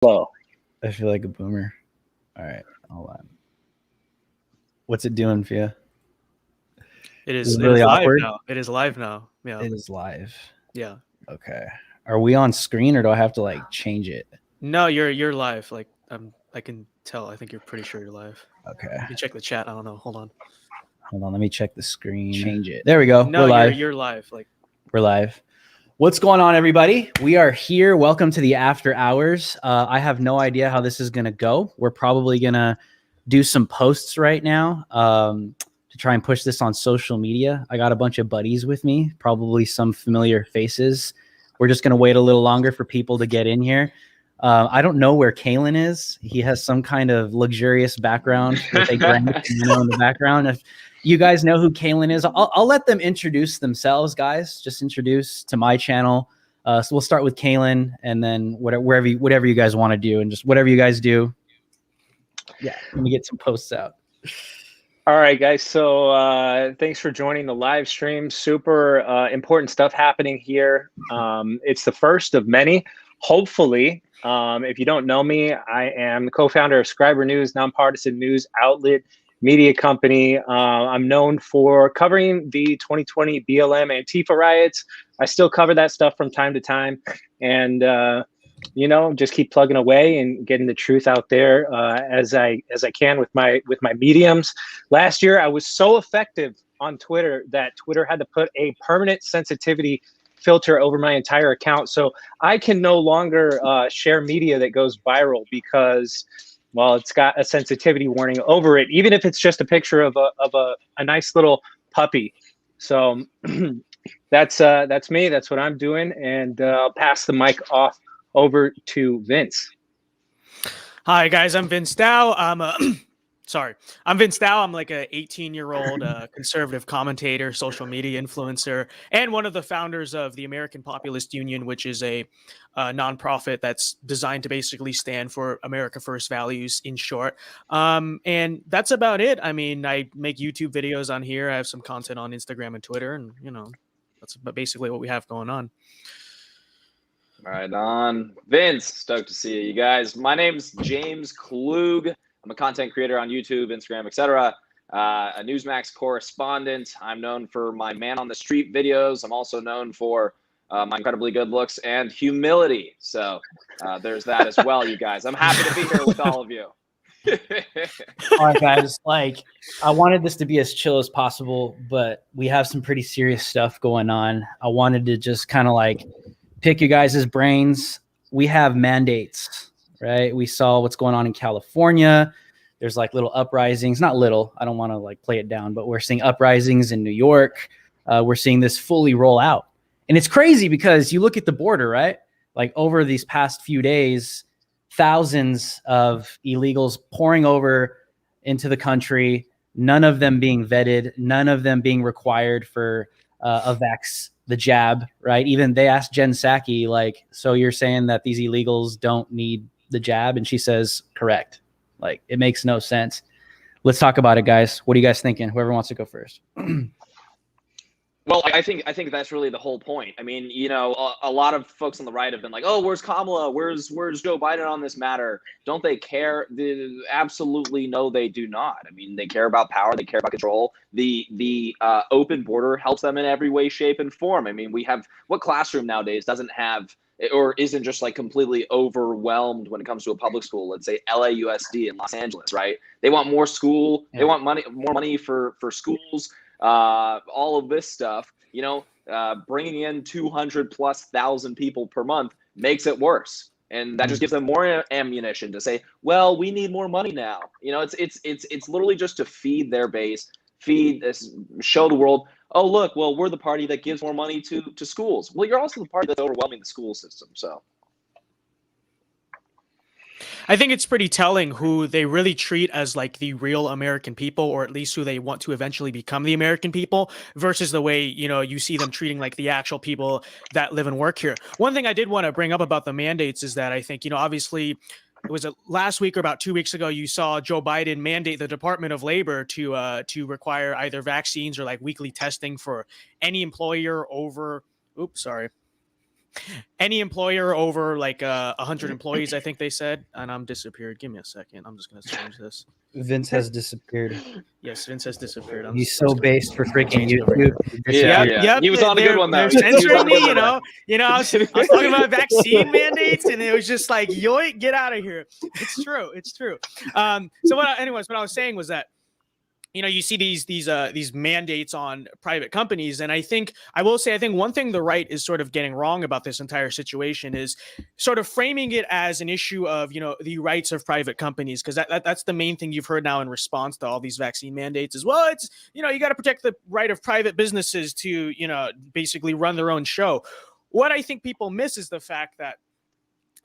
Hello. I feel like a boomer. All right, hold on. What's it doing for you? It Is is it it really is live awkward? now. It is live now. Yeah. It is live. Yeah. Okay. Are we on screen or do I have to like change it? No, you're live. Like I can tell. I think you're pretty sure you're live. Okay. You can check the chat. I don't know. Hold on. Hold on. Let me check the screen. Change it. There we go. No, We're live. you're live. Like We're live. What's going on, everybody? We are here. Welcome to the After Hours. I have no idea how this is going to go. We're probably going to do some posts right now to try and push this on social media. I got a bunch of buddies with me, probably some familiar faces. We're just going to wait a little longer for people to get in here. I don't know where Kalen is. He has some kind of luxurious background with a grand piano in the background. If you guys know who Kalen is, I'll let them introduce themselves, guys. Just introduce to my channel. So we'll start with Kalen, and then whatever you guys want to do, and just whatever you guys do. Yeah, let me get some posts out. All right, guys. So thanks for joining the live stream. Super important stuff happening here. It's the first of many. Hopefully, if you don't know me, I am the co-founder of Scriber News, nonpartisan news outlet media company. I'm known for covering the 2020 BLM Antifa riots. I still cover that stuff from time to time, and just keep plugging away and getting the truth out there as I can with my mediums. Last year, I was so effective on Twitter that Twitter had to put a permanent sensitivity filter over my entire account, so I can no longer share media that goes viral because, well, it's got a sensitivity warning over it, even if it's just a picture of a nice little puppy. So that's me. That's what I'm doing, and I'll pass the mic off over to Vince. Hi guys, I'm Vince Dow. I'm Vince Dow. I'm like a 18-year-old conservative commentator, social media influencer, and one of the founders of the American Populist Union, which is a nonprofit that's designed to basically stand for America First values, in short. And that's about it. I mean, I make YouTube videos on here. I have some content on Instagram and Twitter, and that's basically what we have going on. Right on. Vince, stoked to see you guys. My name's James Klug. I'm a content creator on YouTube, Instagram, etc. A Newsmax correspondent. I'm known for my man on the street videos. I'm also known for my incredibly good looks and humility. So there's that as well, you guys. I'm happy to be here with all of you. All right, guys. Like, I wanted this to be as chill as possible, but we have some pretty serious stuff going on. I wanted to just kind of like pick you guys' brains. We have mandates, right? We saw what's going on in California. There's like little uprisings, not little. I don't want to like play it down, but we're seeing uprisings in New York. We're seeing this fully roll out. And it's crazy because you look at the border, right? Like over these past few days, thousands of illegals pouring over into the country, none of them being vetted, none of them being required for the jab, right? Even they asked Jen Psaki, like, so you're saying that these illegals don't need the jab? And she says, correct. Like, it makes no sense. Let's talk about it, guys. What are you guys thinking? Whoever wants to go first. Well, I think that's really the whole point. I mean, a lot of folks on the right have been like, "Oh, where's Kamala? Where's Joe Biden on this matter? Don't they care?" Absolutely, no, they do not. I mean, they care about power. They care about control. The open border helps them in every way, shape, and form. I mean, what classroom nowadays doesn't have or isn't just like completely overwhelmed when it comes to a public school? Let's say LAUSD in Los Angeles, right? They want more school. Yeah. They want more money for schools. All of this stuff, bringing in 200,000+ people per month makes it worse. And that just gives them more ammunition to say, well, we need more money now. It's literally just to feed their base, show the world, oh, look, well, we're the party that gives more money to schools. Well, you're also the party that's overwhelming the school system. So I think it's pretty telling who they really treat as like the real American people, or at least who they want to eventually become the American people, versus the way, you see them treating like the actual people that live and work here. One thing I did want to bring up about the mandates is that I think, obviously it was last week or about 2 weeks ago, you saw Joe Biden mandate the Department of Labor to require either vaccines or like weekly testing for any employer over, oops, sorry. Any employer over like 100 employees, I think they said, and I'm disappeared. Give me a second. I'm just gonna change this. Vince has disappeared. Yes, Vince has disappeared. He's so based for freaking change it over YouTube. Yeah, Yep, yeah. yep, He was on a good one though. They're He was on censoring a good me, one, though. I was talking about vaccine mandates, and it was just like, yoink, get out of here. It's true. It's true. So what I was saying was that, you see these mandates on private companies, and I think one thing the right is sort of getting wrong about this entire situation is sort of framing it as an issue of the rights of private companies, because that's the main thing you've heard now in response to all these vaccine mandates is, well, it's you got to protect the right of private businesses to basically run their own show. What I think people miss is the fact that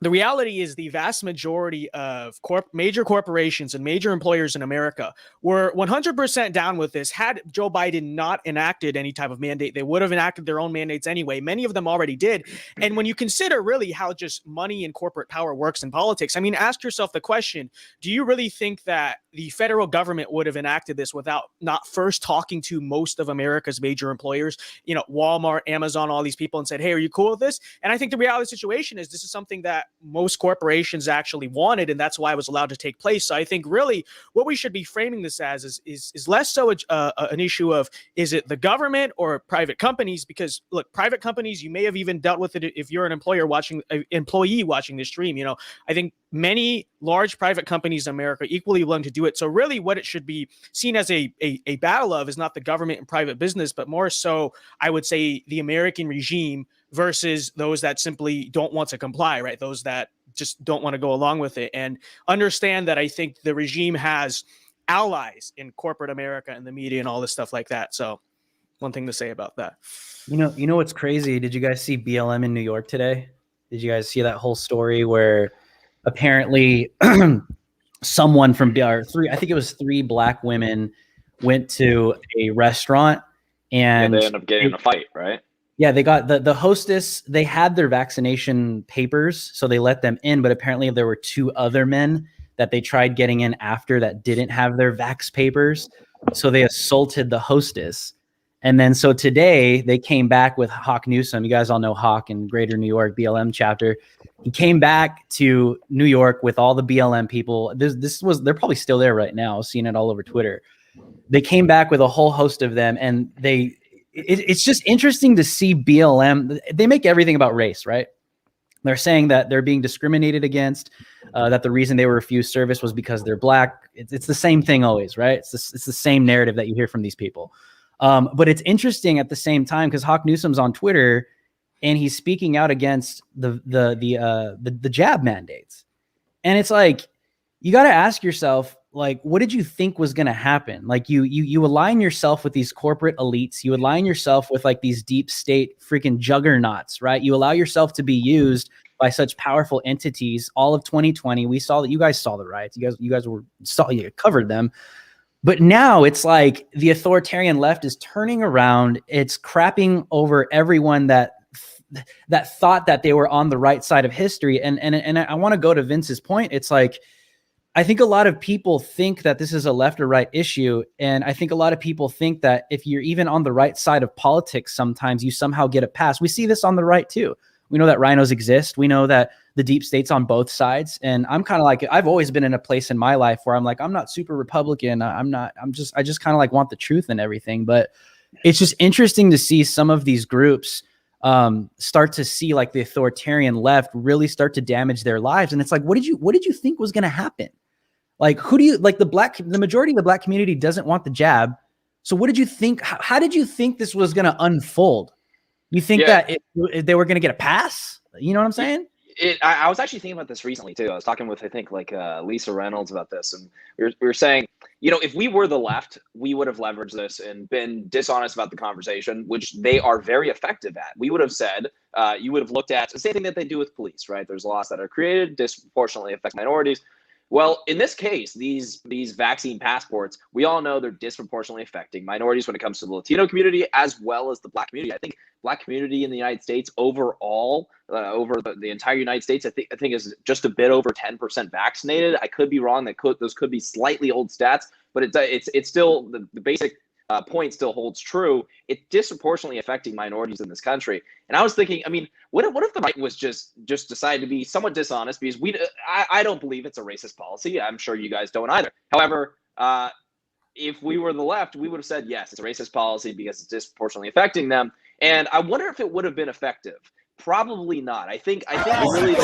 the reality is the vast majority of major corporations and major employers in America were 100% down with this. Had Joe Biden not enacted any type of mandate, they would have enacted their own mandates anyway. Many of them already did. And when you consider really how just money and corporate power works in politics, I mean, ask yourself the question, do you really think that the federal government would have enacted this without not first talking to most of America's major employers, Walmart, Amazon, all these people, and said, hey, are you cool with this? And I think the reality of the situation is this is something that most corporations actually wanted, and that's why it was allowed to take place. So I think really what we should be framing this as is less so an issue of, is it the government or private companies? Because look, private companies, you may have even dealt with it if you're an employee watching this stream. I think many large private companies in America are equally willing to do it. So really what it should be seen as a battle of is not the government and private business, but more so, I would say, the American regime versus those that simply don't want to comply, right? Those that just don't want to go along with it, and understand that I think the regime has allies in corporate America and the media and all this stuff like that. So one thing to say about that. You know what's crazy? Did you guys see BLM in New York today? Did you guys see that whole story where apparently someone from I think it was 3 black women went to a restaurant and they ended up getting in a fight, right? Yeah, they got the hostess. They had their vaccination papers, so they let them in. But apparently there were 2 other men that they tried getting in after that didn't have their vax papers. So they assaulted the hostess. And then so today they came back with Hawk Newsom. You guys all know Hawk in Greater New York, BLM chapter. He came back to New York with all the BLM people. They're probably still there right now, seeing it all over Twitter. They came back with a whole host of them, and it's just interesting to see BLM. They make everything about race, right? They're saying that they're being discriminated against, that the reason they were refused service was because they're black. It's the same thing always, right? It's the same narrative that you hear from these people. But it's interesting at the same time because Hawk Newsom's on Twitter and he's speaking out against the jab mandates. And it's like, you got to ask yourself, like, what did you think was going to happen? Like you align yourself with these corporate elites. You align yourself with like these deep state freaking juggernauts, right? You allow yourself to be used by such powerful entities. All of 2020, we saw that. You guys saw the riots. You covered them. But now it's like the authoritarian left is turning around. It's crapping over everyone that thought that they were on the right side of history. And I want to go to Vince's point. It's like, I think a lot of people think that this is a left or right issue. And I think a lot of people think that if you're even on the right side of politics, sometimes you somehow get a pass. We see this on the right too. We know that rhinos exist. We know that the deep state's on both sides. And I'm kind of like, I've always been in a place in my life where I'm like, I'm not super Republican. I just kind of like want the truth and everything. But it's just interesting to see some of these groups start to see like the authoritarian left really start to damage their lives. And it's like, what did you think was going to happen? Like, who do you like? The majority of the black community doesn't want the jab. So what did you think? How did you think this was going to unfold? You think that they were going to get a pass? You know what I'm saying? I was actually thinking about this recently too. I was talking with, I think, like Lisa Reynolds about this, and we were saying, if we were the left, we would have leveraged this and been dishonest about the conversation, which they are very effective at. We would have said, you would have looked at the same thing that they do with police, right? There's laws that are created disproportionately affect minorities. Well, in this case, these vaccine passports, we all know they're disproportionately affecting minorities when it comes to the Latino community as well as the black community. I think black community in the United States overall, over the entire United States, I think is just a bit over 10% vaccinated. I could be wrong. Those could be slightly old stats, but it's still the basic point still holds true. It's disproportionately affecting minorities in this country. And I was thinking, I mean, what if the right was just decided to be somewhat dishonest? Because I don't believe it's a racist policy. I'm sure you guys don't either. However, if we were the left, we would have said, yes, it's a racist policy because it's disproportionately affecting them. And I wonder if it would have been effective. Probably not. I think really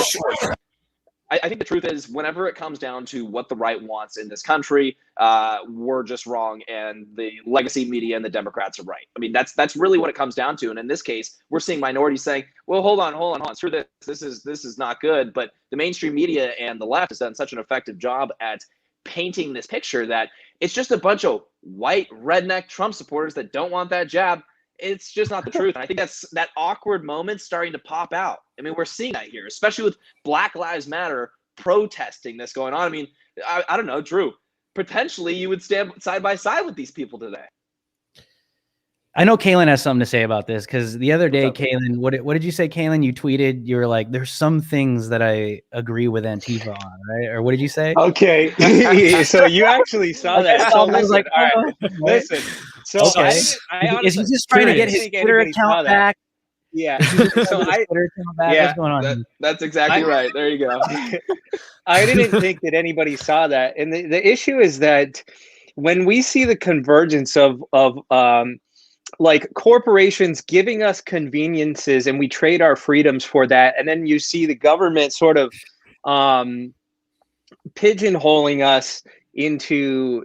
I think the truth is, whenever it comes down to what the right wants in this country, we're just wrong, and the legacy media and the Democrats are right. I mean, that's really what it comes down to. And in this case, we're seeing minorities saying, "Well, hold on, screw this. This is not good." But the mainstream media and the left has done such an effective job at painting this picture that it's just a bunch of white redneck Trump supporters that don't want that jab. It's just not the truth. And I think that awkward moment starting to pop out. I mean, we're seeing that here, especially with Black Lives Matter protesting this going on. I mean, I don't know, Drew, potentially you would stand side by side with these people today. I know Kaylin has something to say about this, because the other day, Kaylin, what did you say, Kaylin? You tweeted, you were like, there's some things that I agree with Antifa on, right? Or what did you say? Okay. So you actually saw that. So listen, like, all right, listen. So okay. I honestly, is he just trying to get his Twitter account back? Yeah. So what's going on? That's exactly right. There you go. I didn't think that anybody saw that. And the issue is that when we see the convergence of like corporations giving us conveniences and we trade our freedoms for that, and then you see the government sort of pigeonholing us into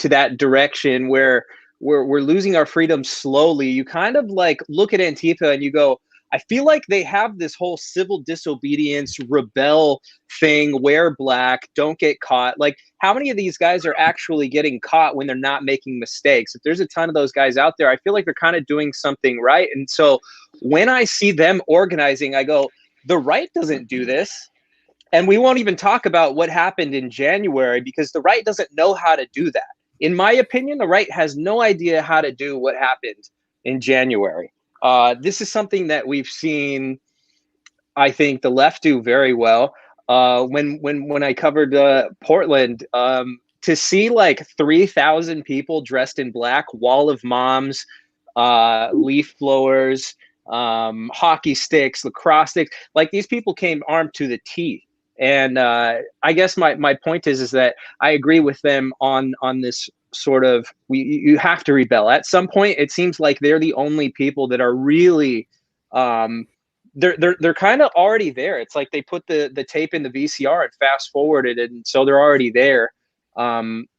that direction where we're losing our freedom slowly. You kind of like look at Antifa and you go, I feel like they have this whole civil disobedience, rebel thing, wear black, don't get caught. Like, how many of these guys are actually getting caught when they're not making mistakes? If there's a ton of those guys out there, I feel like they're kind of doing something right. And so when I see them organizing, I go, the right doesn't do this. And we won't even talk about what happened in January, because the right doesn't know how to do that. In my opinion, the right has no idea how to do what happened in January. This is something that we've seen, I think, the left do very well. When I covered Portland, to see like 3,000 people dressed in black, wall of moms, leaf blowers, hockey sticks, lacrosse sticks, like these people came armed to the teeth. And I guess my point is that I agree with them on this sort of, you have to rebel at some point. It seems like they're the only people that are really they're kind of already there. It's like they put the tape in the VCR and fast forwarded it, and so they're already there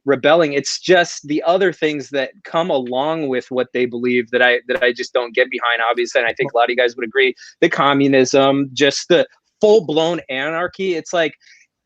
rebelling. It's just the other things that come along with what they believe that I just don't get behind, obviously. And I think a lot of you guys would agree, the communism, just the full-blown anarchy. It's like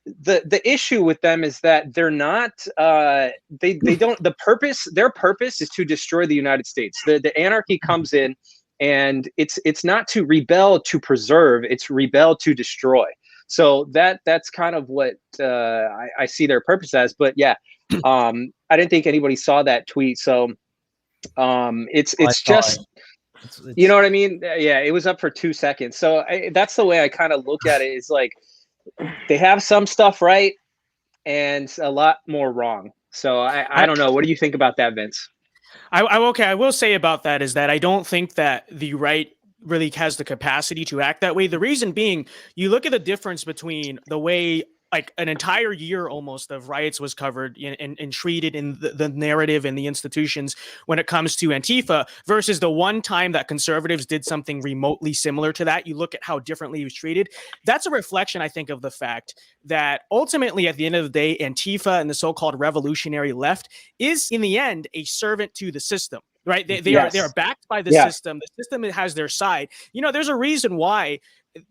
the issue with them is that they're not they don't, their purpose is to destroy the United States. The anarchy comes in, and it's not to rebel to preserve, it's rebel to destroy. So that's kind of what I see their purpose as. But yeah, I didn't think anybody saw that tweet. So it's just it's, you know what I mean? Yeah, it was up for 2 seconds. So that's the way I kind of look at it. Is like, they have some stuff right and a lot more wrong. So I don't know. What do you think about that, Vince? I will say about that is that I don't think that the right really has the capacity to act that way. The reason being, you look at the difference between the way like an entire year almost of riots was covered and treated in the narrative and the institutions when it comes to Antifa versus the one time that conservatives did something remotely similar to that. You look at how differently he was treated. That's a reflection, I think, of the fact that ultimately at the end of the day, Antifa and the so-called revolutionary left is in the end a servant to the system. Right. They are backed by the system. The system has their side. You know, there's a reason why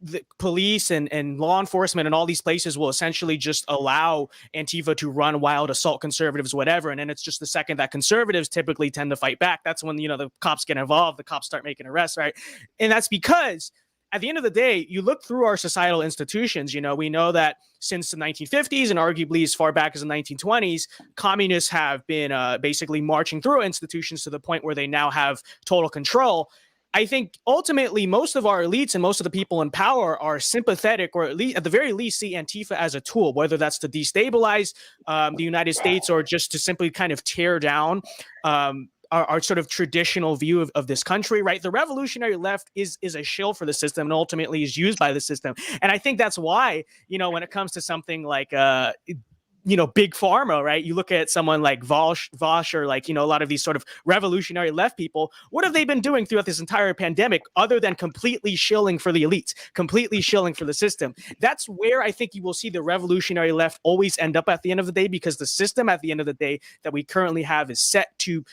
the police and law enforcement and all these places will essentially just allow Antifa to run wild, assault conservatives, whatever. And then it's just the second that conservatives typically tend to fight back, that's when, you know, the cops get involved, the cops start making arrests. Right. And that's because at the end of the day, you look through our societal institutions, you know, we know that since the 1950s and arguably as far back as the 1920s, communists have been basically marching through institutions to the point where they now have total control. I think ultimately most of our elites and most of the people in power are sympathetic, or at the very least see Antifa as a tool, whether that's to destabilize the United States or just to simply kind of tear down our sort of traditional view of this country, right? The revolutionary left is a shill for the system and ultimately is used by the system. And I think that's why, when it comes to something like big pharma, right? You look at someone like Vosh or like, a lot of these sort of revolutionary left people. What have they been doing throughout this entire pandemic other than completely shilling for the elites, completely shilling for the system? That's where I think you will see the revolutionary left always end up at the end of the day, because the system at the end of the day that we currently have is set to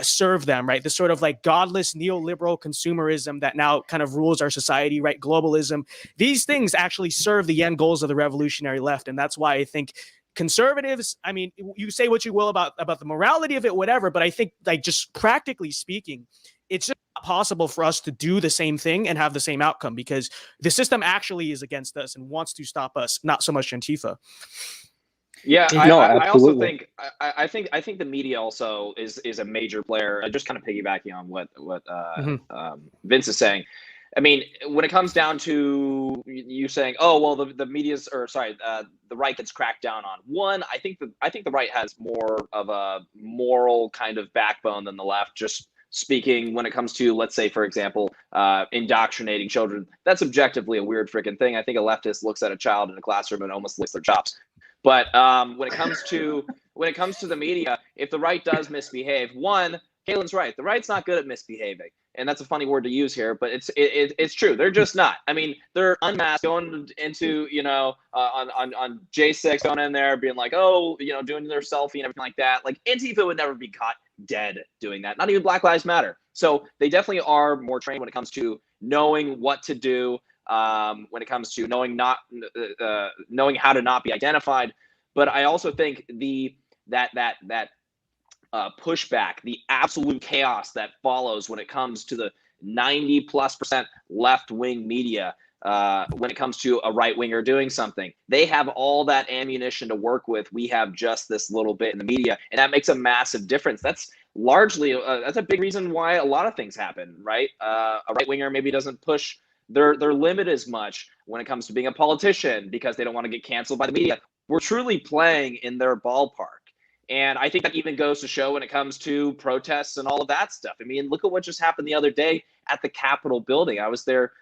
serve them, right? The sort of like godless neoliberal consumerism that now kind of rules our society, right? Globalism. These things actually serve the end goals of the revolutionary left. And that's why I think conservatives, I mean, you say what you will about the morality of it, whatever, but I think, like, just practically speaking, it's just not possible for us to do the same thing and have the same outcome, because the system actually is against us and wants to stop us, not so much Antifa. Yeah, No, I also absolutely. think I think the media also is a major player. Just kind of piggybacking on what Vince is saying. I mean, when it comes down to you saying, "Oh, well, the media's," or sorry, the right gets cracked down on. One, I think the right has more of a moral kind of backbone than the left. Just speaking, when it comes to, let's say, for example, indoctrinating children, that's objectively a weird freaking thing. I think a leftist looks at a child in a classroom and almost licks their chops. But when it comes to the media, if the right does misbehave, one, Kalen's right. The right's not good at misbehaving, and that's a funny word to use here, but it's true. They're just not. I mean, they're unmasked, going into on J6, going in there, being like, oh, doing their selfie and everything like that. Like, Antifa would never be caught dead doing that. Not even Black Lives Matter. So they definitely are more trained when it comes to knowing what to do. When it comes to knowing how to not be identified. But I also think that pushback, the absolute chaos that follows when it comes to the 90+% left-wing media, when it comes to a right-winger doing something, they have all that ammunition to work with. We have just this little bit in the media, and that makes a massive difference. That's largely that's a big reason why a lot of things happen, right? A right-winger maybe doesn't push their limit as much when it comes to being a politician because they don't want to get canceled by the media. We're truly playing in their ballpark. And I think that even goes to show when it comes to protests and all of that stuff. I mean, look at what just happened the other day at the Capitol building. I was there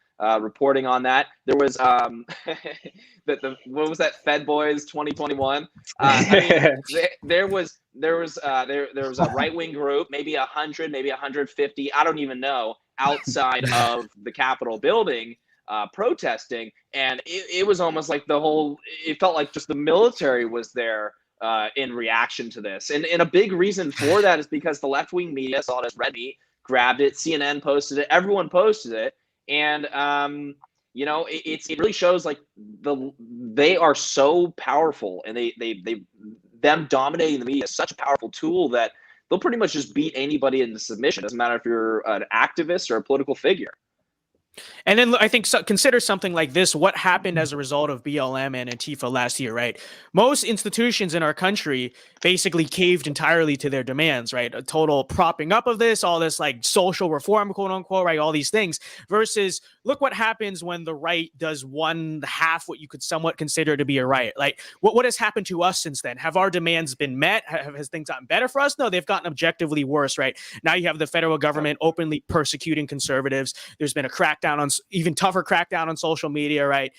reporting on that. There was what was that, Fed Boys 2021? I mean, there was a right-wing group, maybe 100, maybe 150, I don't even know, outside of the Capitol building protesting, and it was almost like it felt like just the military was there in reaction to this. And a big reason for that is because the left-wing media saw it as red meat, grabbed it, CNN posted it, everyone posted it, and it really shows like they are so powerful, and them dominating the media is such a powerful tool that they'll pretty much just beat anybody into submission. It doesn't matter if you're an activist or a political figure. And then I think consider something like this. What happened as a result of BLM and Antifa last year, right? Most institutions in our country basically caved entirely to their demands, right? A total propping up of this, all this like social reform, quote unquote, right? All these things versus look what happens when the right does one half what you could somewhat consider to be a riot. Like what has happened to us since then? Have our demands been met? Has things gotten better for us? No, they've gotten objectively worse, right? Now you have the federal government openly persecuting conservatives. There's been a crackdown on even tougher crackdown on social media, right?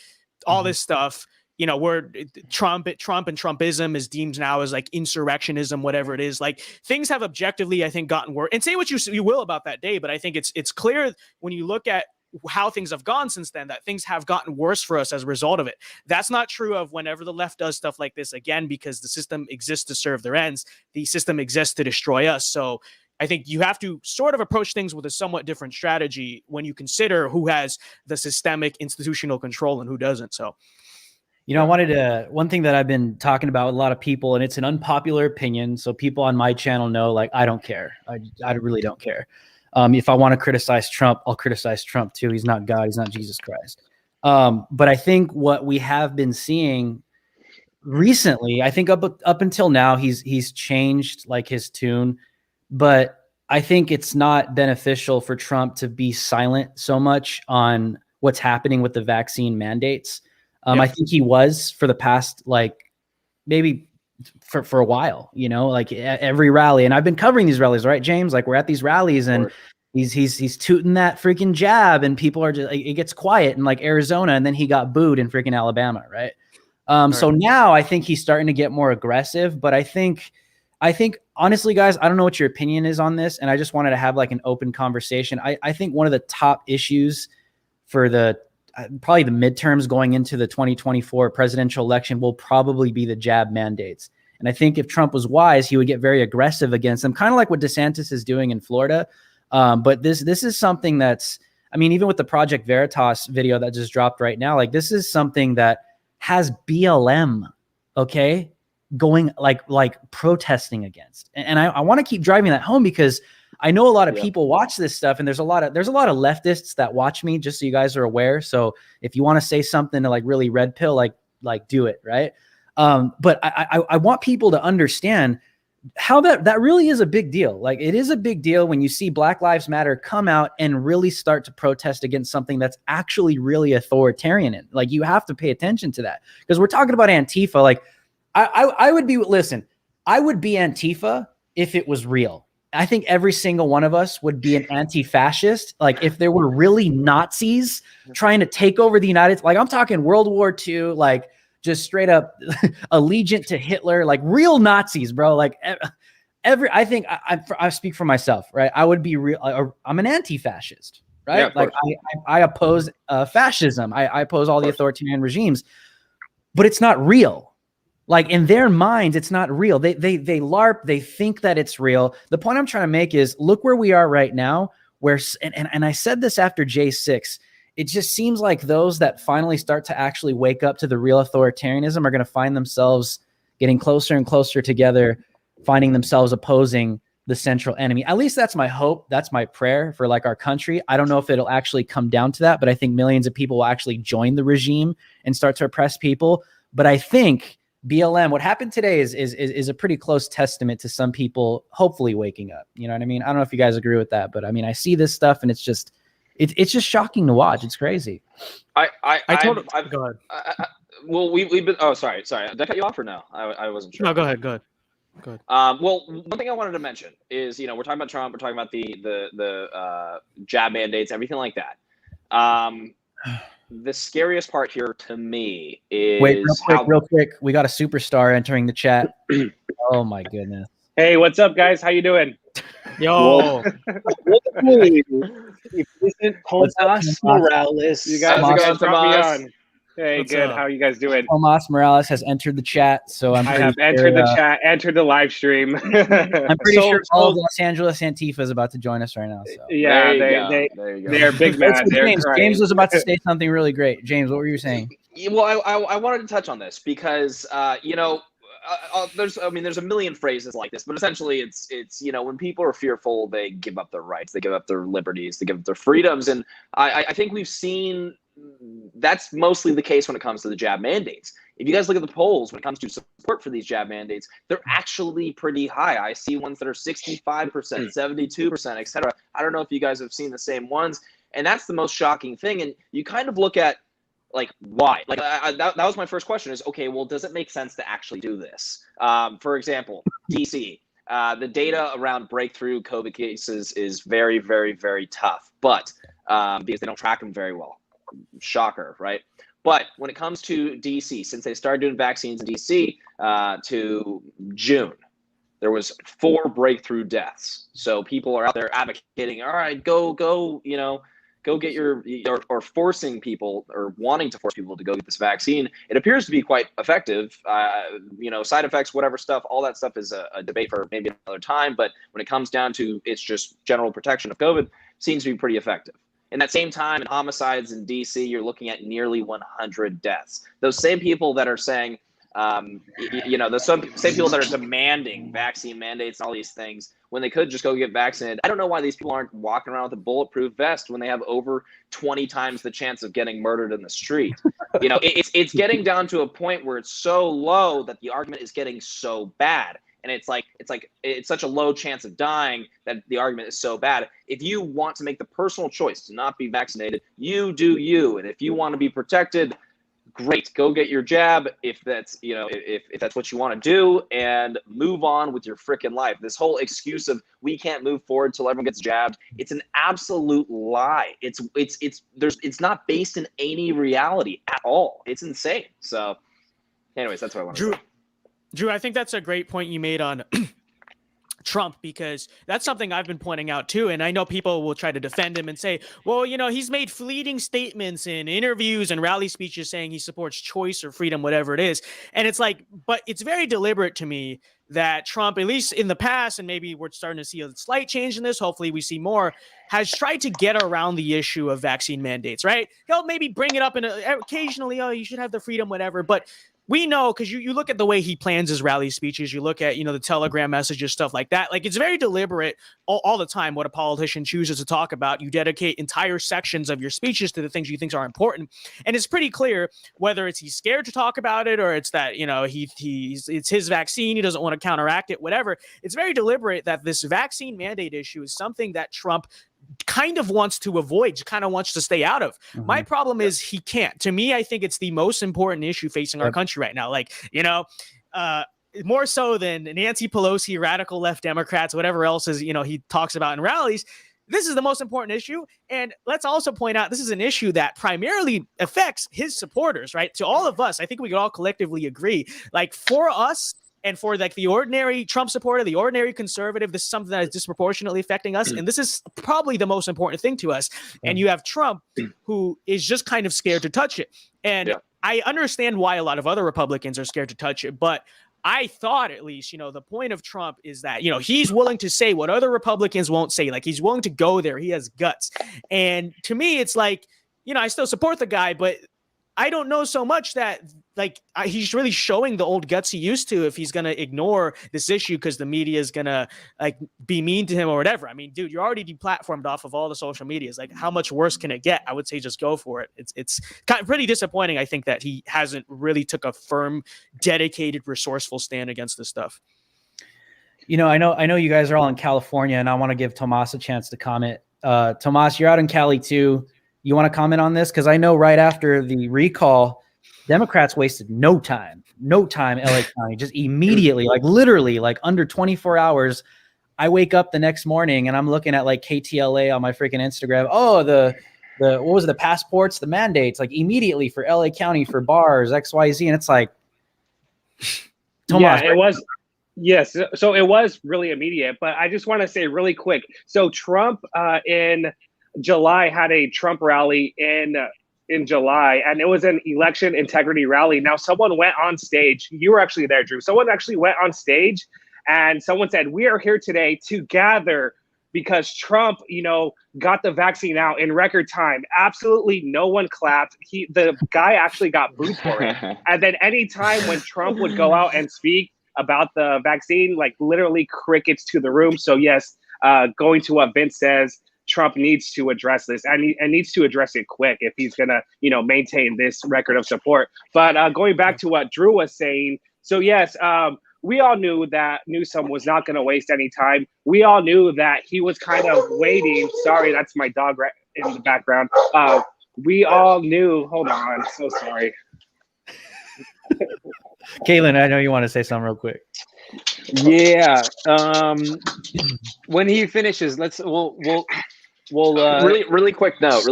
All this stuff, where Trump and Trumpism is deemed now as like insurrectionism, whatever it is. Like things have objectively, I think, gotten worse. And say what you will about that day, but I think it's clear when you look at how things have gone since then that things have gotten worse for us as a result of it. That's not true of whenever the left does stuff like this again, because the system exists to serve their ends. The system exists to destroy us. So I think you have to sort of approach things with a somewhat different strategy when you consider who has the systemic institutional control and who doesn't. So, one thing that I've been talking about with a lot of people, and it's an unpopular opinion, so people on my channel know, like, I don't care. I really don't care. If I want to criticize Trump, I'll criticize Trump too. He's not God. He's not Jesus Christ. But I think what we have been seeing recently, I think up until now, he's changed like his tune. But I think it's not beneficial for Trump to be silent so much on what's happening with the vaccine mandates. I think he was for the past, like, maybe for a while, you know, like every rally. And I've been covering these rallies, right, James? Like we're at these rallies and he's tooting that freaking jab and people are just, like, it gets quiet in like Arizona, and then he got booed in freaking Alabama, right? So now I think he's starting to get more aggressive, but I think honestly, guys, I don't know what your opinion is on this, and I just wanted to have like an open conversation. I think one of the top issues for the probably the midterms going into the 2024 presidential election will probably be the jab mandates. And I think if Trump was wise, he would get very aggressive against them, kind of like what DeSantis is doing in Florida. But this is something that's, I mean, even with the Project Veritas video that just dropped right now, like this is something that has BLM, okay, going like protesting against. And I want to keep driving that home because I know a lot of people watch this stuff, and there's a lot of leftists that watch me, just so you guys are aware. So if you want to say something to like really red pill, like do it, right? But I want people to understand how that really is a big deal. Like it is a big deal when you see Black Lives Matter come out and really start to protest against something that's actually really authoritarian. And like, you have to pay attention to that, because we're talking about Antifa. Like I would be Antifa if it was real. I think every single one of us would be an anti-fascist. Like if there were really Nazis trying to take over the United States, like I'm talking World War II, like just straight up allegiant to Hitler, like real Nazis, bro. Like I think I speak for myself, right? I would be real. I'm an anti-fascist, right? Yeah, like I oppose fascism. I oppose all the authoritarian regimes, but it's not real. Like in their minds, it's not real. They LARP. They think that it's real. The point I'm trying to make is, look where we are right now. Where and I said this after J6. It just seems like those that finally start to actually wake up to the real authoritarianism are going to find themselves getting closer and closer together, finding themselves opposing the central enemy. At least that's my hope. That's my prayer for like our country. I don't know if it'll actually come down to that, but I think millions of people will actually join the regime and start to oppress people. But I think BLM, what happened today is a pretty close testament to some people hopefully waking up. You know what I mean? I don't know if you guys agree with that, but I mean, I see this stuff and it's just shocking to watch. It's crazy. Go ahead. Well, we've been. Oh, sorry. Did I cut you off or no? I wasn't sure. No, go ahead. Well, one thing I wanted to mention is, we're talking about Trump. We're talking about the jab mandates, everything like that. The scariest part here to me is real quick. We got a superstar entering the chat. Oh my goodness. Hey, what's up, guys? How you doing? Yo. Tomas Morales. You guys brought me on. Hey, What's good. up? How are you guys doing? Tomas Morales has entered the chat, so I have entered the chat, entered the live stream. I'm pretty sure all of Los Angeles Antifa is about to join us right now. So. Yeah, they're big mad. James was about to say something really great. James, what were you saying? Well, I wanted to touch on this because there's a million phrases like this, but essentially it's when people are fearful, they give up their rights, they give up their liberties, they give up their freedoms, and I think we've seen that's mostly the case when it comes to the jab mandates. If you guys look at the polls when it comes to support for these jab mandates, they're actually pretty high. I see ones that are 65%, 72%, etc. I don't know if you guys have seen the same ones, and that's the most shocking thing. And you kind of look at like why? Like that was my first question is, okay, well, does it make sense to actually do this? For example, DC. The data around breakthrough COVID cases is very, very, very tough, but because they don't track them very well. Shocker, right? But when it comes to DC, since they started doing vaccines in DC to June, there was 4 breakthrough deaths. So people are out there advocating, all right, go get your, or forcing people or wanting to force people to go get this vaccine. It appears to be quite effective. Side effects, whatever stuff, all that stuff is a debate for maybe another time. But when it comes down to it's just general protection of COVID, seems to be pretty effective. In that same time, in homicides in DC, you're looking at nearly 100 deaths. Those same people that are saying, those same people that are demanding vaccine mandates and all these things when they could just go get vaccinated. I don't know why these people aren't walking around with a bulletproof vest when they have over 20 times the chance of getting murdered in the street. It's getting down to a point where it's so low that the argument is getting so bad. And it's such a low chance of dying that the argument is so bad. If you want to make the personal choice to not be vaccinated, you do you. And if you want to be protected, great, go get your jab if that's, you know, if that's what you want to do, and move on with your freaking life. This whole excuse of we can't move forward till everyone gets jabbed, it's an absolute lie. It's not based in any reality at all. It's insane. So anyways, that's what I want to say. Drew, I think that's a great point you made on Trump, because that's something I've been pointing out too. And I know people will try to defend him and say, well, you know, he's made fleeting statements in interviews and rally speeches saying he supports choice or freedom, whatever it is. And it's like, but it's very deliberate to me that Trump, at least in the past, and maybe we're starting to see a slight change in this, hopefully we see more, has tried to get around the issue of vaccine mandates, right? He'll maybe bring it up occasionally, oh, you should have the freedom, whatever. But we know, because you look at the way he plans his rally speeches, you look at, you know, the Telegram messages, stuff like that. Like, it's very deliberate all the time what a politician chooses to talk about. You dedicate entire sections of your speeches to the things you think are important. And it's pretty clear whether it's he's scared to talk about it, or it's that, you know, it's his vaccine, he doesn't want to counteract it, whatever. It's very deliberate that this vaccine mandate issue is something that Trump kind of wants to avoid, kind of wants to stay out of. Mm-hmm. My problem is he can't. To me, I think it's the most important issue facing our country right now. Like, you know, more so than Nancy Pelosi, radical left Democrats, whatever else is, you know, he talks about in rallies. This is the most important issue. And let's also point out, this is an issue that primarily affects his supporters, right? To all of us, I think we could all collectively agree, like, for us, and for like the ordinary Trump supporter, the ordinary conservative, this is something that is disproportionately affecting us. And this is probably the most important thing to us. And you have Trump, who is just kind of scared to touch it. And I understand why a lot of other Republicans are scared to touch it. But I thought, at least, you know, the point of Trump is that, you know, he's willing to say what other Republicans won't say. Like, he's willing to go there. He has guts. And to me, it's like, you know, I still support the guy, but I don't know so much that, like, he's really showing the old guts he used to if he's going to ignore this issue because the media is going to, like, be mean to him or whatever. I mean, dude, you're already deplatformed off of all the social medias. Like, how much worse can it get? I would say just go for it. It's kind of pretty disappointing, I think, that he hasn't really took a firm, dedicated, resourceful stand against this stuff. You know, I know you guys are all in California, and I want to give Tomas a chance to comment. Tomas, you're out in Cali too. You want to comment on this? Because I know right after the recall, Democrats wasted no time, LA County, just immediately, like literally like under 24 hours. I wake up the next morning and I'm looking at like KTLA on my freaking Instagram. Oh, the what was it, the passports, the mandates, like immediately for LA County for bars, XYZ. And it's like, Tomas, it was. Yes. So it was really immediate, but I just want to say really quick. So Trump in July had a Trump rally in July, and it was an election integrity rally. Now, someone went on stage. You were actually there, Drew. Someone actually went on stage, and someone said, "We are here today to gather because Trump, you know, got the vaccine out in record time." Absolutely no one clapped. The guy actually got booed for it. And then anytime when Trump would go out and speak about the vaccine, like literally crickets to the room. So yes, going to what Vince says, Trump needs to address this and needs to address it quick if he's going to, you know, maintain this record of support. But going back to what Drew was saying. So yes, we all knew that Newsom was not going to waste any time. We all knew that he was kind of waiting. Sorry, that's my dog right in the background. We all knew, hold on, so sorry. Caitlin, I know you want to say something real quick. Yeah. When he finishes, we'll really quick note.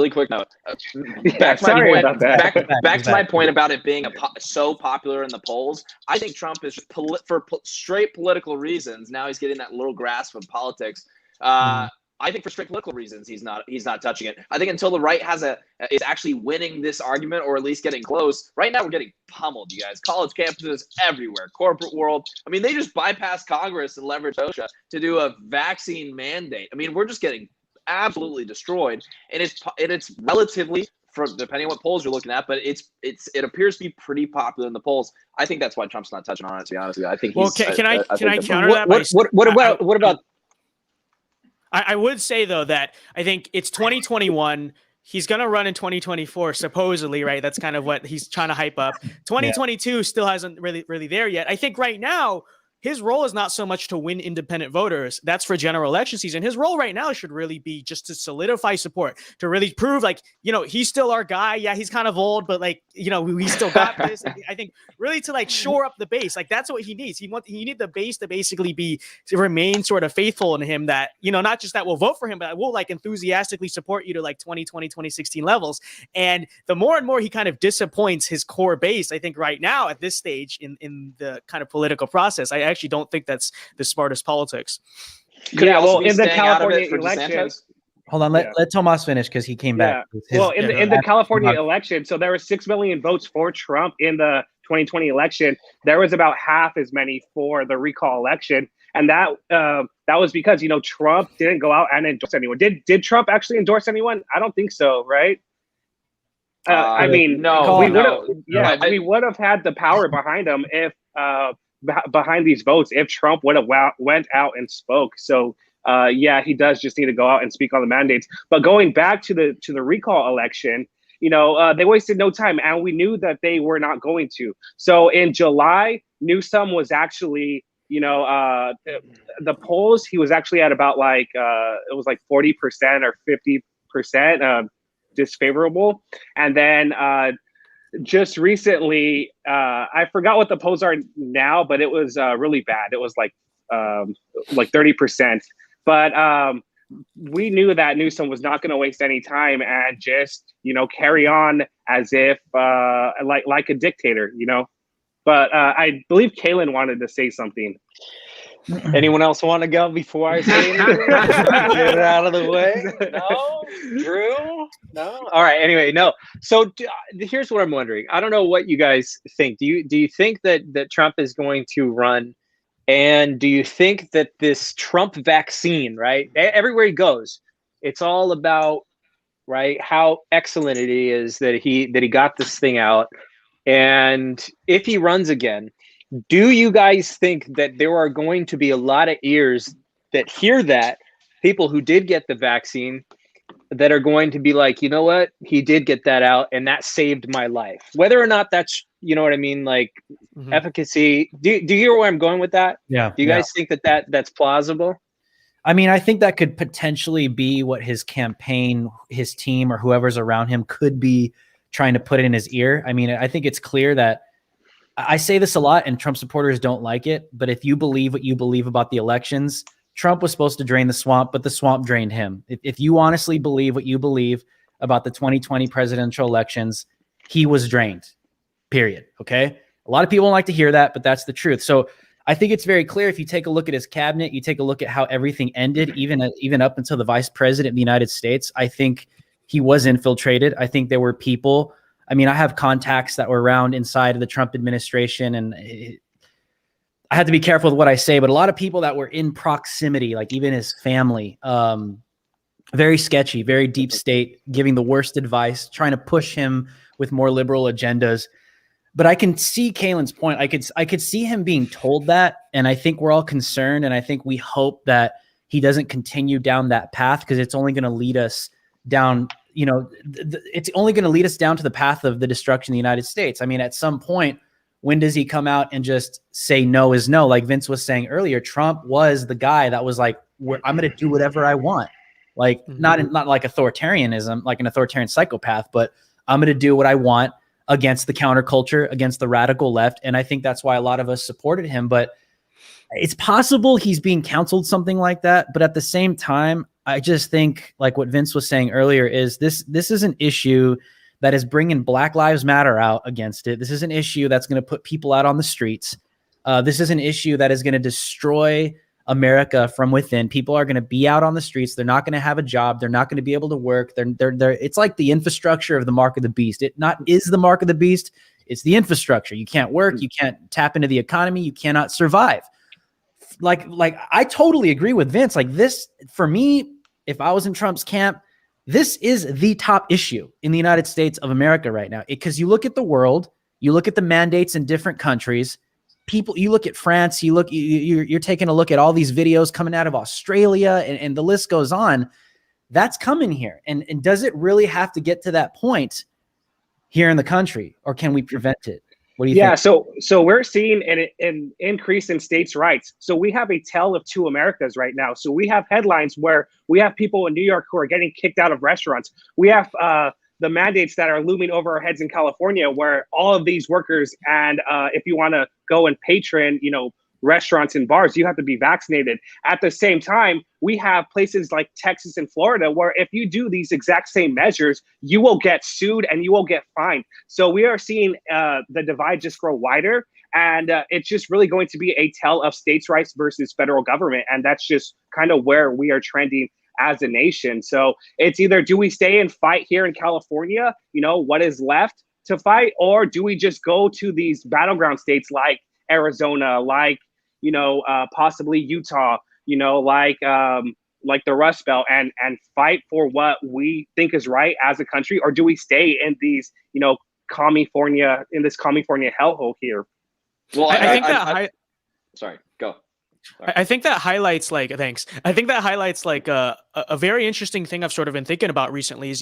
Back to my point about it being so popular in the polls. I think Trump is for straight political reasons. Now he's getting that little grasp of politics. I think for straight political reasons, he's not touching it. I think until the right is actually winning this argument, or at least getting close. Right now, we're getting pummeled, you guys. College campuses everywhere, corporate world. I mean, they just bypassed Congress and leveraged OSHA to do a vaccine mandate. I mean, we're just getting absolutely destroyed, and it's relatively, depending on what polls you're looking at, but it appears to be pretty popular in the polls. I think that's why Trump's not touching on it. To be honest with you, I think. Well, can I counter that? What about? I would say, though, that I think it's 2021. He's going to run in 2024, supposedly, right? That's kind of what he's trying to hype up. 2022 still hasn't really there yet. I think right now, his role is not so much to win independent voters. That's for general election season. His role right now should really be just to solidify support, to really prove like, he's still our guy. Yeah, he's kind of old, but like, we still got this. I think really to like shore up the base. Like that's what he needs. He need the base to basically to remain sort of faithful in him, that, not just that we'll vote for him, but we'll like enthusiastically support you to like 2020, 2016 levels. And the more and more he kind of disappoints his core base, I think right now at this stage in the kind of political process, I actually don't think that's the smartest politics. Could in the California election, hold on, let Tomas finish because he came back. In the California election, so there were 6 million votes for Trump in the 2020 election. There was about half as many for the recall election, and that was because Trump didn't go out and endorse anyone. Did Trump actually endorse anyone? I don't think so, right? I mean, no, we would have had the power behind him if behind these votes if Trump would have went out and spoke. So he does just need to go out and speak on the mandates. But going back to the recall election, they wasted no time, and we knew that they were not going to. So in July, Newsom was actually, the polls, he was actually at about like it was like 40% or 50% disfavorable, and then just recently, I forgot what the polls are now, but it was really bad. It was like 30%. But we knew that Newsom was not going to waste any time and just carry on as if like a dictator, But I believe Kaylin wanted to say something. Anyone else want to go before I say anything? Get it out of the way. No, Drew. No. All right. Anyway, no. So here's what I'm wondering. I don't know what you guys think. Do you think that Trump is going to run? And do you think that this Trump vaccine, right? Everywhere he goes, it's all about, right, how excellent it is that he got this thing out. And if he runs again, do you guys think that there are going to be a lot of ears that hear that, people who did get the vaccine, that are going to be like, you know what, he did get that out and that saved my life? Whether or not that's, you know what I mean, like efficacy. Do you hear where I'm going with that? Yeah. Do you guys think that's plausible? I mean, I think that could potentially be what his campaign, his team, or whoever's around him could be trying to put in his ear. I mean, I think it's clear that, I say this a lot and Trump supporters don't like it, but if you believe what you believe about the elections, Trump was supposed to drain the swamp, but the swamp drained him. If you honestly believe what you believe about the 2020 presidential elections, he was drained, period. Okay. A lot of people don't like to hear that, but that's the truth. So I think it's very clear. If you take a look at his cabinet, you take a look at how everything ended, even up until the vice president of the United States, I think he was infiltrated. I think there were people, I mean, I have contacts that were around inside of the Trump administration, and I have to be careful with what I say, but a lot of people that were in proximity, like even his family, very sketchy, very deep state, giving the worst advice, trying to push him with more liberal agendas. But I can see Kaylin's point. I could see him being told that, and I think we're all concerned, and I think we hope that he doesn't continue down that path, because it's only going to lead us down, it's only going to lead us down to the path of the destruction of the United States. I mean, at some point, when does he come out and just say no is no? Like Vince was saying earlier, Trump was the guy that was like, I'm going to do whatever I want. Like not like authoritarianism, like an authoritarian psychopath, but I'm going to do what I want against the counterculture, against the radical left. And I think that's why a lot of us supported him. But it's possible he's being counseled something like that. But at the same time, I just think, like what Vince was saying earlier, is this is an issue that is bringing Black Lives Matter out against it. This is an issue that's going to put people out on the streets. This is an issue that is going to destroy America from within. People are going to be out on the streets. They're not going to have a job. They're not going to be able to work. It's like the infrastructure of the mark of the beast. It not is the mark of the beast. It's the infrastructure. You can't work. You can't tap into the economy. You cannot survive. Like I totally agree with Vince. Like this, for me, if I was in Trump's camp, this is the top issue in the United States of America right now. Because you look at the world, you look at the mandates in different countries, people, you look at France, you're taking a look at all these videos coming out of Australia, and the list goes on. That's coming here. And does it really have to get to that point here in the country, or can we prevent it? What do you Yeah, think? so we're seeing an increase in states' rights. So we have a tale of two Americas right now. So we have headlines where we have people in New York who are getting kicked out of restaurants. We have the mandates that are looming over our heads in California, where all of these workers and if you want to go and patron, restaurants and bars, you have to be vaccinated. At the same time, we have places like Texas and Florida where if you do these exact same measures, you will get sued and you will get fined. So we are seeing the divide just grow wider. And it's just really going to be a tale of states' rights versus federal government. And that's just kind of where we are trending as a nation. So it's either do we stay and fight here in California, what is left to fight, or do we just go to these battleground states like Arizona, like possibly Utah, like the Rust Belt, and fight for what we think is right as a country, or do we stay in these, California, in this California hellhole here? Well, I think that. Sorry, go. I think that highlights thanks. I think that highlights a very interesting thing I've sort of been thinking about recently is,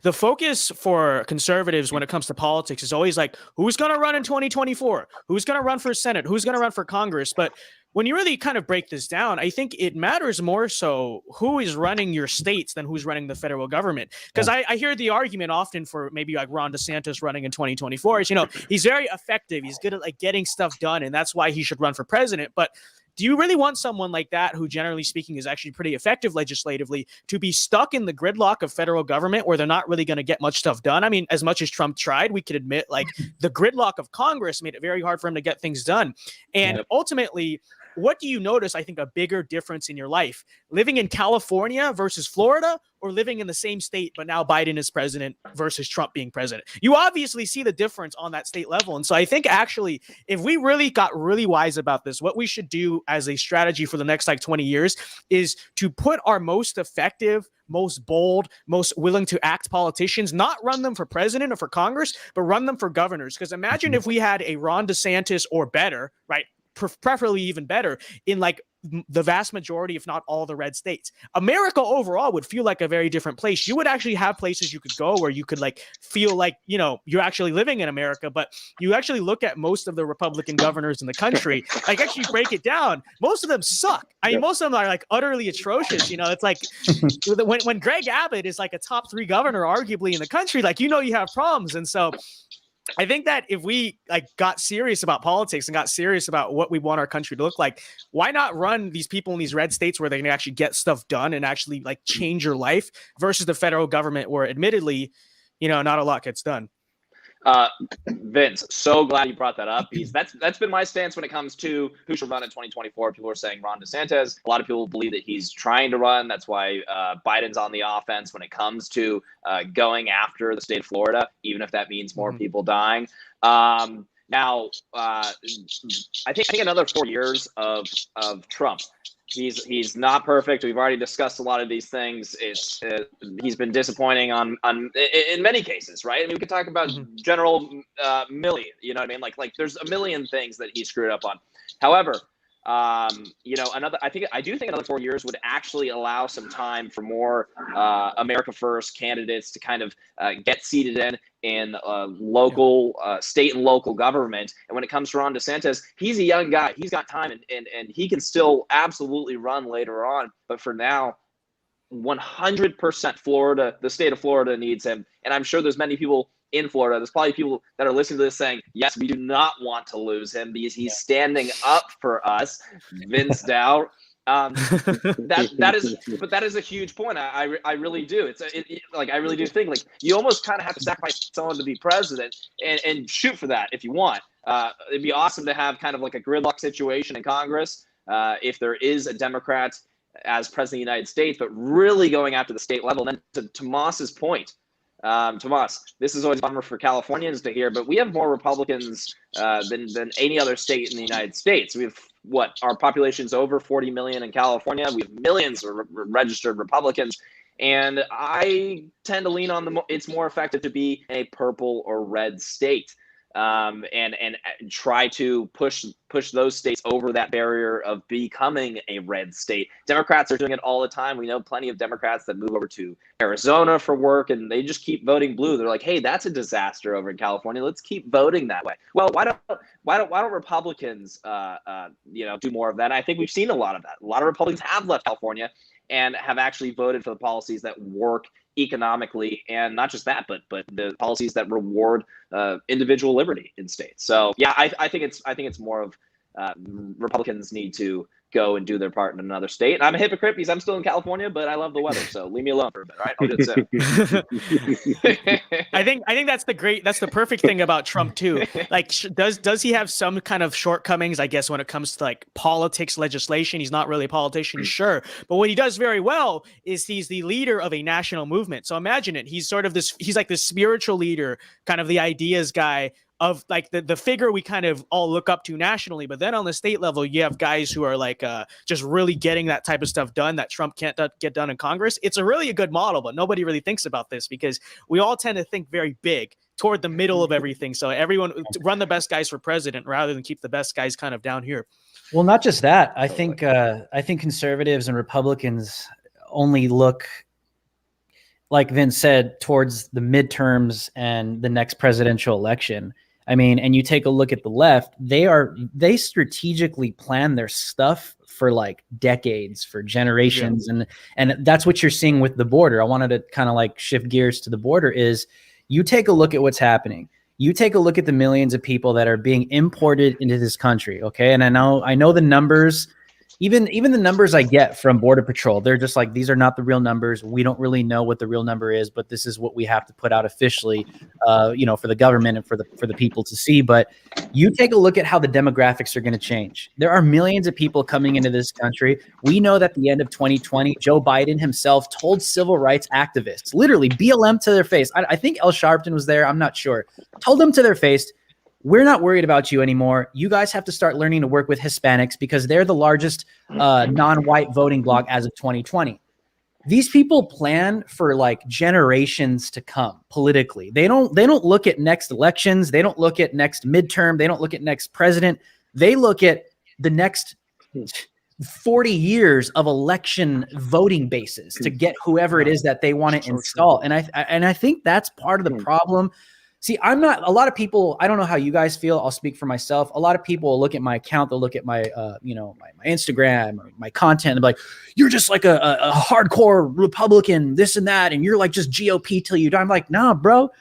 the focus for conservatives when it comes to politics is always like, who's going to run in 2024? Who's going to run for Senate? Who's going to run for Congress? But when you really kind of break this down, I think it matters more so who is running your states than who's running the federal government. Because I hear the argument often for maybe like Ron DeSantis running in 2024 is, he's very effective. He's good at like getting stuff done. And that's why he should run for president. But do you really want someone like that, who generally speaking is actually pretty effective legislatively, to be stuck in the gridlock of federal government where they're not really going to get much stuff done? I mean, as much as Trump tried, we could admit like the gridlock of Congress made it very hard for him to get things done. And ultimately, what do you notice, I think, a bigger difference in your life? Living in California versus Florida, or living in the same state, but now Biden is president versus Trump being president? You obviously see the difference on that state level. And so I think actually, if we really got really wise about this, what we should do as a strategy for the next 20 years is to put our most effective, most bold, most willing to act politicians, not run them for president or for Congress, but run them for governors. Because imagine if we had a Ron DeSantis or better, right? Preferably even better in the vast majority, if not all, the red states. America overall would feel like a very different place. You would actually have places you could go where you could feel like, you're actually living in America. But you actually look at most of the Republican governors in the country, actually break it down. Most of them suck. I mean, most of them are utterly atrocious. It's like when Greg Abbott is a top 3 governor, arguably in the country, you have problems. And so I think that if we got serious about politics and got serious about what we want our country to look like, why not run these people in these red states where they can actually get stuff done and actually change your life, versus the federal government where admittedly, not a lot gets done. Vince, so glad you brought that up. That's been my stance when it comes to who should run in 2024. People are saying Ron DeSantis. A lot of people believe that he's trying to run. That's why Biden's on the offense when it comes to going after the state of Florida, even if that means more people dying. Now, I think another 4 years of Trump. He's not perfect. We've already discussed a lot of these things. He's been disappointing in many cases, right? I mean, we could talk about General Milley. You know what I mean? Like there's a million things that he screwed up on. However, I do think another 4 years would actually allow some time for more America First candidates to kind of get seated in local, state and local government. And when it comes to Ron DeSantis, he's a young guy. He's got time and he can still absolutely run later on. But for now, 100% Florida, the state of Florida needs him. And I'm sure there's many people in Florida. There's probably people that are listening to this saying, yes, we do not want to lose him because he's standing up for us. Vince Dow. That is a huge point. I really do. I really do think you almost kind of have to sacrifice someone to be president and shoot for that if you want. It'd be awesome to have kind of a gridlock situation in Congress if there is a Democrat as president of the United States, but really going after the state level. And then to Tomas's point, Tomas, this is always a bummer for Californians to hear, but we have more Republicans than any other state in the United States. We have our population's over 40 million in California. We have millions of registered Republicans, and I tend to lean on it's more effective to be a purple or red state. and try to push those states over that barrier of becoming a red state. Democrats are doing it all the time. We know plenty of Democrats that move over to Arizona for work, and they just keep voting blue. They're like, hey, that's a disaster over in California. Let's keep voting that way. Well, why don't Republicans do more of that? And I think we've seen a lot of that. A lot of Republicans have left California and have actually voted for the policies that work economically, and not just that, but the policies that reward individual liberty in states. So yeah, I think it's more of Republicans need to go and do their part in another state. And I'm a hypocrite because I'm still in California, but I love the weather, so leave me alone for a bit. All right, I'll do it soon. I think that's the perfect thing about Trump too. Like, does he have some kind of shortcomings? I guess when it comes to like politics, legislation, he's not really a politician, sure. But what he does very well is he's the leader of a national movement. So imagine it. He's sort of he's like the spiritual leader, kind of the ideas guy of like the figure we kind of all look up to nationally. But then on the state level, you have guys who are like just really getting that type of stuff done that Trump can't get done in Congress. It's a good model, but nobody really thinks about this because we all tend to think very big toward the middle of everything. So everyone run the best guys for president rather than keep the best guys kind of down here. Well, not just that. I think conservatives and Republicans only look, like Vince said, towards the midterms and the next presidential election. I mean, and you take a look at the left, they strategically plan their stuff for like decades, for generations. Yeah. And that's what you're seeing with the border. I wanted to kind of like shift gears to the border is you take a look at what's happening. You take a look at the millions of people that are being imported into this country. Okay. And I know the numbers, even the numbers I get from Border Patrol, they're just like, these are not the real numbers. We don't really know what the real number is, but this is what we have to put out officially, for the government and for the people to see. But you take a look at how the demographics are going to change. There are millions of people coming into this country. We know that at the end of 2020, Joe Biden himself told civil rights activists, literally BLM to their face. I think Al Sharpton was there. I'm not sure. Told them to their face, we're not worried about you anymore. You guys have to start learning to work with Hispanics because they're the largest non-white voting bloc as of 2020. These people plan for like generations to come politically. They don't look at next elections. They don't look at next midterm. They don't look at next president. They look at the next 40 years of election voting bases to get whoever it is that they want to install. And I think that's part of the problem. See, a lot of people, I don't know how you guys feel. I'll speak for myself. A lot of people will look at my account. They'll look at my, my Instagram, my content, and be like, you're just like a hardcore Republican, this and that. And you're like just GOP till you die. I'm like, nah, bro,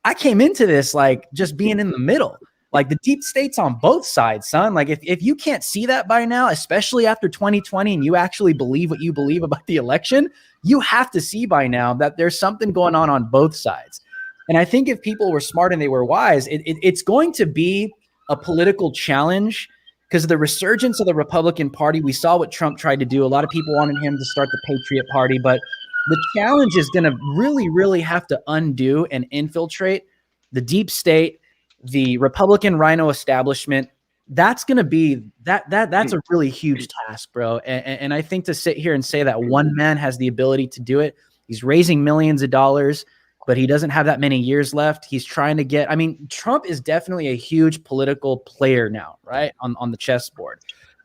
I came into this like just being in the middle. Like the deep state's on both sides, son. Like if you can't see that by now, especially after 2020, and you actually believe what you believe about the election, you have to see by now that there's something going on both sides. And I think if people were smart and they were wise, it's going to be a political challenge because of the resurgence of the Republican Party. We saw what Trump tried to do. A lot of people wanted him to start the Patriot Party, but the challenge is going to really, really have to undo and infiltrate the deep state, the Republican rhino establishment. That's going to be that's a really huge task, bro. And I think to sit here and say that one man has the ability to do it, he's raising millions of dollars, but he doesn't have that many years left. He's trying to get, Trump is definitely a huge political player now, right? On the chessboard.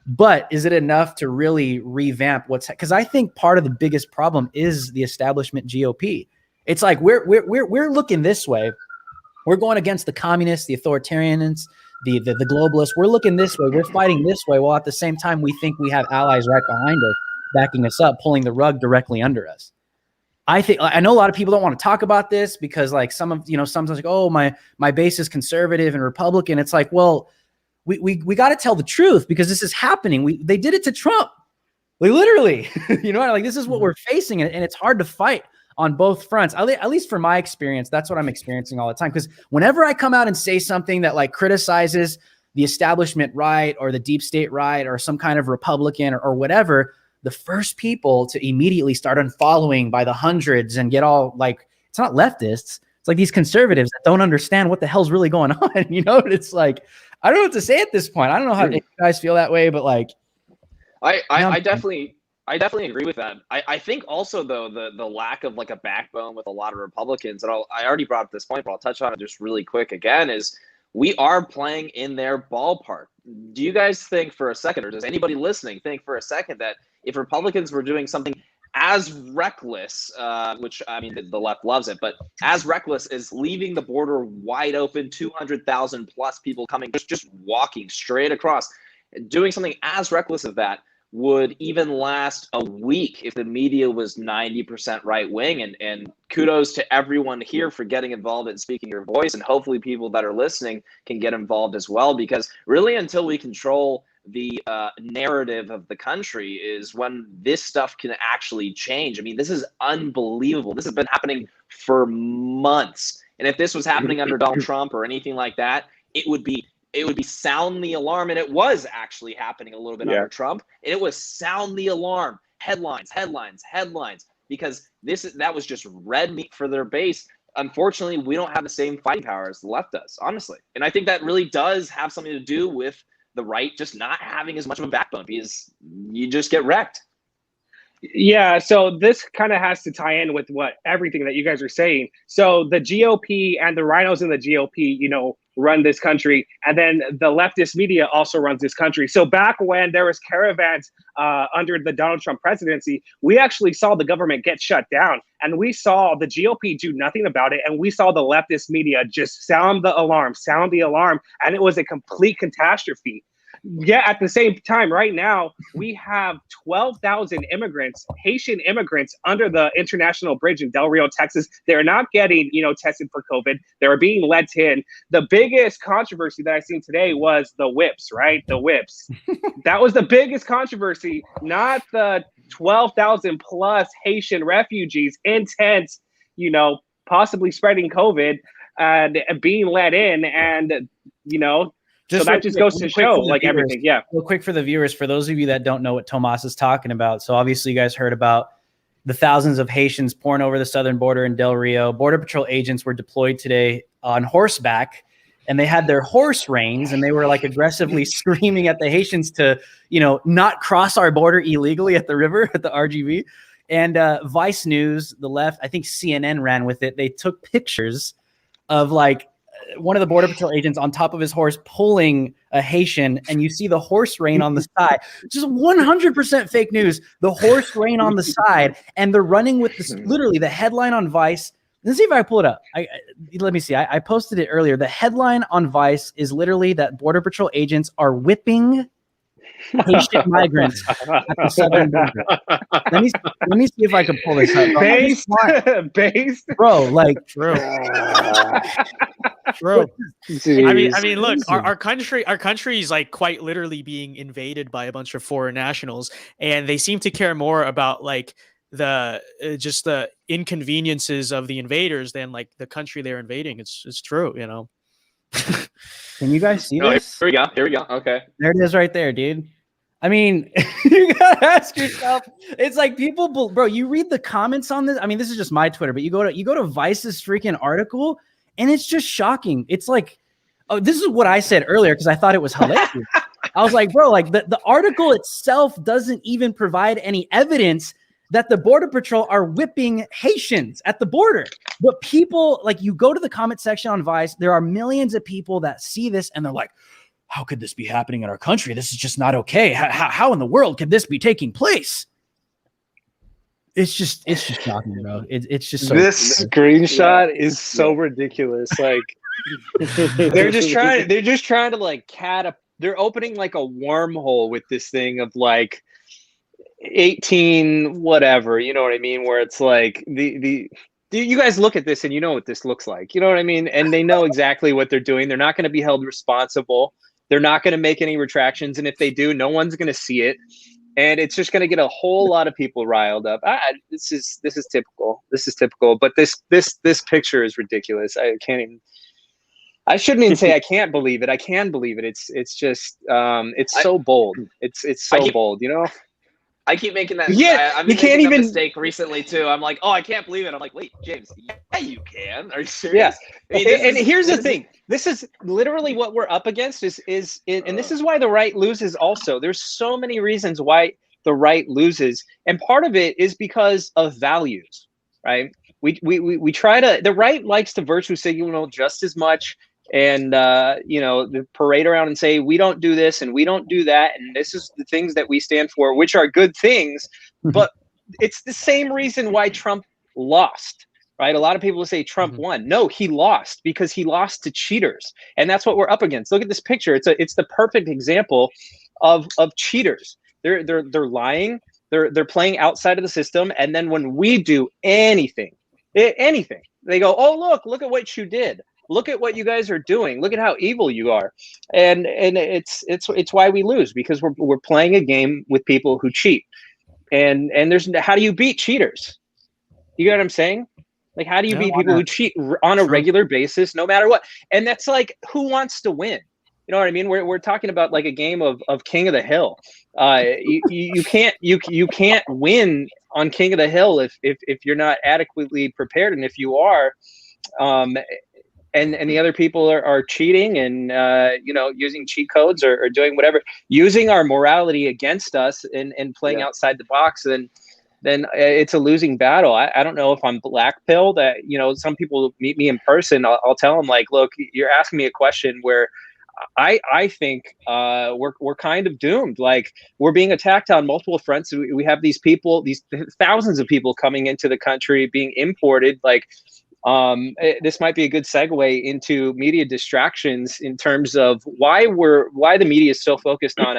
But is it enough to really revamp because I think part of the biggest problem is the establishment GOP. It's like we're looking this way. We're going against the communists, the authoritarians, the globalists. We're looking this way. We're fighting this way. While at the same time, we think we have allies right behind us, backing us up, pulling the rug directly under us. I know a lot of people don't want to talk about this because like sometimes like, oh, my base is conservative and Republican. It's like, well, we got to tell the truth because this is happening. They did it to Trump. They literally, like this is what we're facing. And it's hard to fight on both fronts. At least for my experience, that's what I'm experiencing all the time. Because whenever I come out and say something that like criticizes the establishment right or the deep state right or some kind of Republican or whatever, the first people to immediately start unfollowing by the hundreds and get all like, it's not leftists. It's like these conservatives that don't understand what the hell's really going on. It's like, I don't know what to say at this point. I don't know how you guys feel that way, but like, I definitely agree with that. I think also though, the lack of like a backbone with a lot of Republicans, and I already brought up this point, but I'll touch on it just really quick again, is we are playing in their ballpark. Do you guys think for a second, or does anybody listening think for a second, that if Republicans were doing something as reckless, which I mean the left loves it, but as reckless as leaving the border wide open, 200,000 plus people coming, just walking straight across, doing something as reckless as that would even last a week if the media was 90% right wing? And kudos to everyone here for getting involved and speaking your voice, and hopefully people that are listening can get involved as well, because really until we control the narrative of the country is when this stuff can actually change. I mean, this is unbelievable. This has been happening for months, and if this was happening under Donald Trump or anything like that, it would be sound the alarm. And it was actually happening a little bit under Trump, and it was sound the alarm, headlines, because that was just red meat for their base. Unfortunately, we don't have the same fighting power as the left does, honestly. And I think that really does have something to do with the right just not having as much of a backbone, because you just get wrecked. Yeah, so this kind of has to tie in with everything that you guys are saying. So the GOP and the rhinos in the GOP, run this country, and then the leftist media also runs this country. So back when there was caravans under the Donald Trump presidency, we actually saw the government get shut down, and we saw the GOP do nothing about it, and we saw the leftist media just sound the alarm, and it was a complete catastrophe. Yeah, at the same time, right now, we have 12,000 immigrants, Haitian immigrants, under the international bridge in Del Rio, Texas. They're not getting, tested for COVID. They're being let in. The biggest controversy that I seen today was the whips, right? The whips. That was the biggest controversy, not the 12,000 plus Haitian refugees intent, possibly spreading COVID and being let in, and, so that just goes to show everything. Yeah. Real quick for the viewers, for those of you that don't know what Tomas is talking about. So obviously you guys heard about the thousands of Haitians pouring over the southern border in Del Rio. Border Patrol agents were deployed today on horseback, and they had their horse reins, and they were aggressively screaming at the Haitians to, not cross our border illegally at the river, at the RGV. And Vice News, the left, I think CNN ran with it. They took pictures of one of the Border Patrol agents on top of his horse pulling a Haitian, and you see the horse rein on the side. Just 100% fake news. The horse rein on the side, and they're running with this. Literally, the headline on Vice. Let's see if I pull it up. Let me see. I posted it earlier. The headline on Vice is literally that Border Patrol agents are whipping Haitian migrants at the southern border. Let me see if I can pull this up. Based, bro. Bro, I mean, look, our country is quite literally being invaded by a bunch of foreign nationals, and they seem to care more about the just the inconveniences of the invaders than the country they're invading. It's true, Can you guys see this? Here we go. Okay, there it is, right there, dude. I mean, you gotta ask yourself. It's people, bro. You read the comments on this. I mean, this is just my Twitter, but you go to Vice's freaking article, and it's just shocking. It's oh, this is what I said earlier because I thought it was hilarious. I was like, bro, the article itself doesn't even provide any evidence that the Border Patrol are whipping Haitians at the border. But people, you go to the comment section on Vice, there are millions of people that see this, and they're like, how could this be happening in our country? This is just not okay. How in the world could this be taking place? It's just shocking, bro. It's just so this screenshot is so ridiculous. They're just trying to they're opening a wormhole with this thing of 18 whatever, you know what I mean, where it's you guys look at this and you know what this looks like, you know what I mean, and they know exactly what they're doing. They're not going to be held responsible. They're not going to make any retractions, and if they do, no one's going to see it, and it's just going to get a whole lot of people riled up. This is typical. But this picture is ridiculous. I shouldn't even say I can't believe it. I can believe it. It's just it's so bold. It's so bold, I keep making that. Yeah, I'm making that mistake recently too. I'm like, oh, I can't believe it. I'm like, wait, James, yeah, you can. Are you serious? Yeah. I mean, here's the thing. This is literally what we're up against. And this is why the right loses. Also, there's so many reasons why the right loses, and part of it is because of values, right? We try to. The right likes to virtue signal just as much and you know, parade around and say we don't do this and we don't do that, and this is the things that we stand for, which are good things. But it's the same reason why Trump lost. Right? A lot of people say Trump won. No, he lost because he lost to cheaters, and that's what we're up against. Look at this picture. It's the perfect example of cheaters. They're lying. They're playing outside of the system, and then when we do anything, they go, "Oh, look at what you did. Look at what you guys are doing. Look at how evil you are," and it's why we lose, because we're playing a game with people who cheat, and there's, how do you beat cheaters? You get what I'm saying? Like, how do you beat people who cheat on a regular basis, no matter what? And that's like, who wants to win? You know what I mean? We're talking about like a game of King of the Hill. You can't win on King of the Hill if you're not adequately prepared, and if you are, and the other people are cheating and you know, using cheat codes or doing whatever, using our morality against us and playing outside the box, then it's a losing battle. I don't know if I'm black pill that, you know, some people meet me in person. I'll tell them like, look, you're asking me a question where I think we're kind of doomed. Like, we're being attacked on multiple fronts. We have these people, these thousands of people coming into the country, being imported. Like, this might be a good segue into media distractions in terms of why the media is so focused on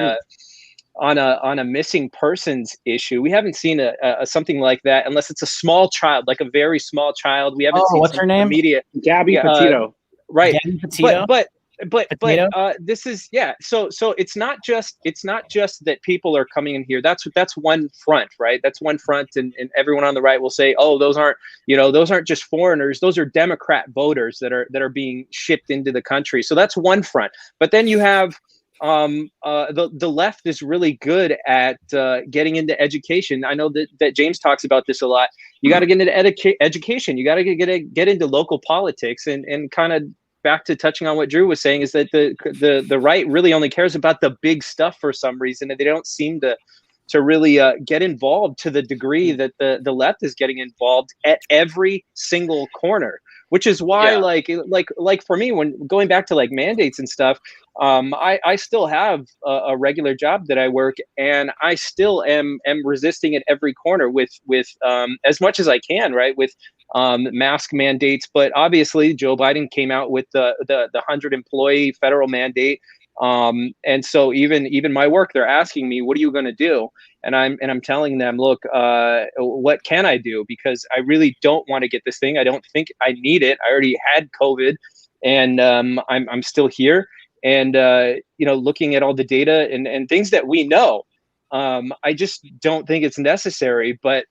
a missing persons issue. We haven't seen a something like that unless it's a small child, like a very small child. We haven't seen what's her name? Media. Gabby Petito. Right. Gabby Petito? But this is, so it's not just that people are coming in here. That's one front, right? That's one front, and everyone on the right will say, oh, those aren't just foreigners, those are Democrat voters that are being shipped into the country. So that's one front. But then you have the left is really good at getting into education. I know that James talks about this a lot. You got to get into education. You got to get into local politics, and kind of back to touching on what Drew was saying, is that the right really only cares about the big stuff for some reason, and they don't seem to really get involved to the degree that the left is getting involved at every single corner. Which is why, like for me, when going back to like mandates and stuff, I still have a regular job that I work, and I still am resisting at every corner with as much as I can, right? With mask mandates, but obviously Joe Biden came out with the 100-employee federal mandate, and so even my work, they're asking me, what are you going to do? And I'm telling them, look, what can I do? Because I really don't want to get this thing. I don't think I need it. I already had COVID, and I'm still here. And looking at all the data and things that we know, I just don't think it's necessary. But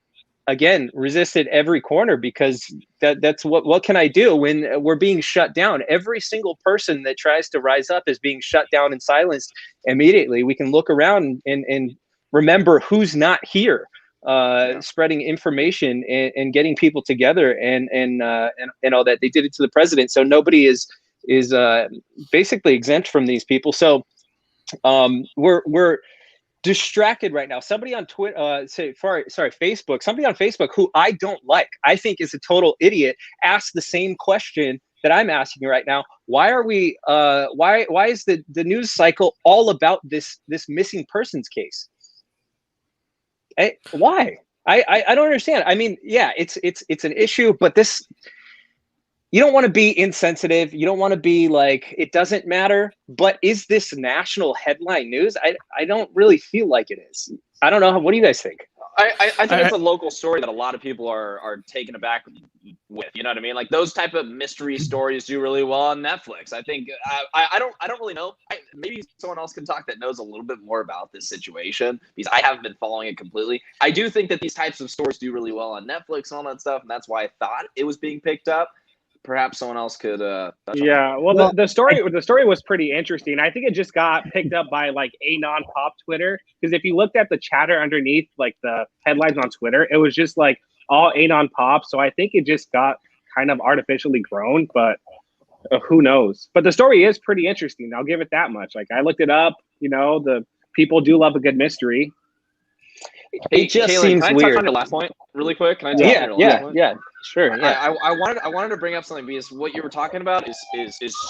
again, resist at every corner, because that's what can I do when we're being shut down? Every single person that tries to rise up is being shut down and silenced immediately. We can look around and remember who's not here, spreading information and getting people together and all that. They did it to the president, so nobody is basically exempt from these people. So we're distracted right now. Somebody on Twitter, Facebook, somebody on Facebook who I don't like, I think is a total idiot, asked the same question that I'm asking right now. Why are we why is the news cycle all about this missing persons case? Why? I don't understand. I mean, yeah, it's an issue, but this, you don't want to be insensitive. You don't want to be like, it doesn't matter. But is this national headline news? I don't really feel like it is. I don't know. What do you guys think? I think it's a local story that a lot of people are taken aback with. You know what I mean? Like, those type of mystery stories do really well on Netflix. I think I don't really know. Maybe someone else can talk that knows a little bit more about this situation, because I haven't been following it completely. I do think that these types of stories do really well on Netflix and all that stuff, and that's why I thought it was being picked up. Perhaps someone else could well, the story was pretty interesting. I think it just got picked up by like Anon Pop Twitter, because if you looked at the chatter underneath like the headlines on Twitter, it was just like all Anon Pop. So I think it just got kind of artificially grown, but who knows? But the story is pretty interesting. I'll give it that much. Like, I looked it up, the people do love a good mystery. It just Kaylin, seems can I weird. touch on your last point really quick? Can I touch on your last point? Yeah, Sure. Yeah. I wanted to bring up something because what you were talking about is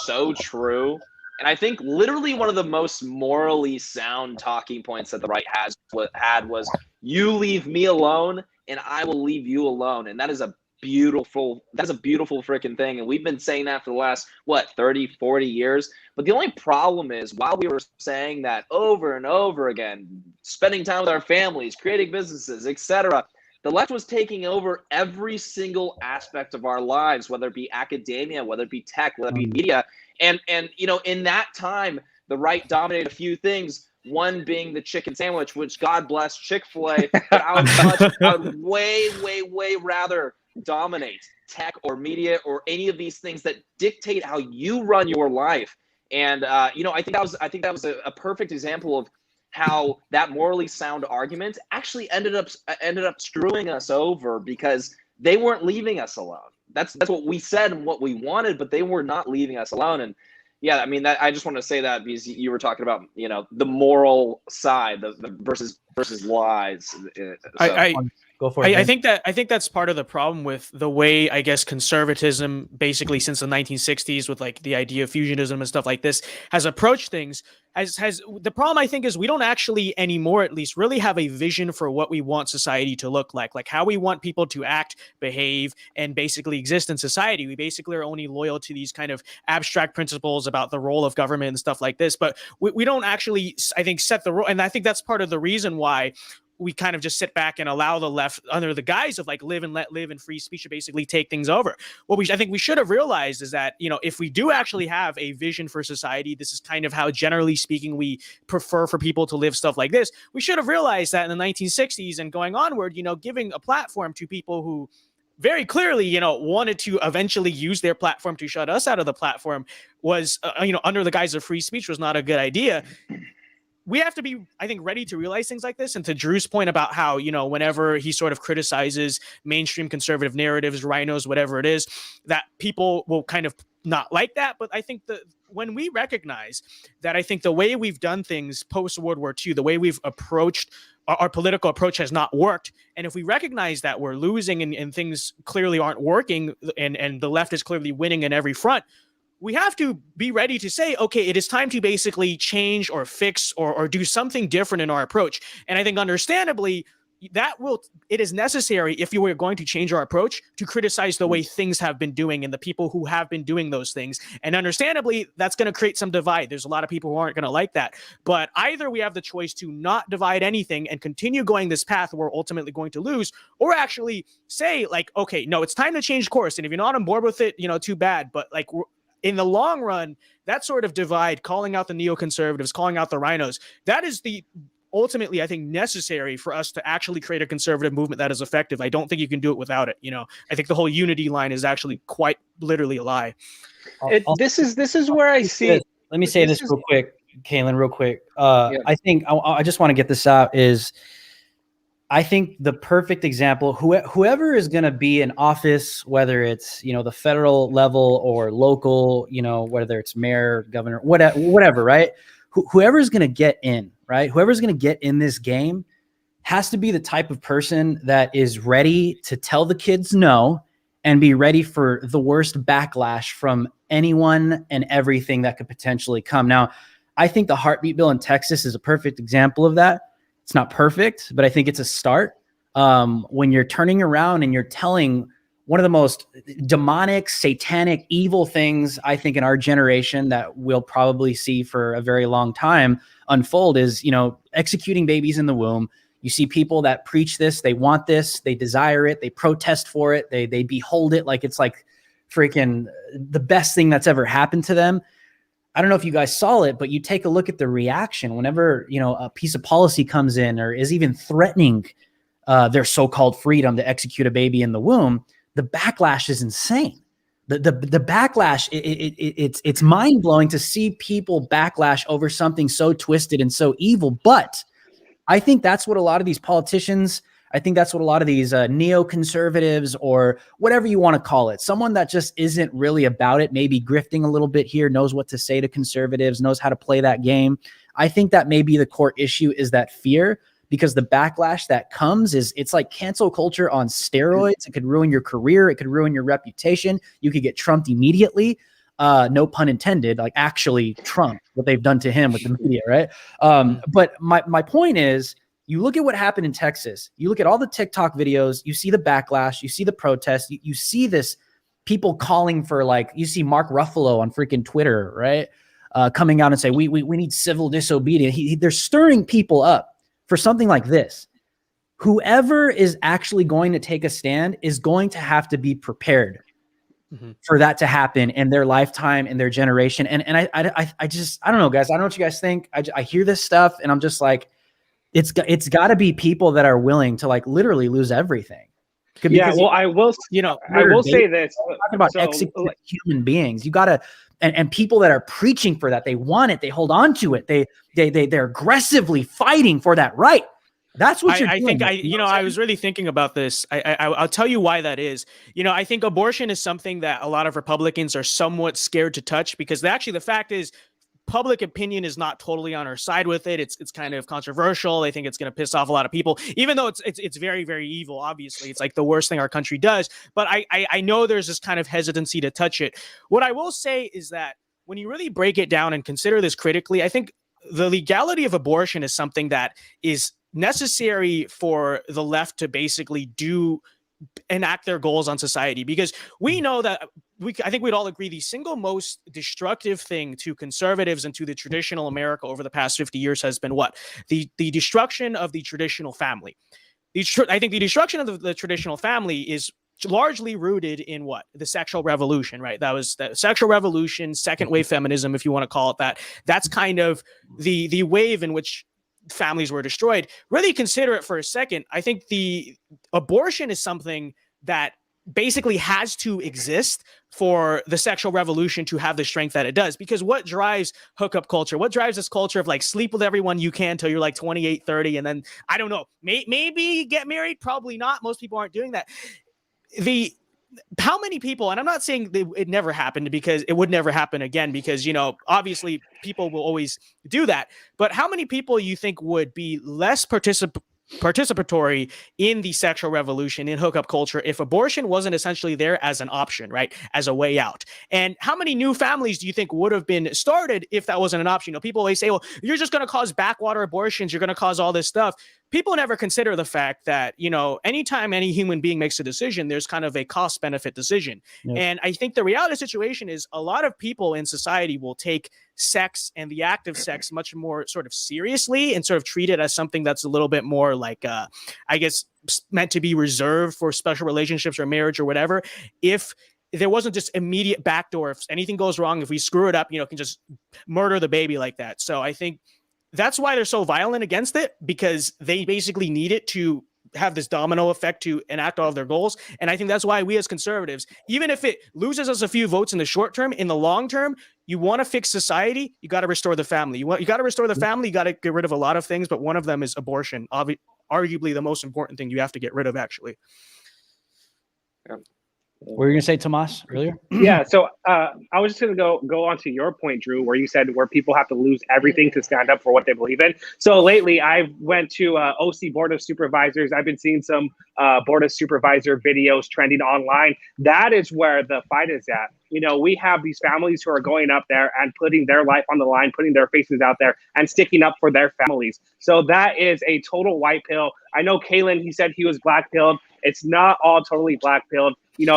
so true. And I think literally one of the most morally sound talking points that the right had was you leave me alone and I will leave you alone. And that is a beautiful freaking thing. And we've been saying that for the last, 30, 40 years. But the only problem is while we were saying that over and over again, spending time with our families, creating businesses, etc., the left was taking over every single aspect of our lives, whether it be academia, whether it be tech, whether it be media. And in that time, the right dominated a few things, one being the chicken sandwich, which God bless Chick-fil-A. But I would way, way, way rather dominate tech or media or any of these things that dictate how you run your life. And I think that was a perfect example of how that morally sound argument actually ended up screwing us over because they weren't leaving us alone. That's what we said and what we wanted, but they were not leaving us alone. And yeah, I mean, I just want to say that because you were talking about, the moral side, the versus lies. Go for it. I think that's part of the problem with the way, I guess, conservatism basically since the 1960s with like the idea of fusionism and stuff like this has approached things. Has the problem, I think, is we don't actually anymore, at least, really have a vision for what we want society to look like how we want people to act, behave, and basically exist in society. We basically are only loyal to these kind of abstract principles about the role of government and stuff like this, but we don't actually, I think, set the role. And I think that's part of the reason why we kind of just sit back and allow the left, under the guise of like live and let live and free speech, to basically take things over. What I think we should have realized is that, if we do actually have a vision for society, this is kind of how, generally speaking, we prefer for people to live stuff like this. We should have realized that in the 1960s and going onward, giving a platform to people who very clearly, wanted to eventually use their platform to shut us out of the platform was, under the guise of free speech, was not a good idea. We have to be, I think, ready to realize things like this. And to Drew's point about how, whenever he sort of criticizes mainstream conservative narratives, rhinos, whatever it is, that people will kind of not like that. But I think that when we recognize that, I think the way we've done things post World War II, the way we've approached our political approach has not worked. And if we recognize that we're losing and things clearly aren't working and the left is clearly winning in every front, we have to be ready to say, okay, it is time to basically change or fix or do something different in our approach. And I think understandably, it is necessary, if you were going to change our approach, to criticize the way things have been doing and the people who have been doing those things. And understandably, that's going to create some divide. There's a lot of people who aren't going to like that. But either we have the choice to not divide anything and continue going this path where we're ultimately going to lose, or actually say like, okay, no, it's time to change course. And if you're not on board with it, too bad. But like, in the long run, that sort of divide, calling out the neoconservatives, calling out the rhinos, that is the ultimately, I think, necessary for us to actually create a conservative movement that is effective. I don't think you can do it without it. I think the whole unity line is actually quite literally a lie. This is where I see. Let me say this real quick, Kaylin, real quick. I think I just want to get this out is, I think the perfect example, whoever is going to be in office, whether it's, the federal level or local, whether it's mayor, governor, whatever, right? Whoever is going to get in, right? Whoever's going to get in this game has to be the type of person that is ready to tell the kids no and be ready for the worst backlash from anyone and everything that could potentially come. Now, I think the heartbeat bill in Texas is a perfect example of that. It's not perfect, but I think it's a start. When you're turning around and you're telling one of the most demonic, satanic, evil things, I think, in our generation that we'll probably see for a very long time unfold is, executing babies in the womb. You see people that preach this, they want this, they desire it, they protest for it, they behold it like it's like freaking the best thing that's ever happened to them. I don't know if you guys saw it, but you take a look at the reaction whenever, a piece of policy comes in or is even threatening their so-called freedom to execute a baby in the womb. The backlash is insane. The backlash, it's mind-blowing to see people backlash over something so twisted and so evil. But I think that's what a lot of these politicians, I think that's what a lot of these neoconservatives or whatever you want to call it, someone that just isn't really about it, maybe grifting a little bit here, knows what to say to conservatives, knows how to play that game. I think that may be the core issue, is that fear, because the backlash that comes it's like cancel culture on steroids. It could ruin your career. It could ruin your reputation. You could get trumped immediately. No pun intended, like actually Trump, what they've done to him with the media, right? But my point is, you look at what happened in Texas, you look at all the TikTok videos, you see the backlash, you see the protests, you see this people calling for, like, you see Mark Ruffalo on freaking Twitter, right? Coming out and say, we need civil disobedience. They're stirring people up for something like this. Whoever is actually going to take a stand is going to have to be prepared for that to happen in their lifetime, in their generation. And I just, I don't know, guys. I don't know what you guys think. I hear this stuff and I'm just like, it's got to be people that are willing to, like, literally lose everything. Yeah, well, I will say this. Talking about executing human beings, you got to, and people that are preaching for that, they want it, they hold on to it, they're aggressively fighting for that right. That's what you're doing. I was really thinking about this. I'll tell you why that is. I think abortion is something that a lot of Republicans are somewhat scared to touch, because actually the fact is, public opinion is not totally on our side with it. It's kind of controversial. I think it's going to piss off a lot of people, even though it's very, very evil. Obviously, it's like the worst thing our country does. But I know there's this kind of hesitancy to touch it. What I will say is that when you really break it down and consider this critically, I think the legality of abortion is something that is necessary for the left to basically enact their goals on society, because we know that I think we'd all agree the single most destructive thing to conservatives and to the traditional America over the past 50 years has been what? The destruction of the traditional family. I think the destruction of the traditional family is largely rooted in what? The sexual revolution, right? That was the sexual revolution, second wave feminism, if you want to call it that. That's kind of the wave in which families were destroyed. Really consider it for a second. I think the abortion is something that basically has to exist for the sexual revolution to have the strength that it does. Because what drives hookup culture? What drives this culture of, like, sleep with everyone you can till you're like 28, 30, and then, I don't know, maybe get married? Probably not. Most people aren't doing that. How many people, and I'm not saying it never happened, because it would never happen again, because, obviously people will always do that. But how many people you think would be less participatory in the sexual revolution, in hookup culture, if abortion wasn't essentially there as an option, right? As a way out? And how many new families do you think would have been started if that wasn't an option? People always say, well, you're just going to cause backwater abortions. You're going to cause all this stuff. People never consider the fact that, anytime any human being makes a decision, there's kind of a cost benefit decision. Yep. And I think the reality of the situation is a lot of people in society will take sex and the act of sex much more sort of seriously and sort of treat it as something that's a little bit more like, I guess, meant to be reserved for special relationships or marriage or whatever. If there wasn't just immediate backdoor, if anything goes wrong, if we screw it up, can just murder the baby like that. So I think that's why they're so violent against it, because they basically need it to have this domino effect to enact all of their goals. And I think that's why we as conservatives, even if it loses us a few votes in the short term, in the long term, you want to fix society, you got to restore the family. You got to restore the family, you got to get rid of a lot of things, but one of them is abortion. Arguably the most important thing you have to get rid of, actually. Yeah. What were you going to say, Tomas, earlier? Yeah, so I was just going to go on to your point, Drew, where you said where people have to lose everything to stand up for what they believe in. So lately, I went to OC Board of Supervisors. I've been seeing some Board of Supervisor videos trending online. That is where the fight is at. We have these families who are going up there and putting their life on the line, putting their faces out there and sticking up for their families. So that is a total white pill. I know Kalen, he said he was black pilled. It's not all totally black pilled.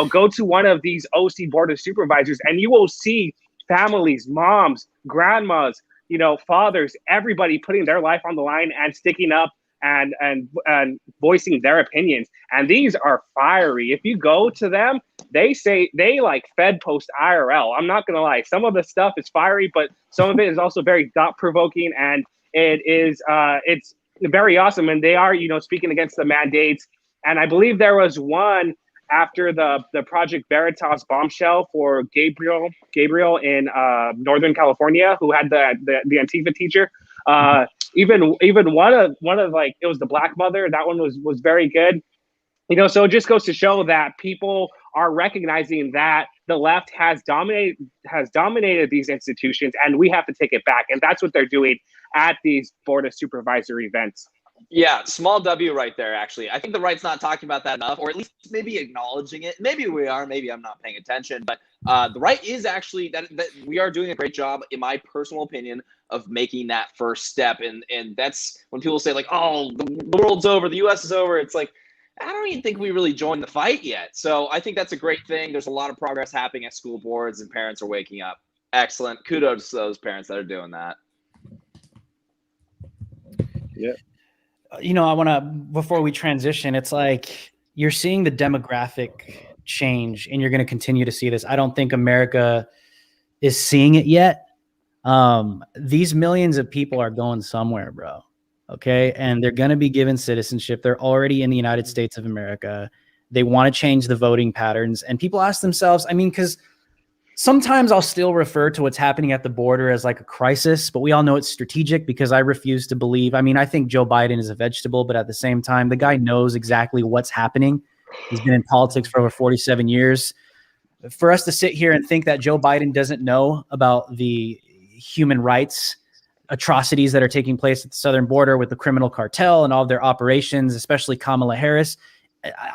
Go to one of these OC Board of Supervisors and you will see families, moms, grandmas, fathers, everybody putting their life on the line and sticking up and voicing their opinions. And these are fiery. If you go to them, they say they like Fed post IRL. I'm not going to lie. Some of the stuff is fiery, but some of it is also very thought provoking. And it's very awesome. And they are, speaking against the mandates. And I believe there was one after the Project Veritas bombshell for Gabriel in Northern California, who had the Antifa teacher. Even one of like, it was the Black Mother. That one was very good. So it just goes to show that people are recognizing that the left has dominated these institutions, and we have to take it back. And that's what they're doing at these Board of Supervisor events. Yeah, small W right there, actually. I think the right's not talking about that enough, or at least maybe acknowledging it. Maybe we are, maybe I'm not paying attention, but the right is actually that we are doing a great job, in my personal opinion, of making that first step. And that's when people say, like, oh, the world's over, the US is over. It's like, I don't even think we really joined the fight yet. So I think that's a great thing. There's a lot of progress happening at school boards, and parents are waking up. Excellent. Kudos to those parents that are doing that. Yeah. You know, I want to, before we transition, it's like you're seeing the demographic change and you're going to continue to see this. I don't think America is seeing it yet. These millions of people are going somewhere, bro. Okay. And they're going to be given citizenship. They're already in the United States of America. They want to change the voting patterns. And people ask themselves, I mean, because sometimes I'll still refer to what's happening at the border as like a crisis, but we all know it's strategic because I refuse to believe. I mean, I think Joe Biden is a vegetable, but at the same time, the guy knows exactly what's happening. He's been in politics for over 47 years. For us to sit here and think that Joe Biden doesn't know about the human rights atrocities that are taking place at the southern border with the criminal cartel and all of their operations, especially Kamala Harris,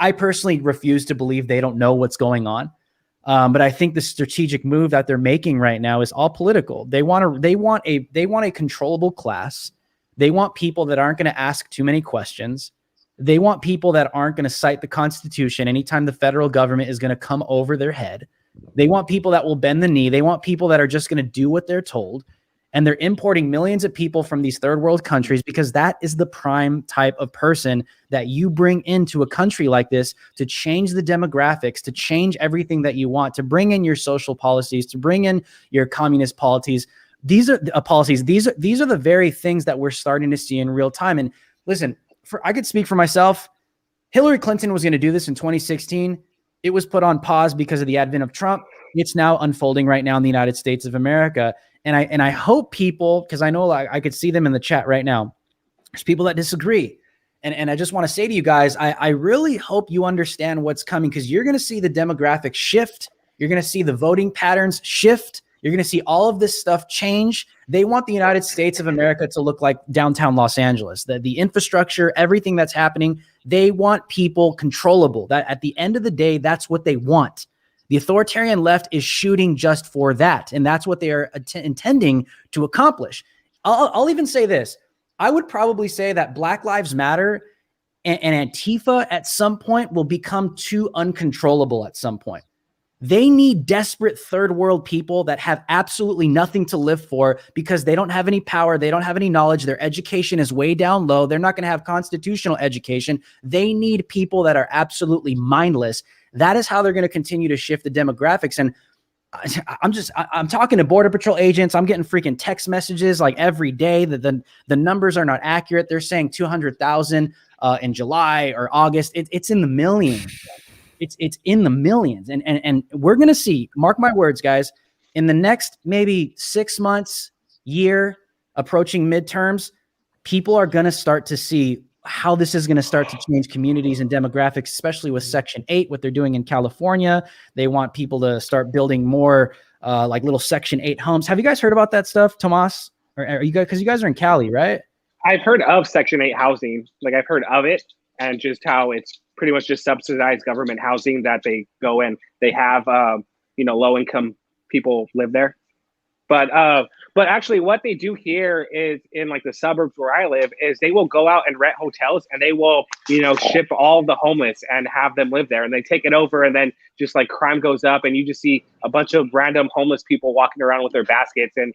I personally refuse to believe they don't know what's going on. But I think the strategic move that they're making right now is all political. They want a controllable class. They want people that aren't going to ask too many questions. They want people that aren't going to cite the Constitution anytime the federal government is going to come over their head. They want people that will bend the knee. They want people that are just going to do what they're told. And they're importing millions of people from these third world countries because that is the prime type of person that you bring into a country like this to change the demographics, to change everything that you want, to bring in your social policies, to bring in your communist policies. These are policies. These are the very things that we're starting to see in real time. And listen, I could speak for myself. Hillary Clinton was going to do this in 2016. It was put on pause because of the advent of Trump. It's now unfolding right now in the United States of America. And I hope people, because I know I could see them in the chat right now. There's people that disagree. And I just want to say to you guys, I really hope you understand what's coming, because you're going to see the demographics shift. You're going to see the voting patterns shift. You're going to see all of this stuff change. They want the United States of America to look like downtown Los Angeles. The infrastructure, everything that's happening, they want people controllable. That at the end of the day, that's what they want. The authoritarian left is shooting just for that, and that's what they are intending to accomplish. I'll even say this. I would probably say that Black Lives Matter and Antifa at some point will become too uncontrollable at some point. They need desperate third world people that have absolutely nothing to live for because they don't have any power. They don't have any knowledge. Their education is way down low. They're not going to have constitutional education. They need people that are absolutely mindless. That is how they're going to continue to shift the demographics. And I'm talking to Border Patrol agents. I'm getting freaking text messages like every day that the numbers are not accurate. They're saying 200,000 in July or August. It's in the millions. It's in the millions. And we're going to see, mark my words, guys, in the next maybe 6 months, year, approaching midterms, people are going to start to see how this is going to start to change communities and demographics, especially with Section 8, what they're doing in California. They want people to start building more like little Section 8 homes. Have you guys heard about that stuff, Tomas? Or are you guys, because you guys are in Cali, right? I've heard of Section 8 housing. Like, I've heard of it, and just how it's pretty much just subsidized government housing that they go in. They have, low income people live there. But actually what they do here is in like the suburbs where I live is they will go out and rent hotels, and they will, ship all the homeless and have them live there, and they take it over, and then just like crime goes up, and you just see a bunch of random homeless people walking around with their baskets, and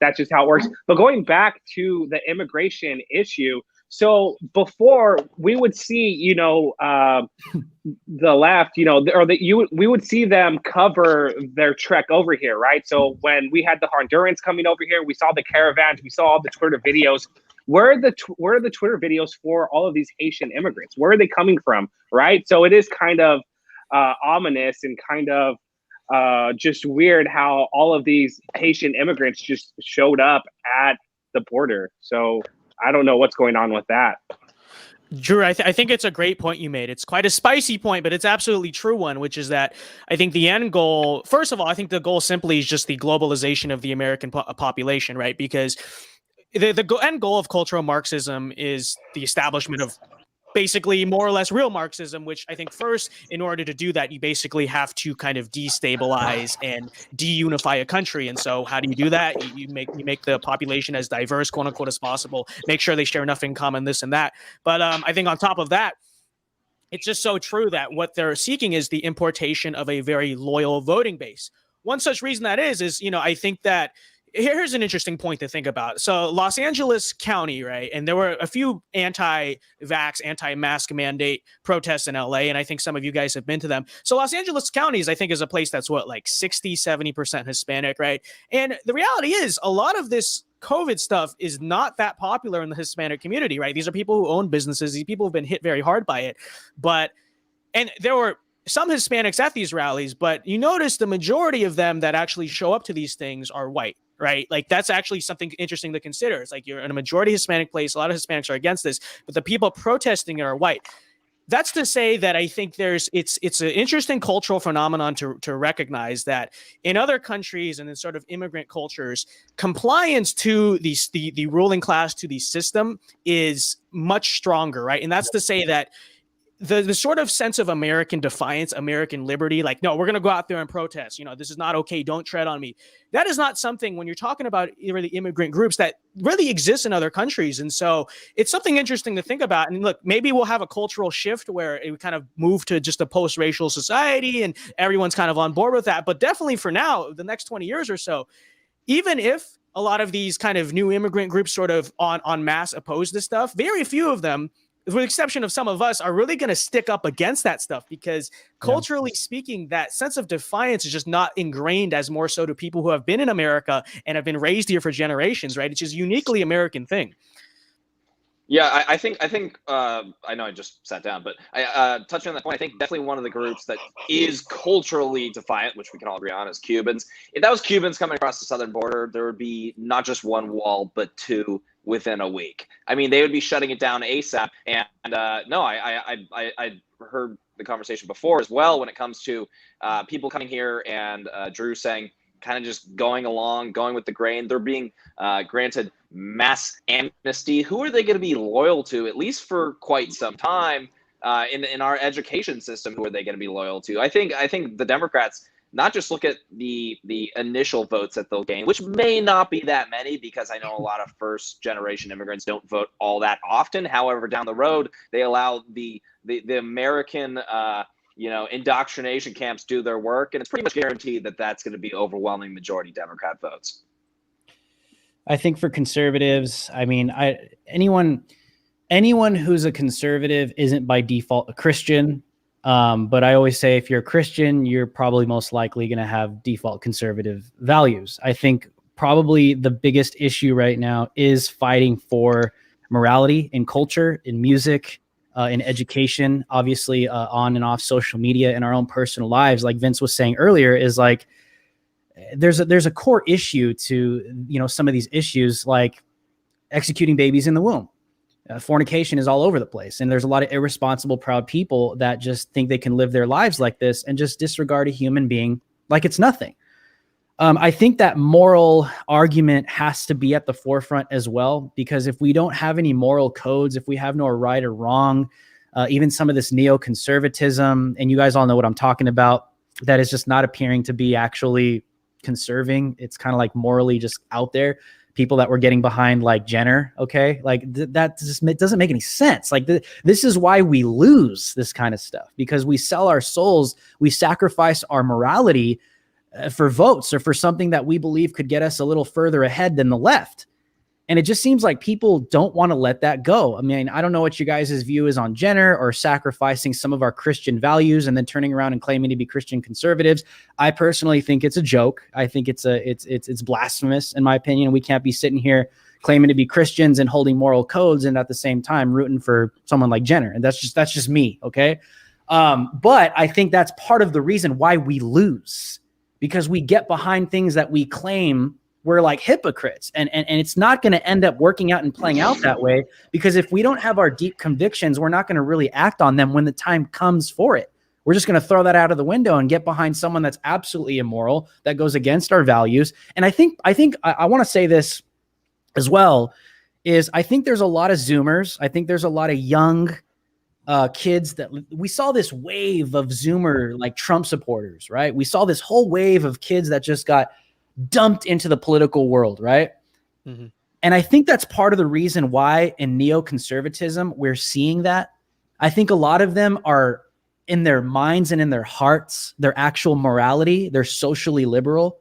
that's just how it works. But going back to the immigration issue, so before we would see, the left, we would see them cover their trek over here, right? So when we had the Hondurans coming over here, we saw the caravans, we saw all the Twitter videos. Where are the Twitter videos for all of these Haitian immigrants? Where are they coming from, right? So it is kind of ominous and kind of just weird how all of these Haitian immigrants just showed up at the border. So I don't know what's going on with that. Drew, I think it's a great point you made. It's quite a spicy point, but it's absolutely true one, which is that I think the end goal, first of all, I think the goal simply is just the globalization of the American population, right? Because the end goal of cultural Marxism is the establishment of basically more or less real Marxism, which I think first, in order to do that, you basically have to kind of destabilize and deunify a country. And so how do you do that? You make the population as diverse, quote unquote, as possible, make sure they share enough in common, this and that. But I think on top of that, it's just so true that what they're seeking is the importation of a very loyal voting base. One such reason that is, I think that here's an interesting point to think about. So Los Angeles County, right? And there were a few anti-vax, anti-mask mandate protests in LA. And I think some of you guys have been to them. So Los Angeles County is, I think, is a place that's like 60, 70% Hispanic, right? And the reality is a lot of this COVID stuff is not that popular in the Hispanic community, right? These are people who own businesses. These people have been hit very hard by it. And there were some Hispanics at these rallies, but you notice the majority of them that actually show up to these things are white. Right. Like that's actually something interesting to consider. It's like you're in a majority Hispanic place. A lot of Hispanics are against this, but the people protesting are white. That's to say that I think it's an interesting cultural phenomenon to recognize that in other countries and in sort of immigrant cultures, compliance to the ruling class, to the system is much stronger. Right. And that's to say that the sort of sense of American defiance, American liberty, like, no, we're going to go out there and protest. This is not okay. Don't tread on me. That is not something when you're talking about really immigrant groups that really exist in other countries. And so it's something interesting to think about. And look, maybe we'll have a cultural shift where it would kind of move to just a post-racial society and everyone's kind of on board with that. But definitely for now, the next 20 years or so, even if a lot of these kind of new immigrant groups sort of en masse oppose this stuff, very few of them, with the exception of some of us, are really going to stick up against that stuff because culturally speaking, that sense of defiance is just not ingrained as more so to people who have been in America and have been raised here for generations, right? It's just a uniquely American thing. Yeah, I think I know I just sat down, but touching on that point, I think definitely one of the groups that is culturally defiant, which we can all agree on, is Cubans. If that was Cubans coming across the southern border, there would be not just one wall, but two within a week. I mean, they would be shutting it down ASAP. And no, I heard the conversation before as well when it comes to people coming here and Drew saying, kind of just going along, going with the grain. They're being granted mass amnesty. Who are they going to be loyal to, at least for quite some time in our education system? Who are they going to be loyal to? I think the Democrats not just look at the initial votes that they'll gain, which may not be that many because I know a lot of first generation immigrants don't vote all that often. However, down the road, they allow the American indoctrination camps do their work, and it's pretty much guaranteed that that's going to be overwhelming majority Democrat votes. I think for conservatives, I mean, anyone who's a conservative isn't by default a Christian. But I always say if you're a Christian, you're probably most likely going to have default conservative values. I think probably the biggest issue right now is fighting for morality in culture, in music, in education, obviously on and off social media, in our own personal lives. Like Vince was saying earlier, is like there's a core issue to some of these issues, like executing babies in the womb. Fornication is all over the place, and there's a lot of irresponsible, proud people that just think they can live their lives like this and just disregard a human being like it's nothing. I think that moral argument has to be at the forefront as well, because if we don't have any moral codes, if we have no right or wrong, even some of this neoconservatism, and you guys all know what I'm talking about, that is just not appearing to be actually conserving. It's kind of like morally just out there. People that were getting behind like Jenner, okay? Like that just doesn't make any sense. Like this is why we lose this kind of stuff, because we sell our souls, we sacrifice our morality for votes or for something that we believe could get us a little further ahead than the left. And it just seems like people don't want to let that go. I mean, I don't know what you guys' view is on Jenner or sacrificing some of our Christian values and then turning around and claiming to be Christian conservatives. I personally think it's a joke. I think it's blasphemous, in my opinion. We can't be sitting here claiming to be Christians and holding moral codes and at the same time rooting for someone like Jenner. And that's just me, okay? But I think that's part of the reason why we lose, because we get behind things that we claim we're like hypocrites, and it's not going to end up working out and playing out that way, because if we don't have our deep convictions, we're not going to really act on them when the time comes for it. We're just going to throw that out of the window and get behind someone that's absolutely immoral, that goes against our values. And I think I want to say this as well is I think there's a lot of Zoomers. I think there's a lot of young kids that we saw this wave of Zoomer like Trump supporters, right? We saw this whole wave of kids that just got dumped into the political world, right? Mm-hmm. And I think that's part of the reason why in neoconservatism we're seeing that. I think a lot of them are in their minds and in their hearts, their actual morality, they're socially liberal,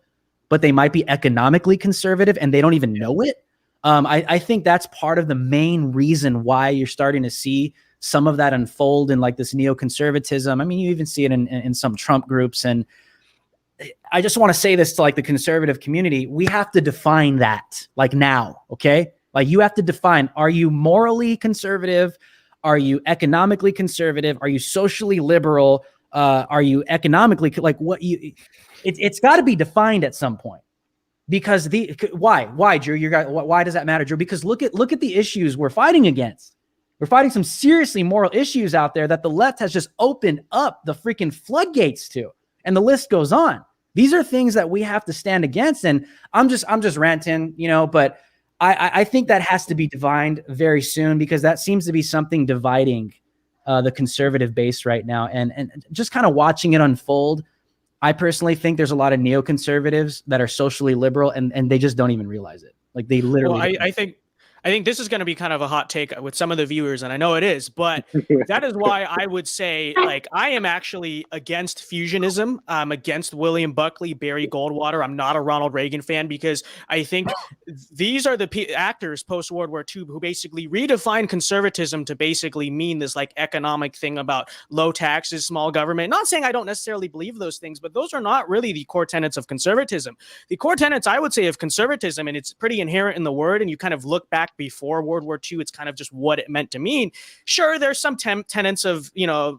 but they might be economically conservative and they don't even know it. I think that's part of the main reason why you're starting to see some of that unfold in like this neoconservatism. I mean, you even see it in some Trump groups. And I just want to say this to like the conservative community. We have to define that like now, okay? Like you have to define, are you morally conservative? Are you economically conservative? Are you socially liberal? Are you economically like what you, it's got to be defined at some point. Because why, Drew? Why does that matter, Drew? Because look at the issues we're fighting against. We're fighting some seriously moral issues out there that the left has just opened up the freaking floodgates to, and the list goes on. These are things that we have to stand against. And I'm just ranting, you know, but I think that has to be defined very soon because that seems to be something dividing the conservative base right now, and just kind of watching it unfold. I personally think there's a lot of neoconservatives that are socially liberal and they just don't even realize it. Like they literally. Well, I think this is going to be kind of a hot take with some of the viewers, and I know it is, but that is why I would say, like, I am actually against fusionism. I'm against William Buckley, Barry Goldwater. I'm not a Ronald Reagan fan because I think these are the actors post-World War II who basically redefined conservatism to basically mean this like economic thing about low taxes, small government. Not saying I don't necessarily believe those things, but those are not really the core tenets of conservatism. The core tenets, I would say, of conservatism, and it's pretty inherent in the word, and you kind of look back before World War II, it's kind of just what it meant to mean. Sure, there's some tenets of, you know,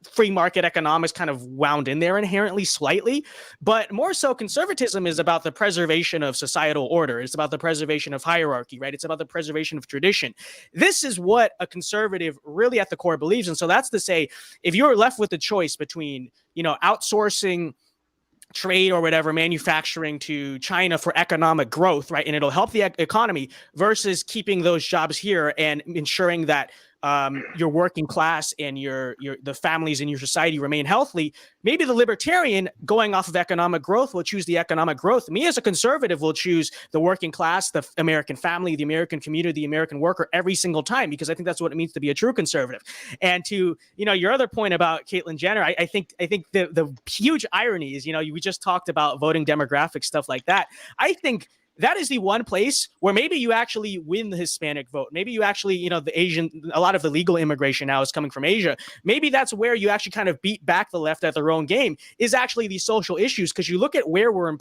free market economics kind of wound in there inherently slightly, but more so conservatism is about the preservation of societal order. It's about the preservation of hierarchy, right? It's about the preservation of tradition. This is what a conservative really at the core believes. And so that's to say, if you're left with the choice between, you know, outsourcing trade or whatever, manufacturing to China for economic growth, right? And it'll help the economy versus keeping those jobs here and ensuring that your working class and the families in your society remain healthy. Maybe the libertarian going off of economic growth will choose the economic growth. Me as a conservative will choose the working class, the American family, the American community, the American worker every single time, because I think that's what it means to be a true conservative. And to, you know, your other point about Caitlyn Jenner, I think the huge irony is, you know, we just talked about voting demographics, stuff like that. I think that is the one place where maybe you actually win the Hispanic vote. Maybe you actually, you know, the Asian, a lot of the legal immigration now is coming from Asia. Maybe that's where you actually kind of beat back the left at their own game, is actually these social issues. Because you look at where we're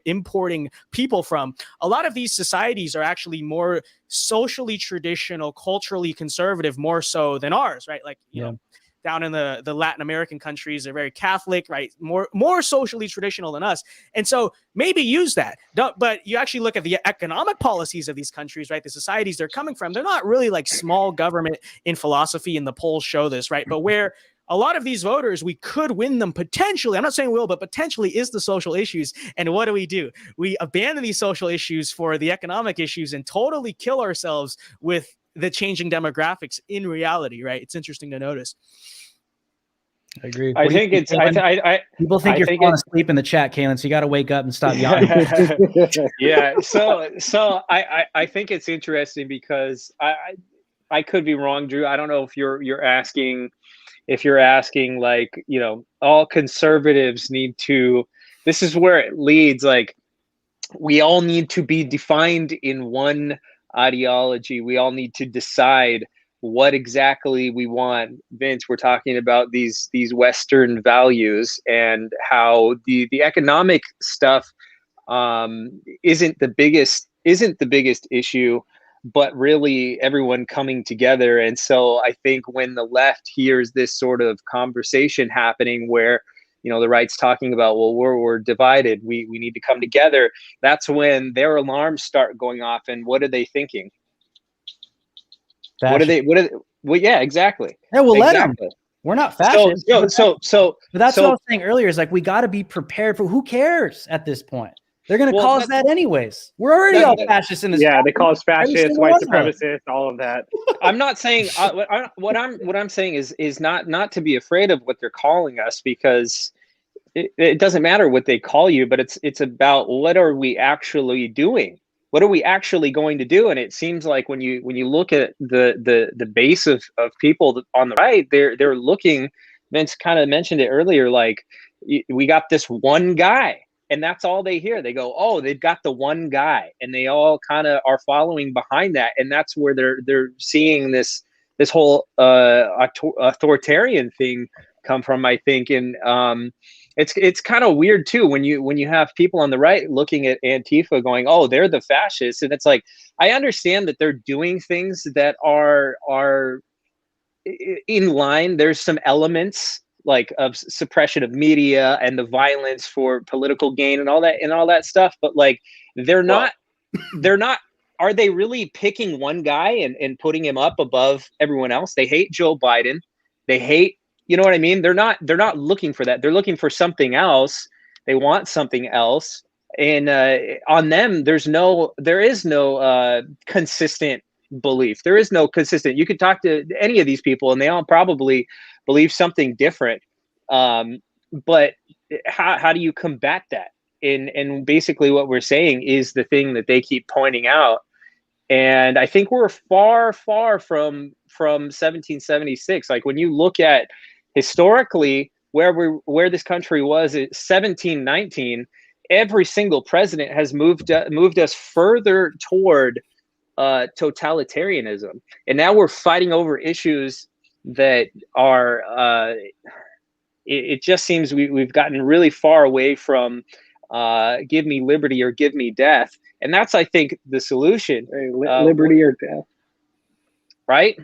importing people from, a lot of these societies are actually more socially traditional, culturally conservative, more so than ours, right? Like, you know, down in the Latin American countries, they're very Catholic, right? More socially traditional than us. And so maybe use that. But you actually look at the economic policies of these countries, right? The societies they're coming from, they're not really like small government in philosophy, and the polls show this, right? But where a lot of these voters, we could win them potentially. I'm not saying we will, but potentially is the social issues. And what do? We abandon these social issues for the economic issues and totally kill ourselves with the changing demographics in reality, right? It's interesting to notice. I agree. I think it's. People think you're falling asleep in the chat, Kalen. So you got to wake up and stop yawning. Yeah. So I think it's interesting because I could be wrong, Drew. I don't know if you're asking like, you know, all conservatives need to. This is where it leads. Like, we all need to be defined in one ideology. We all need to decide what exactly we want. Vince, we're talking about these Western values and how the economic stuff isn't the biggest issue, but really everyone coming together. And so I think when the left hears this sort of conversation happening where, you know, the right's talking about, well, we're divided, we need to come together, that's when their alarms start going off. And what are they thinking? Fashion. Well, yeah, exactly. Yeah, we'll exactly. let them. We're not fashion. But that's what I was saying earlier, is like, we got to be prepared for who cares at this point. They're going to Well, call us that anyways. We're already all fascists in this. Yeah, they call us fascists, single white one of us. supremacists, all of that. I'm not saying what I'm saying is not to be afraid of what they're calling us, because it doesn't matter what they call you, but it's about what are we actually doing? What are we actually going to do? And it seems like when you look at the base of people on the right, they're looking. Vince kind of mentioned it earlier. Like, we got this one guy, and that's all they hear. They go, oh, they've got the one guy, and they all kind of are following behind that, and that's where they're seeing this whole authoritarian thing come from, I think. And it's kind of weird too when you have people on the right looking at Antifa going, oh, they're the fascists, and it's like, I understand that they're doing things that are in line. There's some elements like of suppression of media and the violence for political gain and all that stuff, but like they're not are they really picking one guy and putting him up above everyone else? They hate Joe Biden. They hate, you know what I mean? They're not looking for that. They're looking for something else. They want something else. And on them, there is no consistent belief. There is no consistent. You could talk to any of these people and they all probably believe something different. But how do you combat that? And basically what we're saying is the thing that they keep pointing out. And I think we're far, far from 1776. Like, when you look at historically where this country was at 1719, every single president has moved us further toward totalitarianism, and now we're fighting over issues that are. It just seems we've gotten really far away from give me liberty or give me death, and that's, I think, the solution. Liberty or death, right?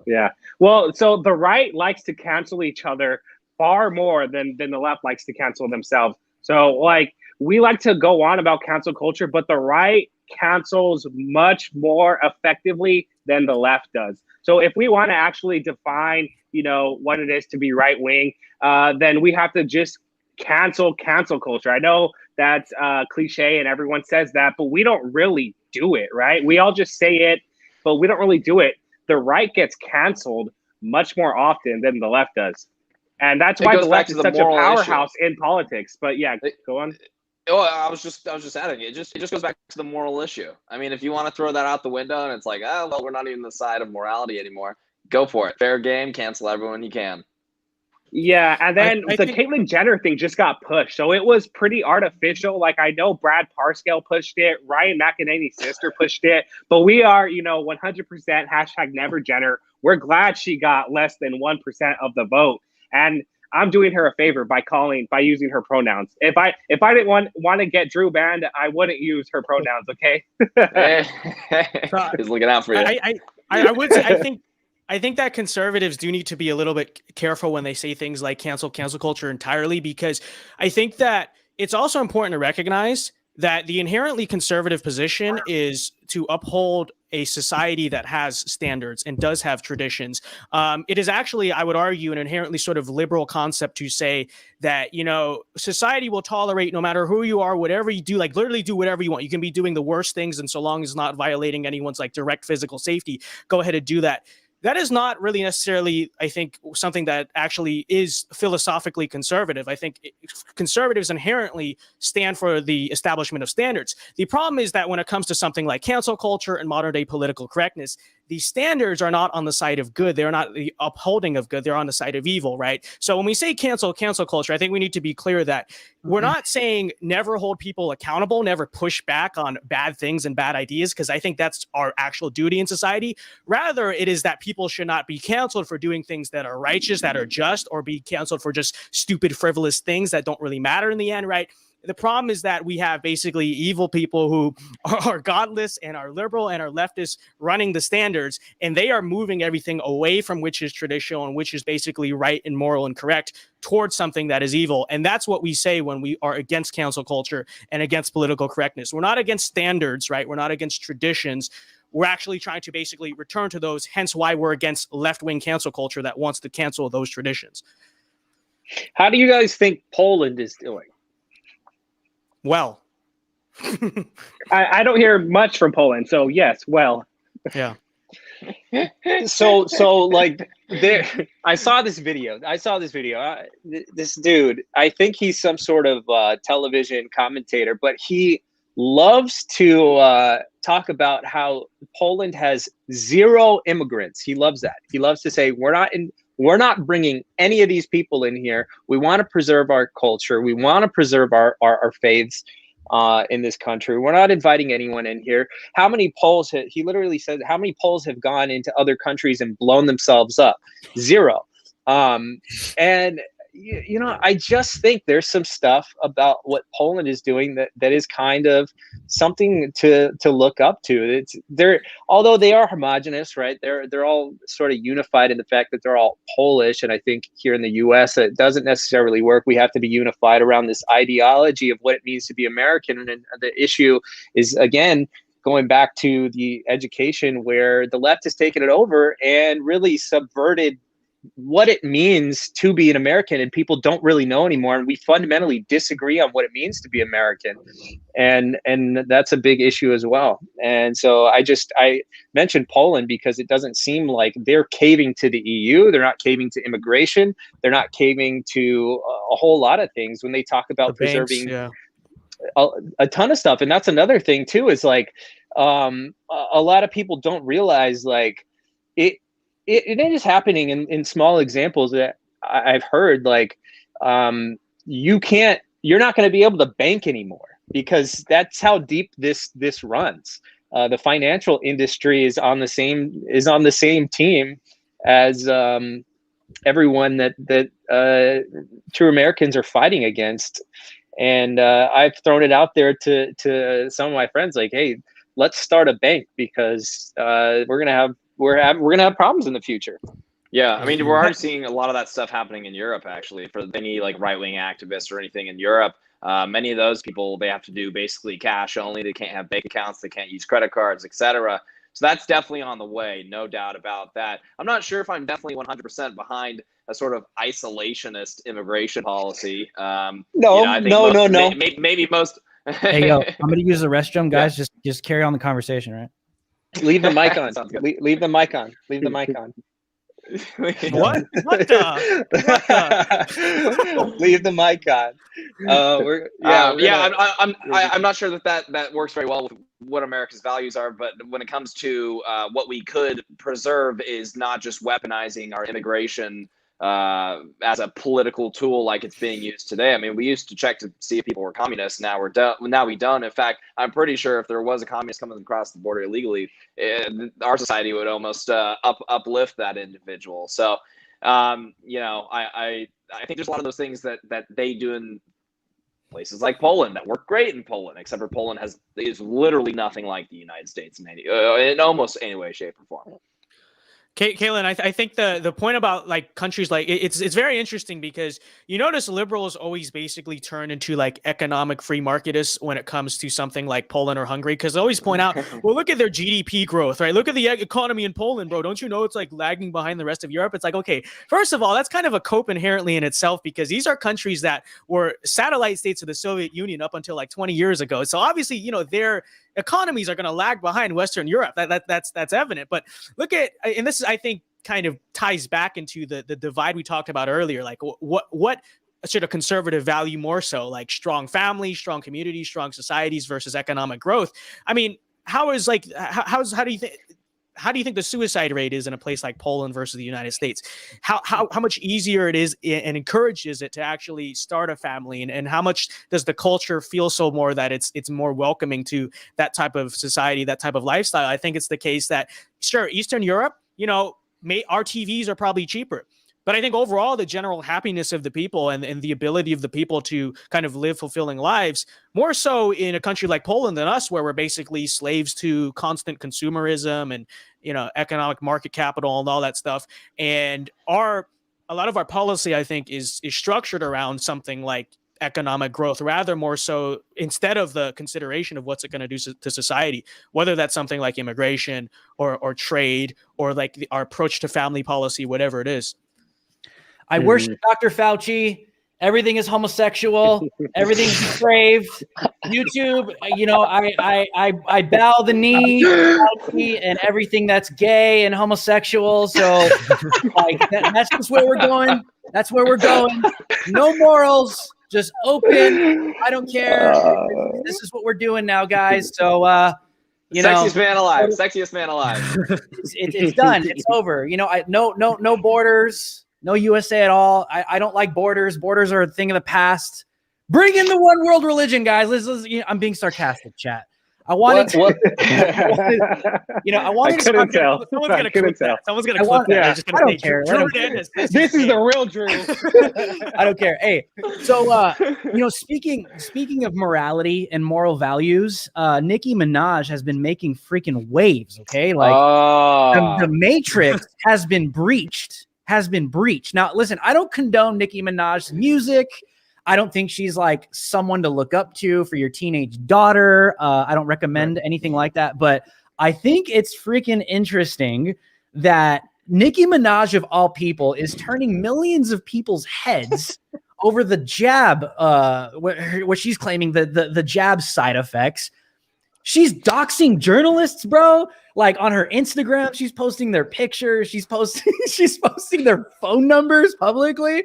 Yeah. Well, so the right likes to cancel each other far more than the left likes to cancel themselves. So, like, we like to go on about cancel culture, but the right cancels much more effectively than the left does. So if we want to actually define, what it is to be right wing, then we have to just cancel culture. I know that's cliche and everyone says that, but we don't really do it, right? We all just say it, but we don't really do it. The right gets canceled much more often than the left does. And that's why the left is such a powerhouse in politics. But yeah, go on. Oh, I was just adding it. It just goes back to the moral issue. I mean, if you want to throw that out the window and it's like, oh, well, we're not even the side of morality anymore, go for it. Fair game, cancel everyone you can. Yeah, and then the Caitlyn Jenner thing just got pushed. So it was pretty artificial. Like, I know Brad Parscale pushed it, Ryan McEnany's sister pushed it, but we are, 100% hashtag never Jenner. We're glad she got less than 1% of the vote. And I'm doing her a favor by using her pronouns. If I didn't want to get Drew banned, I wouldn't use her pronouns. Okay. He's looking out for you. I would say I think that conservatives do need to be a little bit careful when they say things like cancel culture entirely, because I think that it's also important to recognize that the inherently conservative position is to uphold a society that has standards and does have traditions. It is actually, I would argue, an inherently sort of liberal concept to say that, society will tolerate no matter who you are, whatever you do, like literally do whatever you want. You can be doing the worst things, and so long as it's not violating anyone's like direct physical safety, go ahead and do that. That is not really necessarily, I think, something that actually is philosophically conservative. I think conservatives inherently stand for the establishment of standards. The problem is that when it comes to something like cancel culture and modern day political correctness, the standards are not on the side of good. They're not the upholding of good. They're on the side of evil, right? So when we say cancel culture, I think we need to be clear that we're not saying never hold people accountable, never push back on bad things and bad ideas, because I think that's our actual duty in society. Rather, it is that people should not be canceled for doing things that are righteous, that are just, or be canceled for just stupid, frivolous things that don't really matter in the end, right? The problem is that we have basically evil people who are godless and are liberal and are leftist running the standards, and they are moving everything away from which is traditional and which is basically right and moral and correct towards something that is evil. And that's what we say when we are against cancel culture and against political correctness. We're not against standards, right? We're not against traditions. We're actually trying to basically return to those, hence why we're against left-wing cancel culture that wants to cancel those traditions. How do you guys think Poland is doing? Well, I don't hear much from Poland, so yes, well. Yeah. So like there, I saw this video. This dude, I think he's some sort of television commentator, but he loves to talk about how Poland has 0 immigrants. He loves that. He loves to say we're not bringing any of these people in here. We want to preserve our culture. We want to preserve our faiths in this country. We're not inviting anyone in here. How many Poles, he literally said, how many Poles have gone into other countries and blown themselves up? 0. And you know, I just think there's some stuff about what Poland is doing that is kind of something to look up to. Although they are homogenous, right? They're all sort of unified in the fact that they're all Polish. And I think here in the US, it doesn't necessarily work. We have to be unified around this ideology of what it means to be American. And the issue is, again, going back to the education where the left has taken it over and really subverted what it means to be an American, and people don't really know anymore. And we fundamentally disagree on what it means to be American. And that's a big issue as well. And so I mentioned Poland because it doesn't seem like they're caving to the EU. They're not caving to immigration. They're not caving to a whole lot of things when they talk about preserving a ton of stuff. And that's another thing too, is like, a lot of people don't realize like it is happening in small examples that I've heard, like, you're not going to be able to bank anymore because that's how deep this runs. The financial industry is on the same team as everyone that true Americans are fighting against. And I've thrown it out there to some of my friends, like, hey, let's start a bank because we're gonna have problems in the future. Yeah, I mean, we're already seeing a lot of that stuff happening in Europe, actually. For any like right-wing activists or anything in Europe, many of those people, they have to do basically cash only. They can't have bank accounts. They can't use credit cards, etc. So that's definitely on the way, no doubt about that. I'm not sure if I'm definitely 100% behind a sort of isolationist immigration policy. No. Maybe most. Hey, yo, I'm going to use the restroom, guys. Yeah. Just carry on the conversation, right? Leave the mic on. Leave the mic on. Leave the mic on. What the? Leave the mic on. I'm not sure that works very well with what America's values are, but when it comes to what we could preserve is not just weaponizing our immigration as a political tool like it's being used today. I mean, we used to check to see if people were communists. Now we don't. In fact, I'm pretty sure if there was a communist coming across the border illegally, our society would almost uplift that individual. So, I think there's a lot of those things that they do in places like Poland that work great in Poland, except for Poland is literally nothing like the United States in almost any way, shape, or form. Caitlin, I think the point about like countries like it's very interesting because you notice liberals always basically turn into like economic free marketists when it comes to something like Poland or Hungary, because they always point out, well, look at their GDP growth, right? Look at the economy in Poland, bro. Don't you know it's like lagging behind the rest of Europe? It's like, okay, first of all, that's kind of a cope inherently in itself because these are countries that were satellite states of the Soviet Union up until like 20 years ago. So obviously, their economies are going to lag behind Western Europe. That's evident. But look at, and this is, I think, kind of ties back into the divide we talked about earlier. Like what should a conservative value more so? Like strong families, strong communities, strong societies versus economic growth. I mean, how do you think the suicide rate is in a place like Poland versus the United States? How much easier it is and encourages it to actually start a family, and how much does the culture feel so more that it's more welcoming to that type of society, that type of lifestyle? I think it's the case that sure, Eastern Europe, our TVs are probably cheaper. But I think overall, the general happiness of the people and the ability of the people to kind of live fulfilling lives, more so in a country like Poland than us, where we're basically slaves to constant consumerism and, economic market capital and all that stuff. And a lot of our policy, I think, is structured around something like economic growth, rather more so instead of the consideration of what's it going to do to society, whether that's something like immigration or trade or like our approach to family policy, whatever it is. I worship Dr. Fauci, Everything is homosexual. Everything's depraved. YouTube, you know, I bow the knee, and everything that's gay and homosexual. So, like, that's just where we're going. That's where we're going. No morals, just open. I don't care. This is what we're doing now, guys. So, you know, sexiest man alive. Sexiest man alive. It's done. It's over. You know, no borders. No USA at all. I don't like borders. Borders are a thing of the past. Bring in the one world religion, guys. I'm being sarcastic, chat. I wanted to, I wanted I couldn't tell. Someone's going to clip that. Someone's going to clip that. Yeah. They're just gonna I don't say, care. Drew Hernandez, This is the real Drew. I don't care. Hey, so speaking of morality and moral values, Nicki Minaj has been making freaking waves. Okay, like the Matrix has been breached. Now, listen, I don't condone Nicki Minaj's music. I don't think she's like someone to look up to for your teenage daughter. I don't recommend anything like that, but I think it's freaking interesting that Nicki Minaj of all people is turning millions of people's heads over the jab, what she's claiming the jab side effects. She's doxing journalists, bro. Like on her Instagram, she's posting their pictures. She's posting their phone numbers publicly.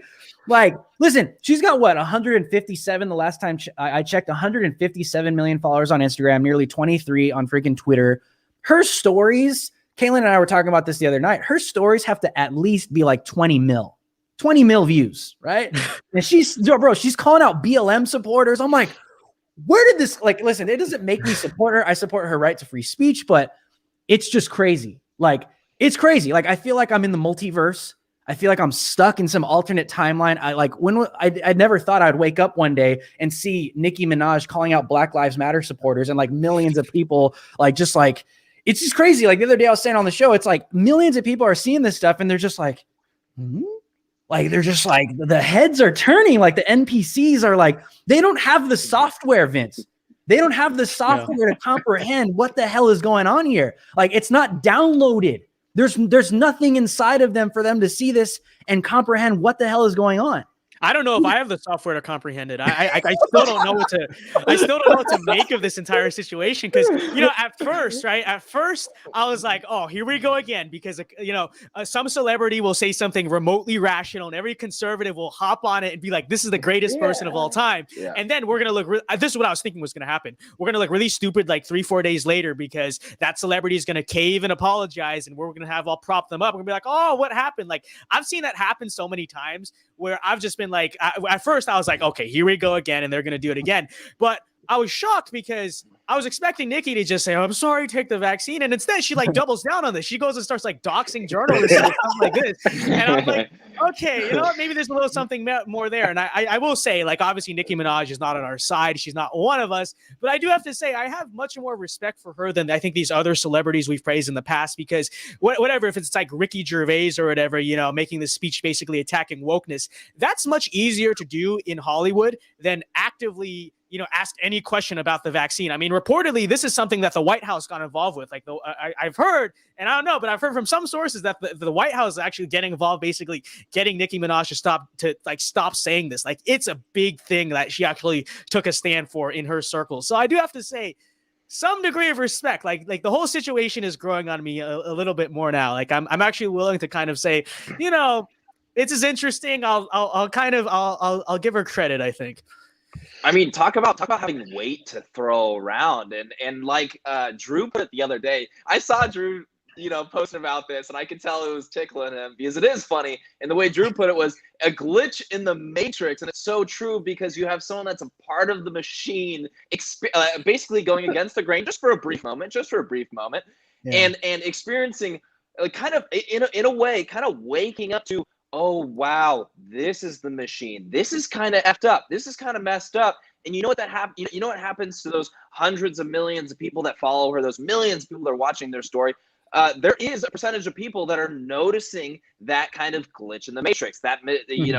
Like, listen, she's got what, 157 the last time I checked, 157 million followers on Instagram, nearly 23 on freaking Twitter. Her stories, Kaylin and I were talking about this the other night. Her stories have to at least be like 20 mil views, right? And she's calling out BLM supporters. I'm like, where did this, like, listen, it doesn't make me support her. I support her right to free speech, but it's just crazy. Like, it's crazy. Like, I feel like I'm in the multiverse. I feel like I'm stuck in some alternate timeline. I never thought I'd wake up one day and see Nicki Minaj calling out Black Lives Matter supporters and like millions of people, it's just crazy. Like the other day I was saying on the show, it's like millions of people are seeing this stuff and they're just like, like, they're just like, the heads are turning. Like the NPCs are like, they don't have the software, Vince. They don't have the software to comprehend what the hell is going on here. Like, it's not downloaded. There's nothing inside of them for them to see this and comprehend what the hell is going on. I don't know if I have the software to comprehend it. I still don't know what to make of this entire situation. Because, at first, I was like, oh, here we go again. Because, some celebrity will say something remotely rational and every conservative will hop on it and be like, this is the greatest person of all time. Yeah. And then we're going to look, this is what I was thinking was going to happen. We're going to look really stupid like 3-4 days later because that celebrity is going to cave and apologize. And we're going to have all prop them up. We're going to be like, oh, what happened? Like, I've seen that happen so many times where I've just been like, at first I was like, okay, here we go again, and they're going to do it again. But I was shocked because I was expecting Nicki to just say, oh, I'm sorry, take the vaccine. And instead she like doubles down on this. She goes and starts like doxing journalists and stuff like this. And I'm like, okay, you know what? Maybe there's a little something more there. And I will say, like, obviously Nicki Minaj is not on our side. She's not one of us. But I do have to say, I have much more respect for her than I think these other celebrities we've praised in the past, because whatever, if it's like Ricky Gervais or whatever, making this speech basically attacking wokeness, that's much easier to do in Hollywood than actively ask any question about the vaccine. I mean, reportedly, this is something that the White House got involved with. Like, I've heard, and I don't know, but I've heard from some sources that the White House is actually getting involved, basically getting Nicki Minaj to stop saying this. Like, it's a big thing that she actually took a stand for in her circles. So I do have to say, some degree of respect. Like the whole situation is growing on me a little bit more now. Like, I'm actually willing to kind of say, it's as interesting. I'll give her credit, I think. I mean, talk about having weight to throw around, and like Drew put it the other day. I saw Drew, posting about this, and I could tell it was tickling him because it is funny. And the way Drew put it was a glitch in the matrix, and it's so true because you have someone that's a part of the machine, basically going against the grain just for a brief moment, and experiencing kind of in a way, kind of waking up to, oh, wow, this is the machine. This is kind of effed up. This is kind of messed up. And you know what what happens to those hundreds of millions of people that follow her, those millions of people that are watching their story? There is a percentage of people that are noticing that kind of glitch in the matrix, that,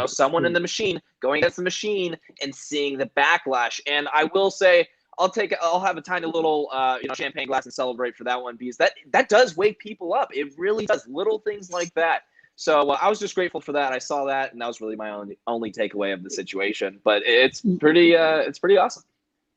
someone in the machine going against the machine and seeing the backlash. And I will say, I'll have a tiny little, champagne glass and celebrate for that one, because that does wake people up. It really does. Little things like that So I was just grateful for that. I saw that, and that was really my only takeaway of the situation. But it's pretty awesome.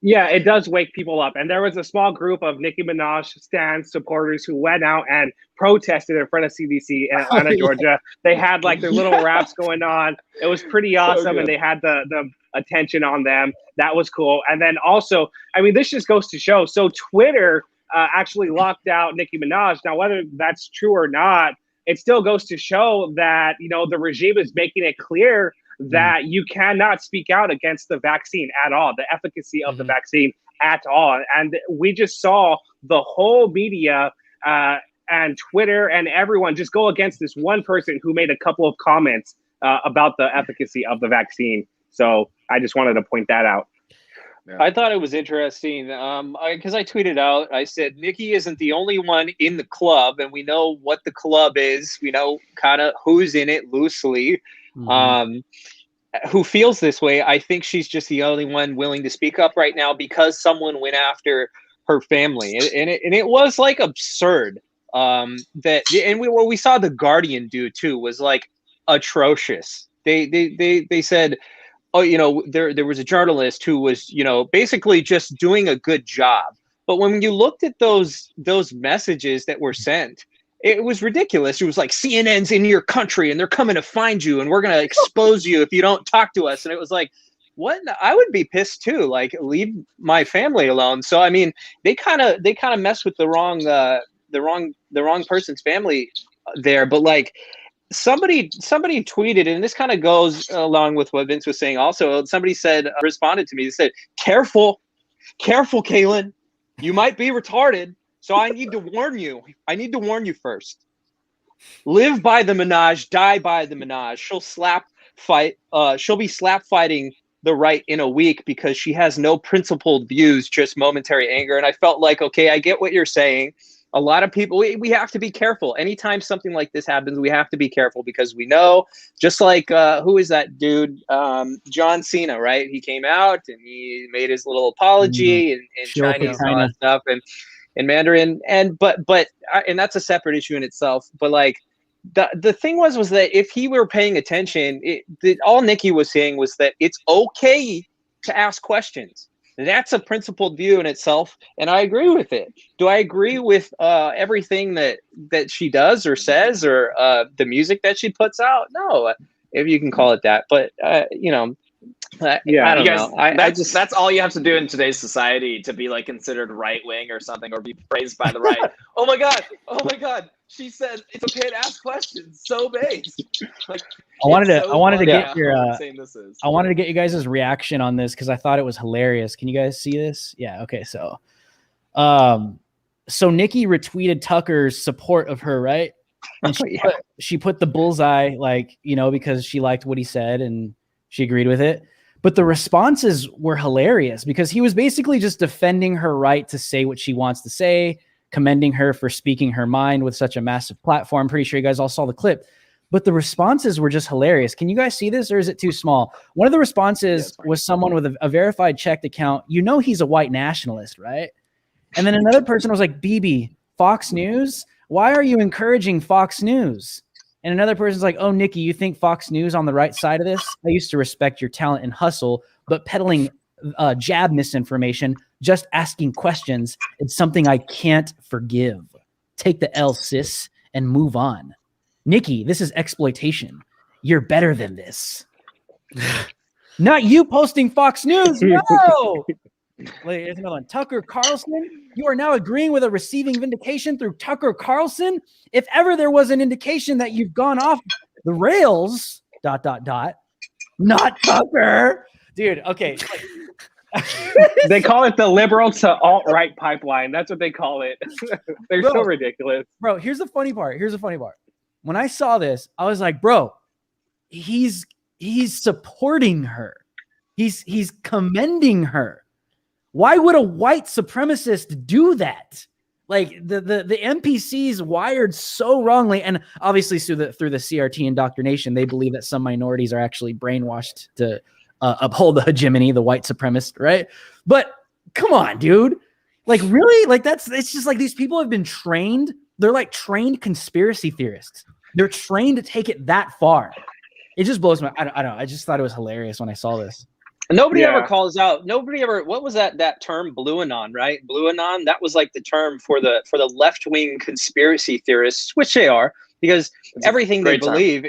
Yeah, it does wake people up. And there was a small group of Nicki Minaj stans supporters who went out and protested in front of CDC in Atlanta, Georgia. They had like their little raps going on. It was pretty awesome, and they had the attention on them. That was cool. And then also, I mean, this just goes to show. So Twitter actually locked out Nicki Minaj. Now, whether that's true or not, it still goes to show that, you know, the regime is making it clear that you cannot speak out against the vaccine at all, the efficacy of the vaccine at all. And we just saw the whole media and Twitter and everyone just go against this one person who made a couple of comments about the efficacy of the vaccine. So I just wanted to point that out. Yeah. I thought it was interesting because I tweeted out, I said, Nicki isn't the only one in the club, and we know what the club is. We know kind of who's in it loosely. Who feels this way. I think she's just the only one willing to speak up right now because someone went after her family, and it was like absurd. What we saw the Guardian do too was like atrocious. They said, oh, you know, there was a journalist who was, you know, basically just doing a good job. But when you looked at those messages that were sent, it was ridiculous. It was like, CNN's in your country and they're coming to find you and we're going to expose you if you don't talk to us. And it was like, what? I would be pissed too. Like, leave my family alone. So, I mean, they kind of mess with the wrong person's family there. But like, somebody tweeted, and this kind of goes along with what Vince was saying also. Somebody said, responded to me, they said, careful, Kaylin, you might be retarded. So I need to warn you. I need to warn you first. Live by the Minaj, die by the Minaj. She'll be slap fighting the right in a week because she has no principled views, just momentary anger. And I felt like, okay, I get what you're saying. A lot of people, we have to be careful. Anytime something like this happens, we have to be careful because we know, just like, who is that dude? John Cena, right? He came out and he made his little apology in Chinese and all that stuff. And Mandarin, but that's a separate issue in itself. But like the thing was that if he were paying attention, all Nicki was saying was that it's okay to ask questions. That's a principled view in itself, and I agree with it. Do I agree with everything that she does or says or the music that she puts out? No, if you can call it that. But you know. Yeah, I don't know. That's all you have to do in today's society to be like considered right wing or something, or be praised by the right. Oh my god! She said it's okay to ask questions. So based. Like, I wanted to get I wanted to get you guys' reaction on this because I thought it was hilarious. Can you guys see this? Yeah. Okay. So Nicki retweeted Tucker's support of her, right? And she put the bullseye, like, you know, because she liked what he said and she agreed with it. But the responses were hilarious because he was basically just defending her right to say what she wants to say, commending her for speaking her mind with such a massive platform. Pretty sure you guys all saw the clip. But the responses were just hilarious. Can you guys see this, or is it too small? One of the responses was someone with a verified checked account. You know he's a white nationalist, right? And then another person was like, BB, Fox News? Why are you encouraging Fox News? And another person's like, oh, Nicki, you think Fox News on the right side of this? I used to respect your talent and hustle, but peddling jab misinformation, just asking questions, it's something I can't forgive. Take the L, sis, and move on. Nicki, this is exploitation. You're better than this. Not you posting Fox News. No. Wait, here's another one. Tucker Carlson, you are now agreeing with a receiving vindication through Tucker Carlson. If ever there was an indication that you've gone off the rails, ... Not Tucker. Dude, okay. They call it the liberal to alt-right pipeline. That's what they call it. They're so ridiculous. Bro, here's the funny part. When I saw this, I was like, bro, he's supporting her. He's commending her. Why would a white supremacist do that? Like the NPCs wired so wrongly, and obviously through the CRT indoctrination, they believe that some minorities are actually brainwashed to uphold the hegemony, the white supremacist, right? But come on, dude. Like, really? Like, it's just like these people have been trained. They're like trained conspiracy theorists. They're trained to take it that far. It just blows my. I don't know. I just thought it was hilarious when I saw this. Nobody ever calls out. Nobody ever. What was that term? Blue anon, right? Blue anon. That was like the term for the left wing conspiracy theorists, which they are, because everything they believe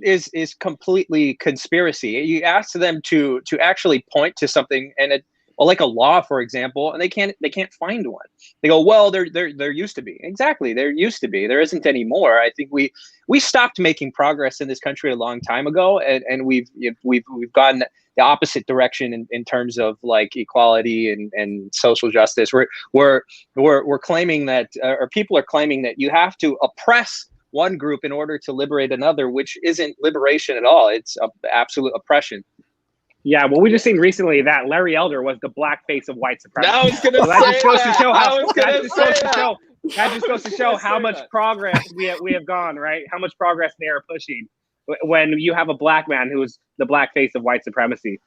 is completely conspiracy. You ask them to actually point to something, and like a law, for example, and they can't find one. They go, well, there used to be. Exactly, there used to be. There isn't anymore. I think we stopped making progress in this country a long time ago, and we've gone the opposite direction in terms of like equality and social justice. We're claiming that, or people are claiming that you have to oppress one group in order to liberate another, which isn't liberation at all. It's absolute oppression. Yeah, well, we just seen recently that Larry Elder was the black face of white supremacy. I was gonna That just goes to show how much progress we have gone, right? How much progress they are pushing when you have a black man who is the black face of white supremacy.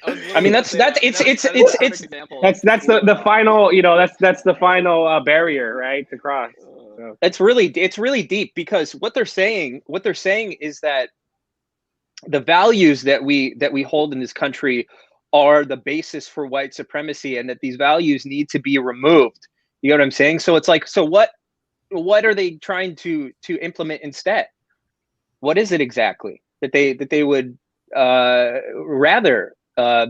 I mean, that's the final, you know, that's the final barrier, right, to cross. So. It's really deep, because what they're saying is that the values that we hold in this country are the basis for white supremacy, and that these values need to be removed. You know what I'm saying? So it's like, so what are they trying to implement instead? What is it exactly that they would rather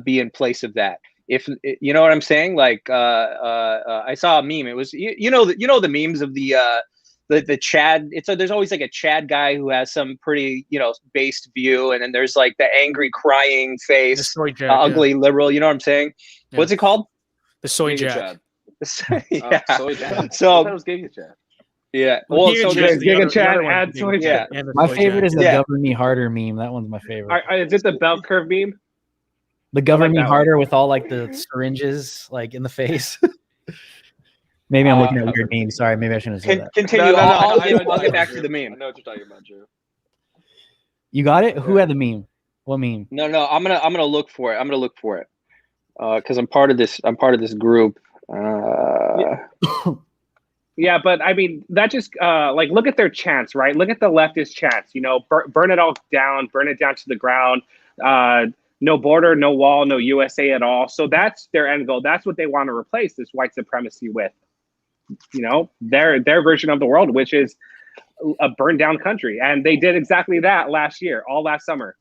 be in place of that? If you know what I'm saying, like I saw a meme. It was you know the memes of the Chad. There's always like a Chad guy who has some pretty based view, and then there's like the angry crying face, ugly liberal. You know what I'm saying? Yeah. What's it called? The soy Chad. Yeah. Soy Chad. So that was Giga Chad. Yeah. Well, so Giga Chad and soy Chad. My favorite is the "Govern Me Harder" meme. That one's my favorite. Is it the bell curve meme? The "Govern Me Harder" with all like the syringes like in the face. Maybe I'm looking at weird memes. Sorry, maybe I shouldn't have said that. Continue. I'll get back to the meme. I know what you're talking about, Drew. You got it? Who had the meme? What meme? No. I'm gonna look for it. Because I'm part of this group. Yeah, but I mean, that just like, look at their chants, right? Look at the leftist chants. Burn it all down, burn it down to the ground. No border, no wall, no USA at all. So that's their end goal. That's what they want to replace this white supremacy with. Their version of the world, which is a burned down country, and they did exactly that last summer.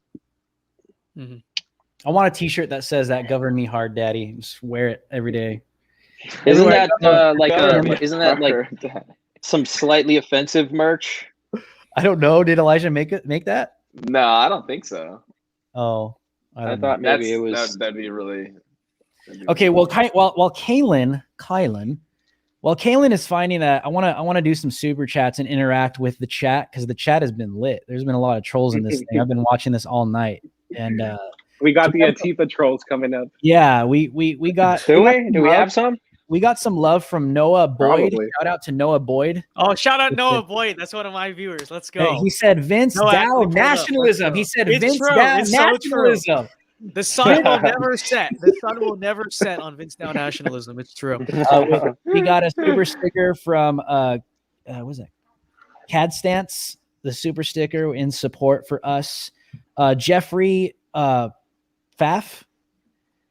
Mm-hmm. I want a T-shirt that says that "Govern Me Hard, Daddy." Just wear it every day. Isn't that like some slightly offensive merch? I don't know. Did Elijah make that? No, I don't think so. Oh, I thought maybe it was. That'd be really. Okay, well, while Kaylin is finding that, I want to do some super chats and interact with the chat, because the chat has been lit. There's been a lot of trolls in this thing. I've been watching this all night, and we got the Antifa trolls coming up. Yeah, we got. Do we have some? We got some love from Noah Boyd. Probably. Shout out to Noah Boyd. Oh, shout out Noah Boyd. That's one of my viewers. Let's go. He said Vince Dow nationalism. He said Vince Dow nationalism. The sun will never set. The sun will never set on Vince Dow nationalism. It's true. We got a super sticker from what was it? CAD Stance, the super sticker in support for us. Jeffrey Pfaff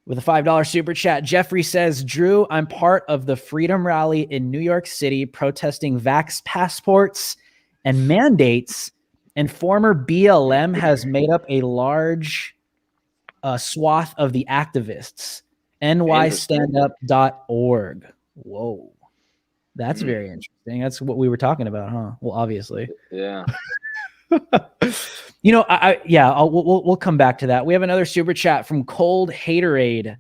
with a $5 super chat. Jeffrey says, Drew, I'm part of the Freedom Rally in New York City protesting vax passports and mandates, and former BLM has made up a large swath of the activists. nystandup.org. Whoa. That's very interesting. That's what we were talking about, huh? Well, obviously. Yeah. We'll come back to that. We have another super chat from Cold Haterade.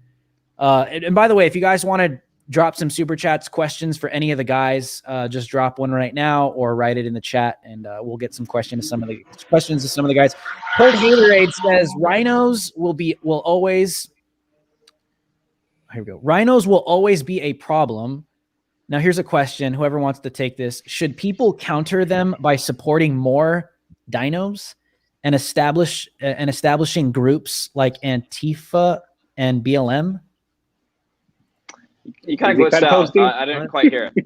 And by the way, if you guys want to drop some super chats, questions for any of the guys, just drop one right now or write it in the chat, and we'll get some questions to some of the guys. Cold Haterade says rhinos will always be a problem. Now here's a question. Whoever wants to take this: should people counter them by supporting more dinos and establishing groups like Antifa and BLM? You kind of glitched out. I didn't quite hear it.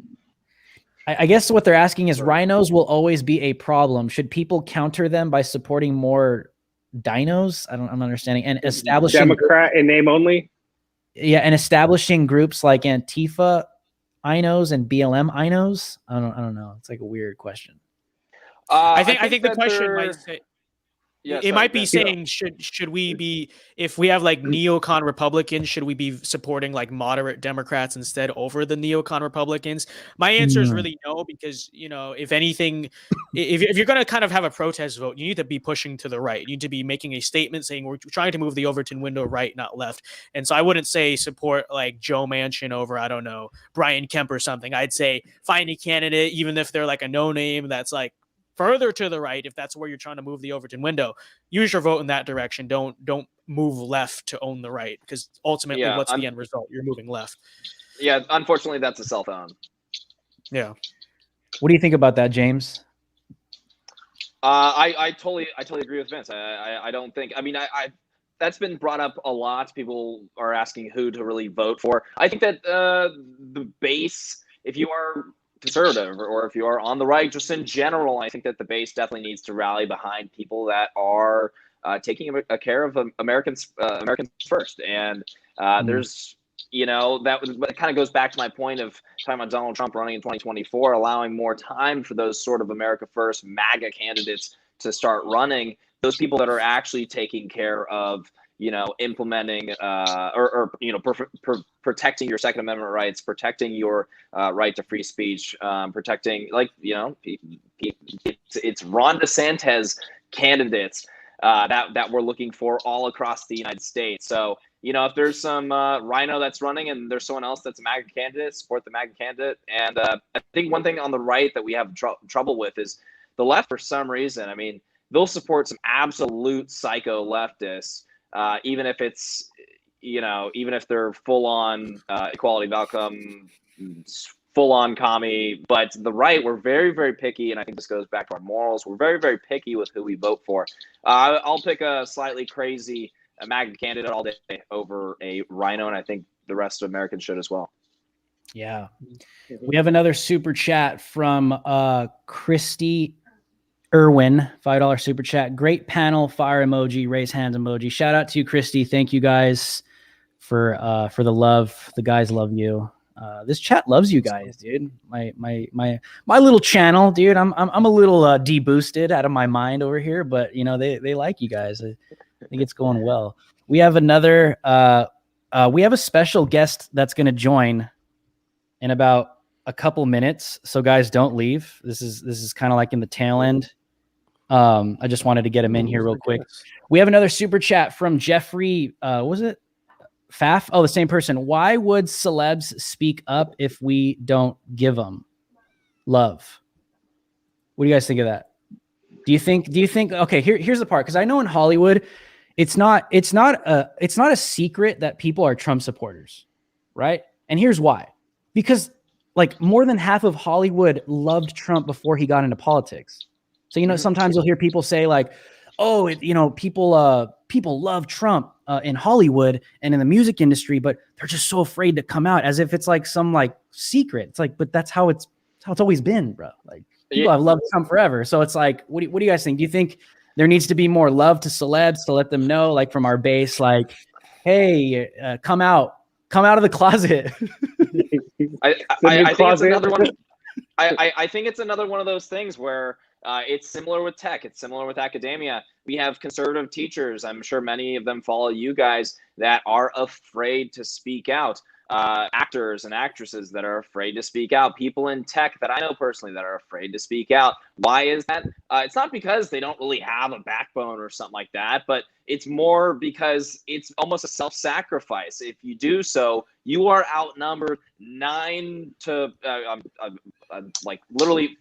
I guess what they're asking is rhinos will always be a problem. Should people counter them by supporting more dinos? I'm understanding. And establishing Democrat in name only. Yeah, and establishing groups like Antifa Inos and BLM Inos. I don't know. It's like a weird question. I think the question might say, Yeah, it might be saying should we be, if we have like neocon Republicans, should we be supporting like moderate Democrats instead over the neocon Republicans? My answer is really no, because if anything, if you're going to kind of have a protest vote, you need to be pushing to the right. You need to be making a statement saying we're trying to move the Overton window right, not left. And so I wouldn't say support like Joe Manchin over, I don't know, Brian Kemp or something. I'd say find a candidate, even if they're like a no name that's like further to the right, if that's where you're trying to move the Overton window. Use your vote in that direction. Don't move left to own the right, because ultimately, what's the end result? You're moving left. Yeah, unfortunately, that's a cell phone. Yeah. What do you think about that, James? I totally agree with Vince. I don't think. I mean, I that's been brought up a lot. People are asking who to really vote for. I think that the base, if you are conservative or if you are on the right, just in general, I think that the base definitely needs to rally behind people that are taking a care of Americans first. And there's, that kind of goes back to my point of talking about Donald Trump running in 2024, allowing more time for those sort of America First MAGA candidates to start running. Those people that are actually taking care of implementing protecting your Second Amendment rights, protecting your right to free speech, protecting it's Ron DeSantis candidates that we're looking for all across the United States. So if there's some rhino that's running and there's someone else that's a MAGA candidate, support the MAGA candidate. And I think one thing on the right that we have trouble with is the left. For some reason, I mean, they'll support some absolute psycho leftists. Even if it's, even if they're full on equality of outcome, full on commie, but the right, we're very, very picky. And I think this goes back to our morals. We're very, very picky with who we vote for. I'll pick a slightly crazy MAGA candidate all day over a rhino. And I think the rest of Americans should as well. Yeah. We have another super chat from Christy Irwin, $5 super chat. Great panel, fire emoji, raise hands emoji. Shout out to you, Christy. Thank you guys for the love. The guys love you. This chat loves you guys, dude. My little channel, dude. I'm a little deboosted out of my mind over here, but they like you guys. I think it's going well. We have another. We have a special guest that's going to join in about a couple minutes. So guys, don't leave. This is kind of like in the tail end. I just wanted to get him in here real quick. We have another super chat from Jeffrey. Was it Faf? Oh, the same person. Why would celebs speak up if we don't give them love? What do you guys think of that? Do you think, okay, here's the part. Cause I know in Hollywood, it's not a secret that people are Trump supporters. Right. And here's why, because like more than half of Hollywood loved Trump before he got into politics. So, sometimes you'll hear people say like, oh, people love Trump in Hollywood and in the music industry, but they're just so afraid to come out, as if it's like some like secret. It's like, but that's how it's always been, bro. Like people have loved Trump forever. So it's like, what do you guys think? Do you think there needs to be more love to celebs to let them know, like from our base, like, hey, come out of the closet? I think it's another one. I think it's another one of those things where it's similar with tech. It's similar with academia. We have conservative teachers. I'm sure many of them follow you guys that are afraid to speak out. Actors and actresses that are afraid to speak out. People in tech that I know personally that are afraid to speak out. Why is that? It's not because they don't really have a backbone or something like that, but it's more because it's almost a self-sacrifice. If you do so, you are outnumbered 9 to like literally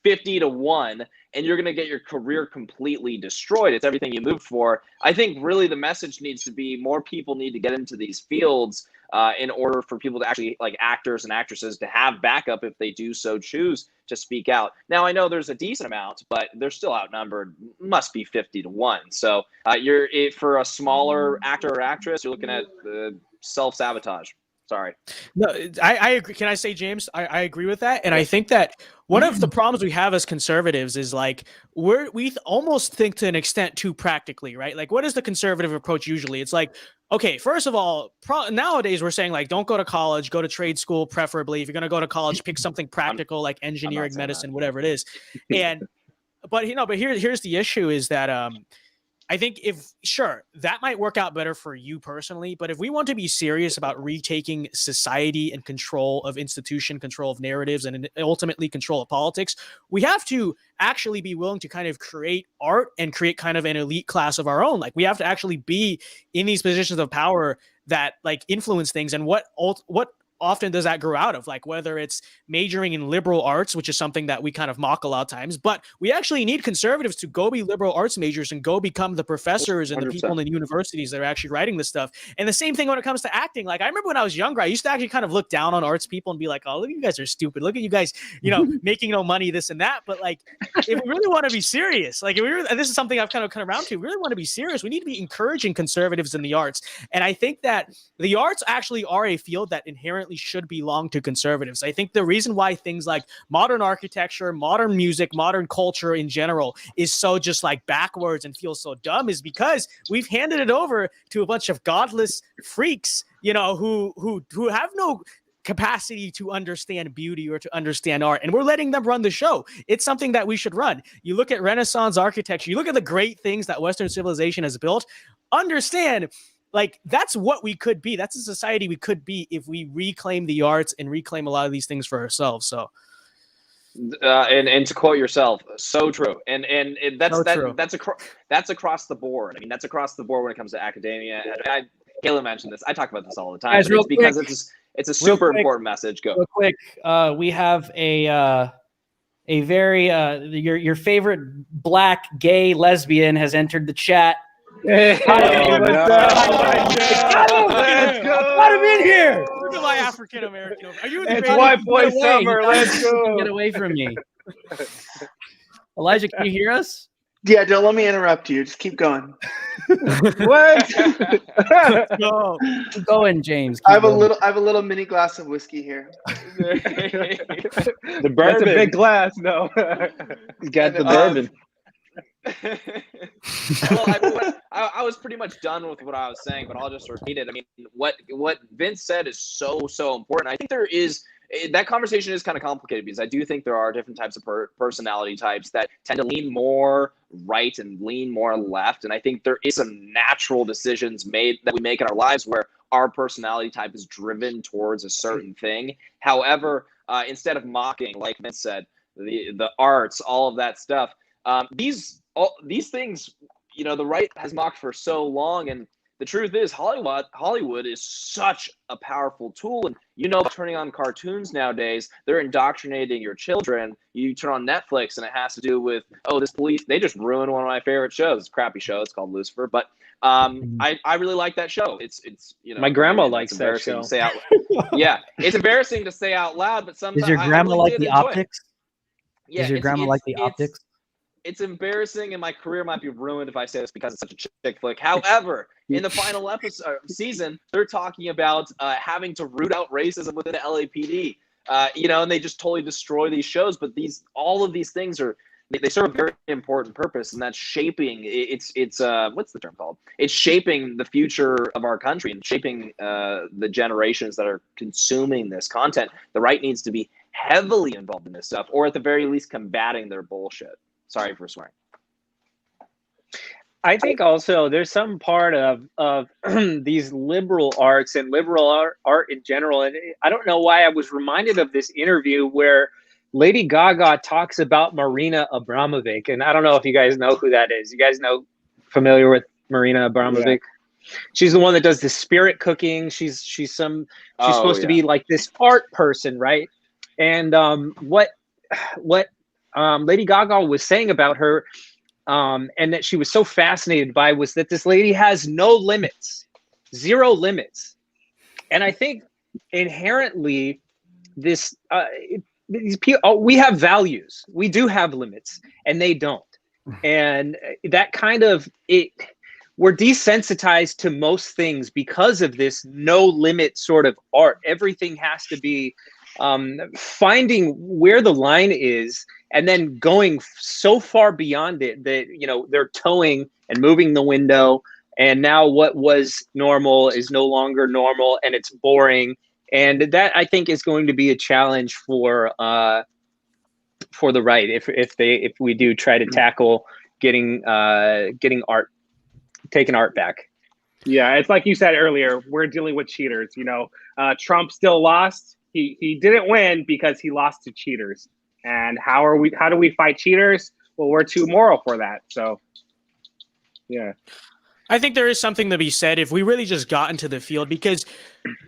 50 to 1, and you're going to get your career completely destroyed. It's everything you moved for. I think really the message needs to be more people need to get into these fields in order for people to actually, like actors and actresses, to have backup if they do so choose to speak out. Now, I know there's a decent amount, but they're still outnumbered, must be 50 to 1. So for a smaller actor or actress, you're looking at self-sabotage. Sorry. No, I agree. Can I say, James? I agree with that, and I think that one of the problems we have as conservatives is like we almost think to an extent too practically, right? Like, what is the conservative approach usually? It's like, okay, first of all, nowadays we're saying like, don't go to college, go to trade school, preferably. If you're going to go to college, pick something practical like engineering, medicine, whatever it is. And but here's the issue is that I think sure, that might work out better for you personally, but if we want to be serious about retaking society and control of institution, control of narratives, and ultimately control of politics, we have to actually be willing to kind of create art and create kind of an elite class of our own. Like, we have to actually be in these positions of power that like influence things. And what often does that grow out of? Like, whether it's majoring in liberal arts, which is something that we kind of mock a lot of times, but we actually need conservatives to go be liberal arts majors and go become the professors and 100%. The people in the universities that are actually writing this stuff. And the same thing when it comes to acting. Like, I remember when I was younger, I used to actually kind of look down on arts people and be like, oh, look, you guys are stupid. Look at you guys, making no money, this and that. But like, if we really want to be serious, like and this is something I've kind of come around to, we really want to be serious. We need to be encouraging conservatives in the arts. And I think that the arts actually are a field that inherently should belong to conservatives. I think the reason why things like modern architecture, modern music, modern culture in general is so just like backwards and feels so dumb is because we've handed it over to a bunch of godless freaks, who have no capacity to understand beauty or to understand art, and we're letting them run the show. It's something that we should run. You look at Renaissance architecture, you look at the great things that Western civilization has built, understand like that's what we could be. That's a society we could be if we reclaim the arts and reclaim a lot of these things for ourselves. So, and to quote yourself, so true. And that's so true. That's across the board. I mean, that's across the board when it comes to academia. And Kayla mentioned this. I talk about this all the time. Guys, it's because it's a super important message. Go real quick. We have a very your favorite black gay lesbian has entered the chat. Let's go. Got him in here. Look at my African American. Are you? It's white boy summer. Let's go. Get away from me, Elijah. Can you hear us? Yeah, don't let me interrupt you. Just keep going. What? No. Keep going, James. I have a little mini glass of whiskey here. The bourbon. That's a big glass. No. You got the bourbon. Well, I was pretty much done with what I was saying, but I'll just repeat it. I mean, what Vince said is so important. I think that conversation is kind of complicated because I do think there are different types of personality types that tend to lean more right and lean more left. And I think there is some natural decisions made that we make in our lives where our personality type is driven towards a certain thing. However, instead of mocking, like Vince said, the arts, all of that stuff, these things, the right has mocked for so long, and the truth is Hollywood is such a powerful tool. And turning on cartoons nowadays, they're indoctrinating your children. You turn on Netflix and it has to do with, this police, they just ruined one of my favorite shows. It's a crappy show. It's called Lucifer, but I really like that show. It's my grandma likes that show. Yeah, it's embarrassing to say out loud, but sometimes Does your grandma like the optics? Yeah, Does your grandma like the optics? It's embarrassing, and my career might be ruined if I say this because it's such a chick flick. However, in the final season, they're talking about having to root out racism within the LAPD. And they just totally destroy these shows. But all of these things they serve a very important purpose, and that's shaping. It's what's the term called? It's shaping the future of our country and shaping the generations that are consuming this content. The right needs to be heavily involved in this stuff, or at the very least, combating their bullshit. Sorry for swearing. I think also there's some part of these liberal arts and liberal art in general. And I don't know why I was reminded of this interview where Lady Gaga talks about Marina Abramovic. And I don't know if you guys know who that is. You guys familiar with Marina Abramovic? Yeah. She's the one that does the spirit cooking. She's supposed to be like this art person, right? And what Lady Gaga was saying about her, and that she was so fascinated by, was that this lady has no limits, zero limits. And I think inherently these people, we have values. We do have limits, and they don't. And that kind of we're desensitized to most things because of this no limit sort of art. Everything has to be finding where the line is and then going so far beyond it that, you know, they're towing and moving the window. And now what was normal is no longer normal and it's boring. And that, I think, is going to be a challenge for the right if we do try to tackle getting art, taking art back. Yeah, it's like you said earlier, we're dealing with cheaters. You know, Trump still lost. He didn't win because he lost to cheaters. And how do we fight cheaters? Well, we're too moral for that. So, yeah. I think there is something to be said if we really just got into the field, because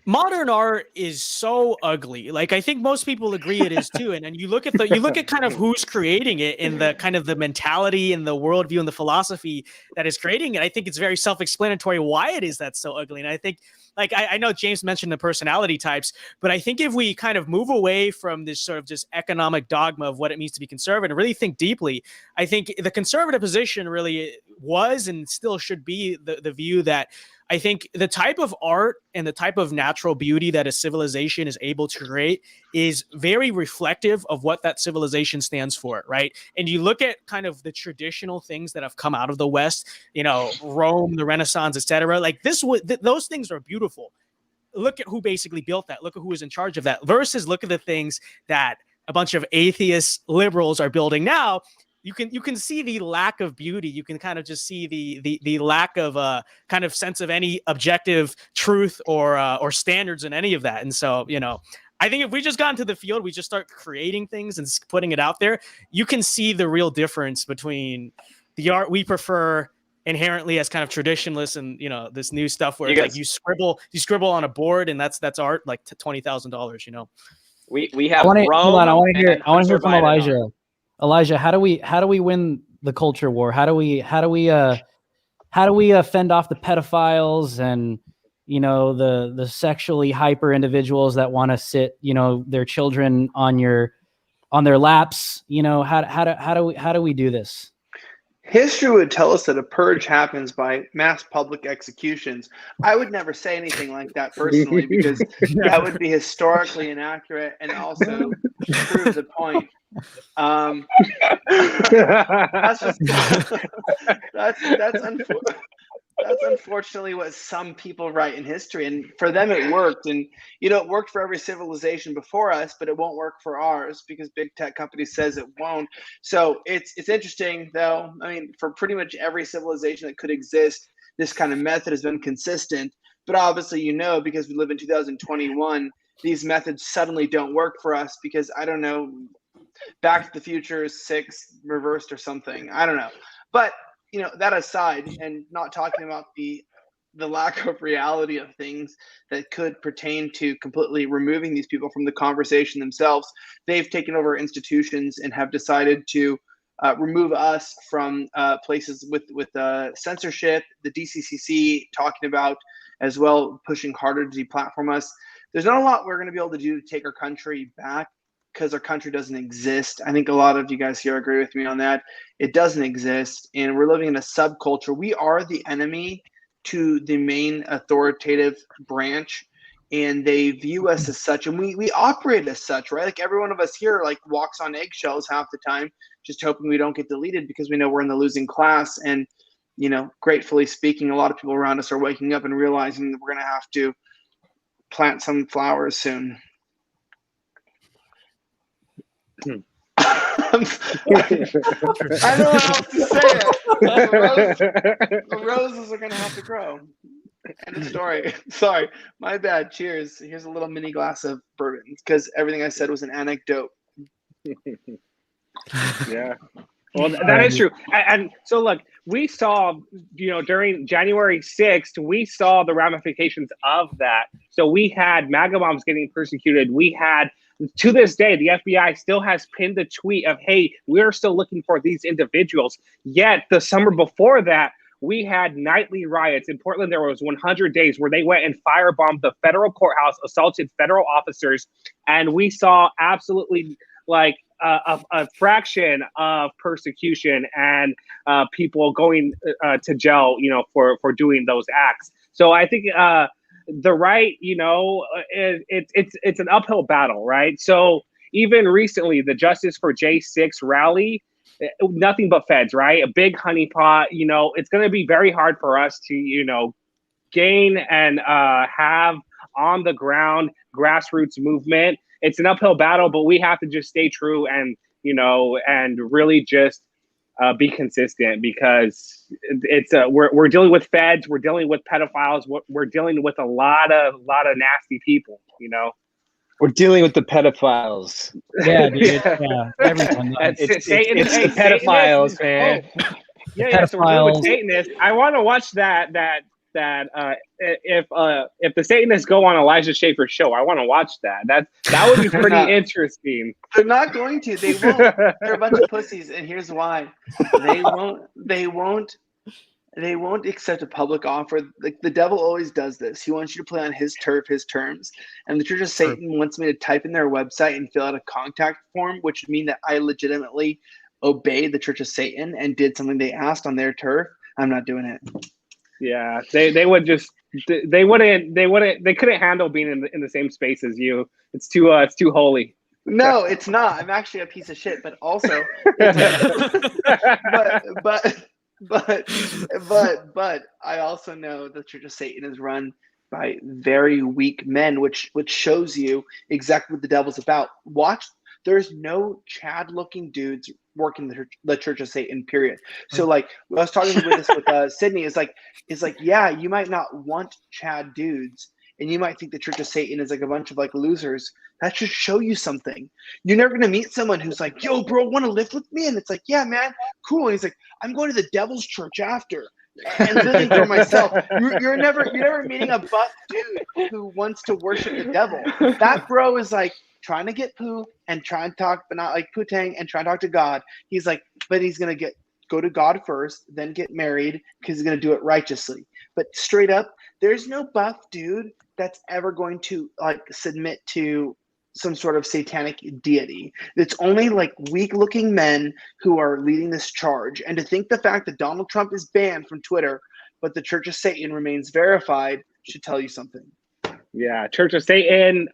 modern art is so ugly. Like, I think most people agree it is too. And you look at kind of who's creating it and the kind of the mentality and the worldview and the philosophy that is creating it. I think it's very self-explanatory why it is that's so ugly. And I think, like, I know James mentioned the personality types, but I think if we kind of move away from this sort of just economic dogma of what it means to be conservative and really think deeply, I think the conservative position really was and still should be the view that I think the type of art and the type of natural beauty that a civilization is able to create is very reflective of what that civilization stands for, right? And you look at kind of the traditional things that have come out of the West, you know, Rome, the Renaissance, etc. Like those things are beautiful. Look at who basically built that. Look at who was in charge of that. Versus look at the things that a bunch of atheist liberals are building now. You can see the lack of beauty. You can kind of just see the lack of kind of sense of any objective truth or standards in any of that. And so, you know, I think if we just got into the field, we just start creating things and putting it out there, you can see the real difference between the art we prefer inherently as kind of traditionalists and, you know, this new stuff where it's like you scribble on a board and that's art like $20,000, you know. We have I want to hear from Elijah. On. Elijah, how do we win the culture war? How do we fend off the pedophiles and, you know, the sexually hyper individuals that want to sit, you know, their children on their laps? You know, how do we do this? History would tell us that a purge happens by mass public executions. I would never say anything like that personally because that would be historically inaccurate and also prove the point. That's unfortunately what some people write in history, and for them it worked. And you know, it worked for every civilization before us, but it won't work for ours because big tech companies says it won't. So it's interesting though. I mean, for pretty much every civilization that could exist, this kind of method has been consistent. But obviously, you know, because we live in 2021, these methods suddenly don't work for us because I don't know, Back to the Future 6 reversed or something. I don't know. But you know, that aside, and not talking about the lack of reality of things that could pertain to completely removing these people from the conversation themselves, they've taken over institutions and have decided to remove us from places with censorship. The DCCC talking about as well, pushing harder to deplatform us. There's not a lot we're going to be able to do to take our country back, because our country doesn't exist. I think a lot of you guys here agree with me on that. It doesn't exist, and we're living in a subculture. We are the enemy to the main authoritative branch, and they view us as such, and we operate as such, right? Like every one of us here like walks on eggshells half the time, just hoping we don't get deleted because we know we're in the losing class. And, you know, gratefully speaking, a lot of people around us are waking up and realizing that we're going to have to plant some flowers soon. I don't know how else to say it. The roses are going to have to grow. End of story. Sorry, my bad. Cheers. Here's a little mini glass of bourbon because everything I said was an anecdote. Yeah. Well, that is true. And so, look, we saw, you know, during January 6th, we saw the ramifications of that. So we had MAGA moms getting persecuted. We had, to this day, the FBI still has pinned the tweet of, hey, we're still looking for these individuals. Yet the summer before that, we had nightly riots. In Portland, there was 100 days where they went and firebombed the federal courthouse, assaulted federal officers. And we saw absolutely, like, a fraction of persecution and people going to jail, for doing those acts. So I think the right, it's an uphill battle, right? So even recently, the Justice for J6 rally, nothing but feds, right? A big honeypot. It's going to be very hard for us to, gain and have on the ground grassroots movement. It's an uphill battle, but we have to just stay true and really just be consistent, because we're dealing with feds, we're dealing with pedophiles, we're dealing with a lot of nasty people. We're dealing with the pedophiles. Yeah, dude. Yeah, everyone. It's the pedophiles, man. Yeah. So we're dealing with Satanists. I want to watch that if the Satanists go on Elijah Schaefer's show, I want to watch that. That would be pretty interesting. They're not going to. They won't. They're a bunch of pussies, and here's why. They won't accept a public offer. Like, the devil always does this. He wants you to play on his turf, his terms. And the Church of Satan wants me to type in their website and fill out a contact form, which would mean that I legitimately obeyed the Church of Satan and did something they asked on their turf. I'm not doing it. Yeah, they couldn't handle being in the same space as you. It's too holy. No, it's not. I'm actually a piece of shit, but also, but I also know the Church of Satan is run by very weak men, which shows you exactly what the devil's about. Watch. There's no Chad-looking dudes working the Church of Satan, period. So, like, I was talking with Sydney, is like, yeah, you might not want Chad dudes, and you might think the Church of Satan is like a bunch of like losers. That should show you something. You're never gonna meet someone who's like, yo, bro, want to lift with me? And it's like, yeah, man, cool. And he's like, I'm going to the devil's church after. And living for myself. You're never meeting a buff dude who wants to worship the devil. That bro is like trying to get poo and try and talk, but not like Poo-Tang, and try and talk to God. He's like, but he's gonna go to God first, then get married, because he's gonna do it righteously. But straight up, there's no buff dude that's ever going to like submit to some sort of satanic deity. It's only like weak-looking men who are leading this charge. And to think the fact that Donald Trump is banned from Twitter, but the Church of Satan remains verified, should tell you something. Yeah, Church of Satan,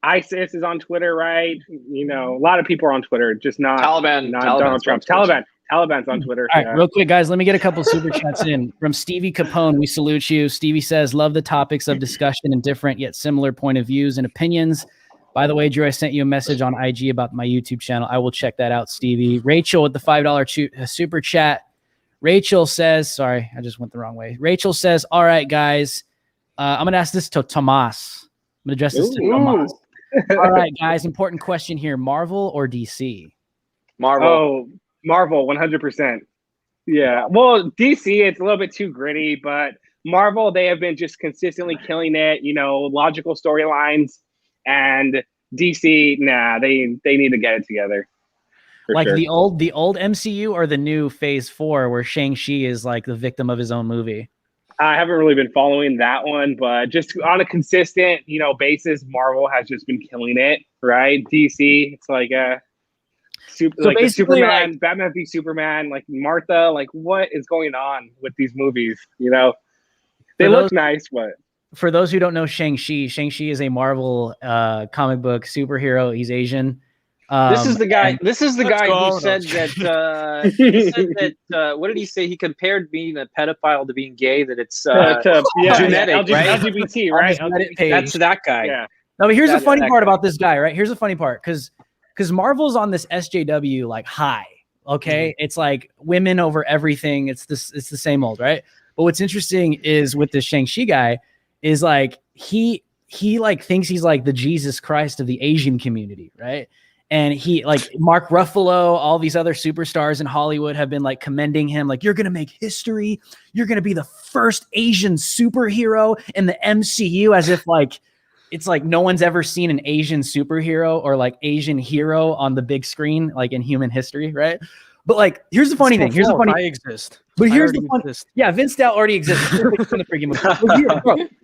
ISIS is on Twitter, right? A lot of people are on Twitter, just not Taliban. Not Donald Trump. Taliban's on Twitter. All right, real quick, guys, let me get a couple super chats in. From Stevie Capone, we salute you. Stevie says, love the topics of discussion and different yet similar point of views and opinions. By the way, Drew, I sent you a message on IG about my YouTube channel. I will check that out, Stevie. Rachel with the $5 super chat. Rachel says, sorry, I just went the wrong way. Rachel says, all right, guys, I'm going to ask this to Tomas. I'm going to address this to Tomas. All right, guys, important question here. Marvel or DC? Marvel. Oh, Marvel, 100%. Yeah. Well, DC, it's a little bit too gritty, but Marvel, they have been just consistently killing it, logical storylines. And DC, nah, they need to get it together. Like sure. the old MCU or the new Phase 4 where Shang-Chi is like the victim of his own movie? I haven't really been following that one, but just on a consistent, basis, Marvel has just been killing it, right? DC, it's like the Superman, like, Batman v Superman, like Martha, like what is going on with these movies? They look nice, but for those who don't know Shang-Chi is a Marvel comic book superhero. He's Asian. This is the guy who said that. He said that. What did he say? He compared being a pedophile to being gay. That it's genetic, right? LGBT, right? That's that guy. Yeah. No, but here's the funny part about this guy, right? Here's the funny part, because Marvel's on this SJW like high. Okay, it's like women over everything. It's the same old, right? But what's interesting is with this Shang-Chi guy is like he like thinks he's like the Jesus Christ of the Asian community, right? And he, like, Mark Ruffalo, all these other superstars in Hollywood have been like commending him, like, you're going to make history. You're going to be the first Asian superhero in the MCU, as if like, it's like no one's ever seen an Asian superhero or like Asian hero on the big screen, like in human history. Right. But like, here's the funny thing. Here's the funny. I exist. But here's the funny. Yeah. Vince Dow already exists.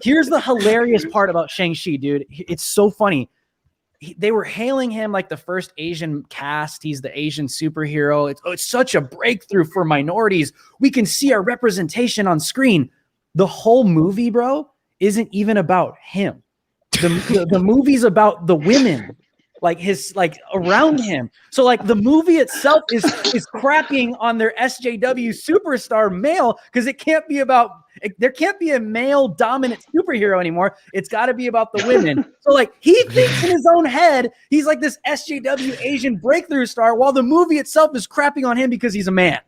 Here's the hilarious part about Shang-Chi, dude. It's so funny. they were hailing him like the first Asian cast. He's the Asian superhero. It's such a breakthrough for minorities. We can see our representation on screen. The whole movie, bro, isn't even about him. The movie's about the women, like around him. So like the movie itself is crapping on their SJW superstar male, because there can't be a male dominant superhero anymore. It's got to be about the women. So like he thinks in his own head he's like this SJW Asian breakthrough star, while the movie itself is crapping on him because he's a man.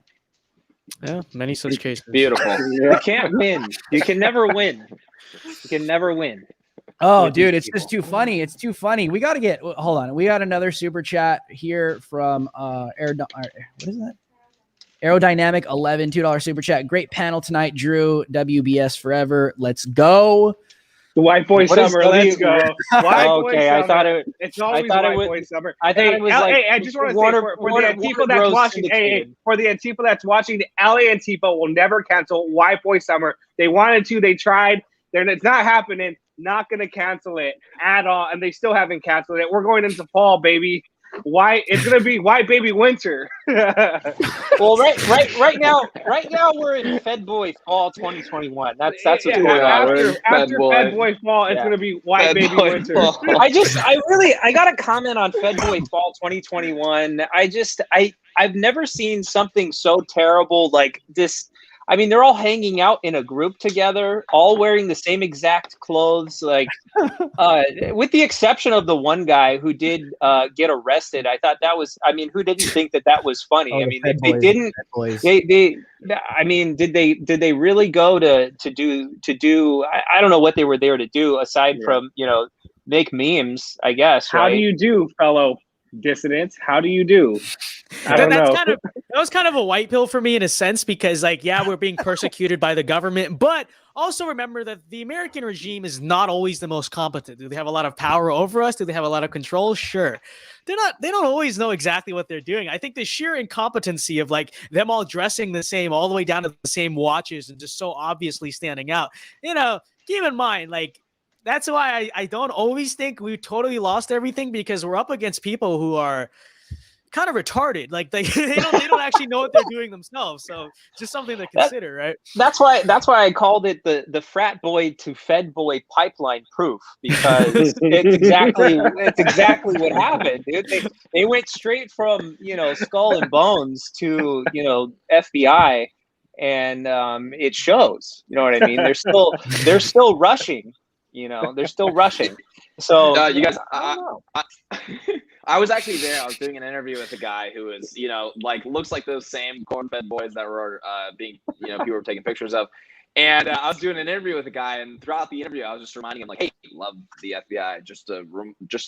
Yeah, many such cases. Beautiful. You can't win. You can never win. You can never win. Oh, dude, it's just too funny. It's too funny. We got to get, hold on. We got another super chat here from what is that? Aerodynamic 11, $2 super chat. Great panel tonight, Drew. WBS forever. Let's go. The white boy summer. Let's go. White boy okay, summer. I thought it. It's always I thought white it was, boy summer. I thought it was like. Hey, I just want to say for the Antifa that's watching. For the Antifa that's watching, the LA Antifa will never cancel white boy summer. They wanted to. They tried. It's not happening. Not going to cancel it at all, and they still haven't canceled it. We're going into fall, baby. It's going to be white baby winter. Well, right now we're in Fed Boy fall 2021. That's what's going on. After Fed Boy fall, it's going to be white Fed baby Boy winter. I got to comment on Fed Boy fall 2021. I've never seen something so terrible like this. I mean, they're all hanging out in a group together, all wearing the same exact clothes, like with the exception of the one guy who did get arrested. I thought that was, I mean, who didn't think that was funny? Oh, I mean, they didn't, I mean, did they really go to do, I don't know what they were there to do aside from, make memes, I guess. How do you do, fellow dissidents? How do you do? I don't know. That was kind of a white pill for me in a sense, because we're being persecuted by the government, but also remember that the American regime is not always the most competent. Do they have a lot of power over us? Do they have a lot of control? Sure. They don't always know exactly what they're doing. I think the sheer incompetency of them all dressing the same, all the way down to the same watches, and just so obviously standing out, keep in mind, that's why I don't always think we totally lost everything, because we're up against people who are kind of retarded. They don't actually know what they're doing themselves. So just something to consider, right? That's why I called it the frat boy to Fed boy pipeline proof, because it's exactly what happened, dude. They went straight from skull and bones to FBI, and it shows. You know what I mean? They're still rushing. They're still rushing. So you guys, I was actually there. I was doing an interview with a guy who is, looks like those same corn-fed boys that were being, people were taking pictures of. And I was doing an interview with a guy, and throughout the interview, I was just reminding him, hey, love the FBI, just to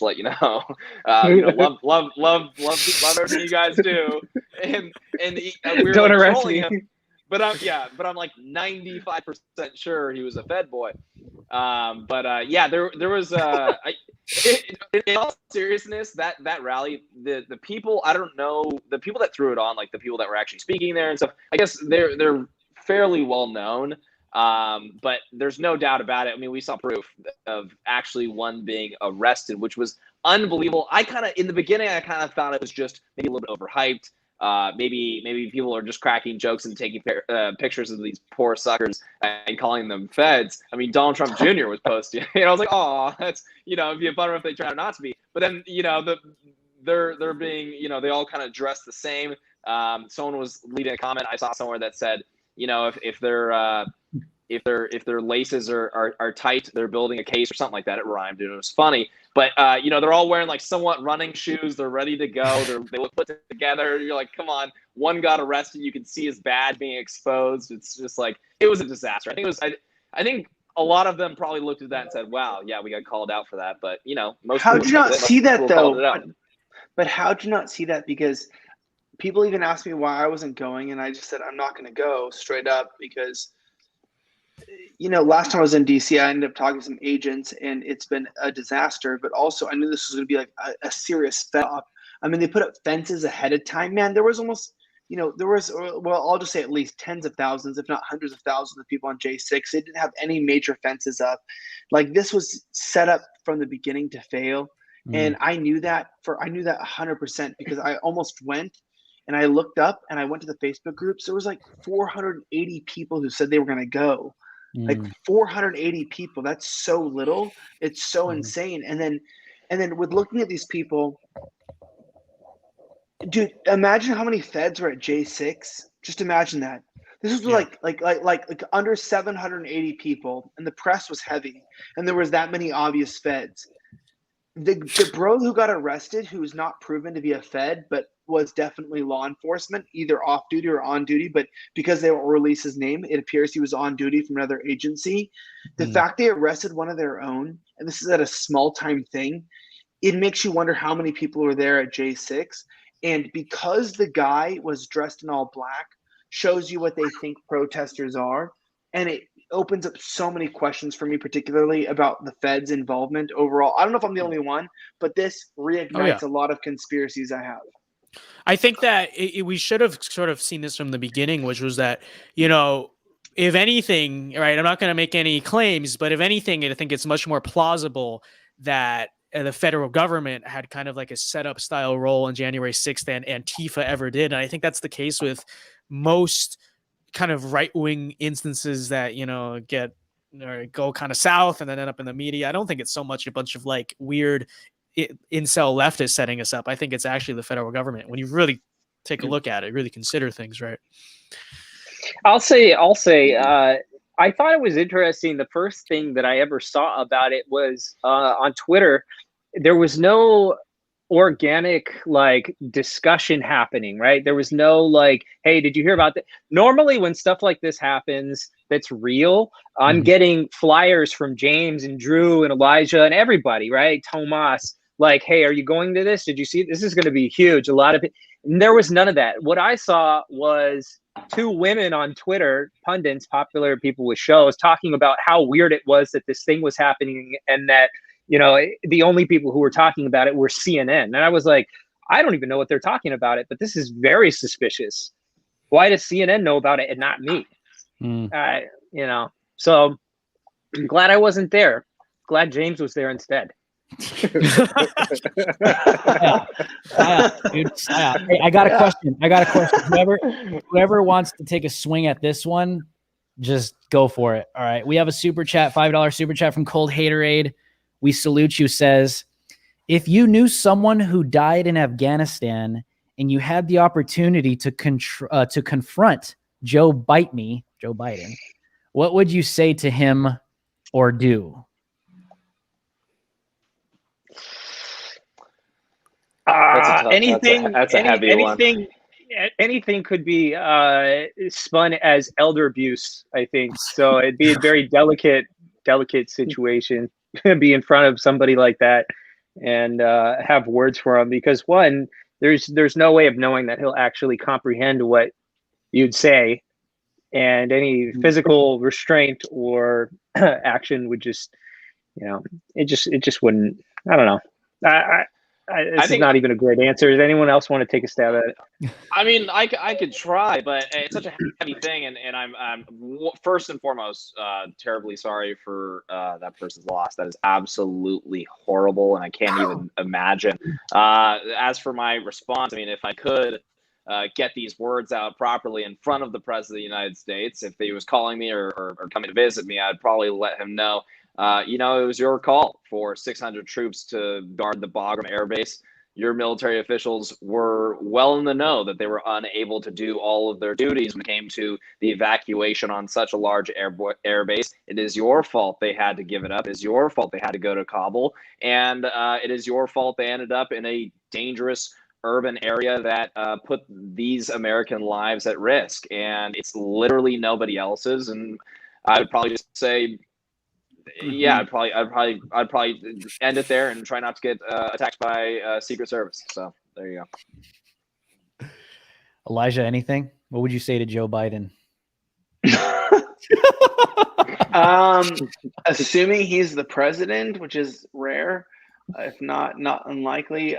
let you know, love everything you guys do, and we were don't arrest trolling me. him. But I'm like 95% sure he was a Fed boy. There was in all seriousness, that rally, the people, I don't know, the people that threw it on, the people that were actually speaking there and stuff, I guess they're fairly well known. But there's no doubt about it. I mean, we saw proof of actually one being arrested, which was unbelievable. In the beginning, I kind of thought it was just maybe a little bit overhyped. Maybe people are just cracking jokes and taking pictures of these poor suckers and calling them feds. I mean, Donald Trump Jr. was posting. I was like, oh, that's it'd be a bummer if they try not to be. But then they're being they all kind of dress the same. Someone was leaving a comment I saw somewhere that said if their laces are tight, they're building a case or something like that. It rhymed and it was funny. But they're all wearing somewhat running shoes. They're ready to go. They look put together. You're like, come on. One got arrested. You can see his badge being exposed. It's just it was a disaster. I think a lot of them probably looked at that and said, wow, yeah, we got called out for that. But most how did you not see that though? But how did you not see that? Because people even asked me why I wasn't going, and I just said I'm not going to go straight up because. Last time I was in DC, I ended up talking to some agents, and it's been a disaster. But also, I knew this was going to be a serious stop. I mean, they put up fences ahead of time, man. There was almost, I'll just say at least tens of thousands, if not hundreds of thousands of people on J6. They didn't have any major fences up. This was set up from the beginning to fail. And I knew that 100% because I almost went and I looked up and I went to the Facebook groups. There was like 480 people who said they were going to go. Like 480 people. That's so little. It's so insane. And then with looking at these people, dude, imagine how many feds were at J6. Just imagine that. This was like under 780 people, and the press was heavy, and there was that many obvious feds. The bro who got arrested, who was not proven to be a fed, but was definitely law enforcement, either off duty or on duty, but because they won't release his name, it appears he was on duty from another agency. The fact they arrested one of their own, and this is at a small time thing, it makes you wonder how many people were there at J6. And because the guy was dressed in all black, shows you what they think protesters are. And it opens up so many questions for me, particularly about the Fed's involvement overall. I don't know if I'm the only one, but this reignites a lot of conspiracies I have. I think that we should have sort of seen this from the beginning, which was that, you know, if anything, right, I'm not going to make any claims, but if anything, I think it's much more plausible that the federal government had kind of like a setup style role in January 6th than Antifa ever did. And I think that's the case with most kind of right-wing instances that, you know, get or go kind of south and then end up in the media. I don't think it's so much a bunch of like weird incel leftists setting us up. I think it's actually the federal government. When you really take a look at it, really consider things, right? I'll say, I thought it was interesting. The first thing that I ever saw about it was on Twitter. There was no organic like discussion happening, right? There was no like, hey, did you hear about that? Normally when stuff like this happens that's real, I'm getting flyers from James and Drew and Elijah and everybody, right? Tomas, like, hey, are you going to this? Did you see it? This is going to be huge. A lot of it. And there was none of that. What I saw was two women on Twitter, pundits, popular people with shows, talking about how weird it was that this thing was happening and that, you know, the only people who were talking about it were CNN. And I was like, I don't even know what they're talking about it, but this is very suspicious. Why does CNN know about it and not me? You know, so I'm glad I wasn't there. Glad James was there instead. Dude, hey, I got a question. Whoever wants to take a swing at this one, just go for it. All right. We have a super chat, $5 super chat from Cold Haterade. We salute you. Says, if you knew someone who died in Afghanistan and you had the opportunity to confront Joe Biden, what would you say to him or do? Anything. That's a heavy one. Anything could be spun as elder abuse, I think. So it'd be a very delicate situation to be in front of somebody like that and have words for him, because one, there's no way of knowing that he'll actually comprehend what you'd say, and any physical restraint or action would just, you know, it just wouldn't. I don't know. This is not even a great answer. Does anyone else want to take a stab at it? I mean, I could try, but it's such a heavy thing, and I'm first and foremost terribly sorry for that person's loss. That is absolutely horrible, and I can't even imagine. As for my response, I mean, if I could get these words out properly in front of the President of the United States, if he was calling me or coming to visit me, I'd probably let him know. You know, it was your call for 600 troops to guard the Bagram Air Base. Your military officials were well in the know that they were unable to do all of their duties when it came to the evacuation on such a large air base. It is your fault they had to give it up. It is your fault they had to go to Kabul. And it is your fault they ended up in a dangerous urban area that put these American lives at risk. And it's literally nobody else's. And I would probably just say, yeah, I'd probably end it there and try not to get attacked by Secret Service. So there you go. Elijah, anything? What would you say to Joe Biden? Assuming he's the president, which is rare, if not unlikely.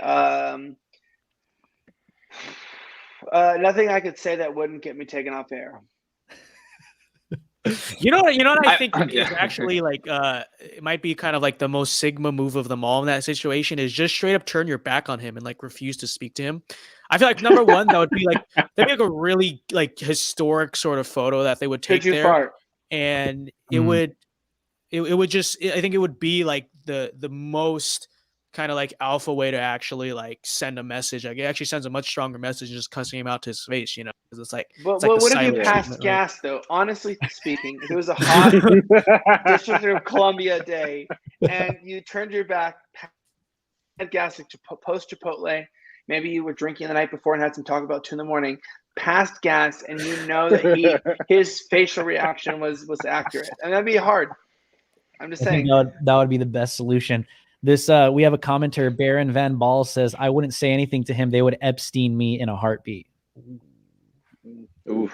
Nothing I could say that wouldn't get me taken off air. You know what I think yeah. is actually like it might be kind of like the most Sigma move of them all in that situation is just straight up turn your back on him and like refuse to speak to him. I feel like number one, that would be like that'd be like a really like historic sort of photo that they would take Could you there. fart? And it would just I think it would be like the most kind of like alpha way to actually like send a message. Like it actually sends a much stronger message just cussing him out to his face, you know, because it's like But it's like the what if you silent passed treatment, right? gas though? Honestly speaking, if it was a hot District of Columbia day and you turned your back, had gas like post Chipotle, maybe you were drinking the night before and had some talk about 2 a.m, passed gas, and you know that his facial reaction was accurate, and that'd be hard. I'm just I think saying. that would be the best solution. This we have a commenter, Baron Van Ball says, I wouldn't say anything to him. They would Epstein me in a heartbeat. Oof.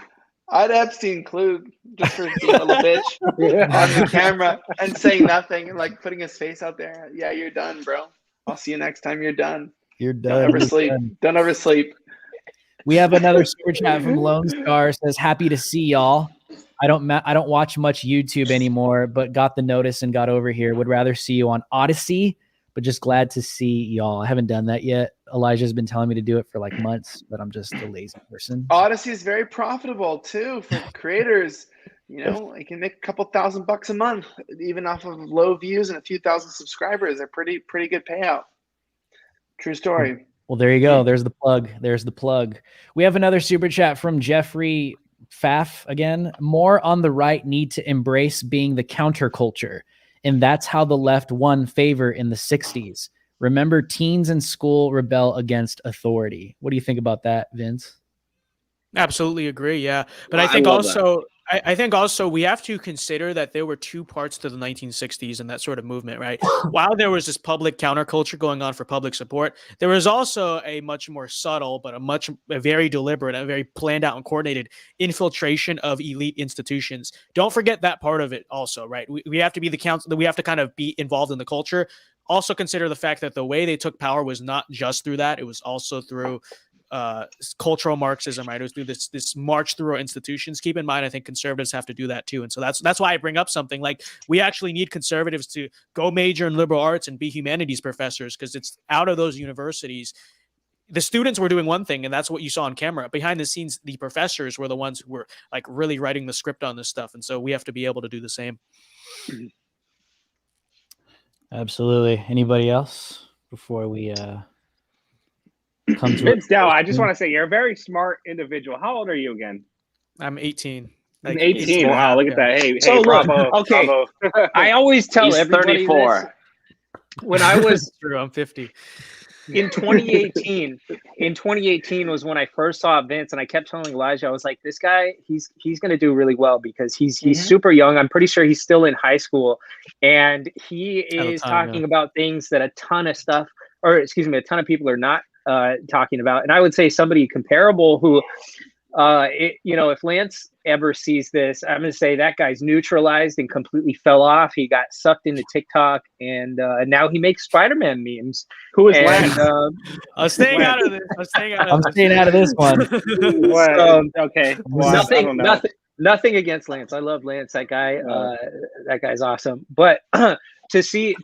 I'd Epstein Klug just for being a little bitch on the camera and saying nothing and like putting his face out there. Yeah, you're done, bro. I'll see you next time. You're done. You're done. Don't ever sleep. Don't ever sleep. We have another super chat from Lone Star, says, happy to see y'all. I don't watch much YouTube anymore, but got the notice and got over here. Would rather see you on Odyssey, but just glad to see y'all. I haven't done that yet. Elijah's been telling me to do it for like months, but I'm just a lazy person. Odyssey is very profitable too for creators. You know, you can make a couple $1,000 a month, even off of low views and a few thousand subscribers. They're pretty good payout. True story. Well, there you go. There's the plug. There's the plug. We have another super chat from Jeffrey Pfaff again. More on the right need to embrace being the counterculture. And that's how the left won favor in the 60s. Remember, teens in school rebel against authority. What do you think about that, Vince? Absolutely agree. Yeah. But I I think love also, I think also we have to consider that there were two parts to the 1960s and that sort of movement, right? While there was this public counterculture going on for public support, there was also a much more subtle, but a very deliberate, a very planned out and coordinated infiltration of elite institutions. Don't forget that part of it also, right? We have to be the council, we have to kind of be involved in the culture. Also consider the fact that the way they took power was not just through that. It was also through cultural Marxism, right? It was through this march through our institutions. Keep in mind, I think conservatives have to do that too. And so that's why I bring up something like we actually need conservatives to go major in liberal arts and be humanities professors, because it's out of those universities. The students were doing one thing, and that's what you saw on camera. Behind the scenes, the professors were the ones who were like really writing the script on this stuff. And so we have to be able to do the same. Absolutely. Anybody else before we come to Vince Dow, I just want to say you're a very smart individual. How old are you again? I'm 18. Like 18. Wow, look at that. Hey, So hey, look, bravo. okay. Bravo. I always tell He's everybody 34. this. When I was True, I'm 50. in 2018 was when I first saw Vince, and I kept telling Elijah, I was like, this guy, he's going to do really well because he's super young. I'm pretty sure he's still in high school, and he is talking about things that a ton of people are not talking about. And I would say somebody comparable who, if Lance ever sees this, I'm going to say that guy's neutralized and completely fell off. He got sucked into TikTok, and now he makes Spider-Man memes. Who is Lance? I'm staying out of this. I'm staying out of this one. Okay. Well, Nothing against Lance. I love Lance. That guy, that guy's awesome. But to see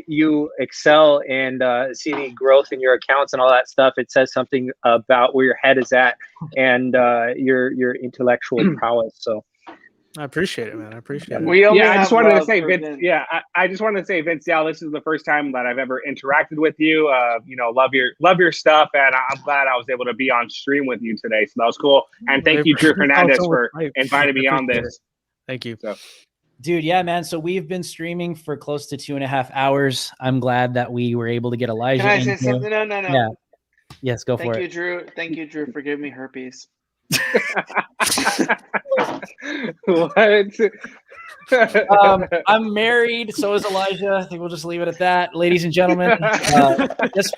you excel and see the growth in your accounts and all that stuff, it says something about where your head is at and your intellectual prowess. So I appreciate it, man. I appreciate it. I just wanted to say, Vince. Yeah, I just wanted to say, Vince. Yeah, this is the first time that I've ever interacted with you. Love your stuff, and I'm glad I was able to be on stream with you today. So that was cool. And thank you, Drew Hernandez, for inviting me on this. Thank you. Dude, yeah, man. So we've been streaming for close to 2.5 hours. I'm glad that we were able to get Elijah. Can I say something? No. Yeah. Yes, go for it. Thank you, Drew, for giving me herpes. What? I'm married, so is Elijah. I think we'll just leave it at that, ladies and gentlemen. Just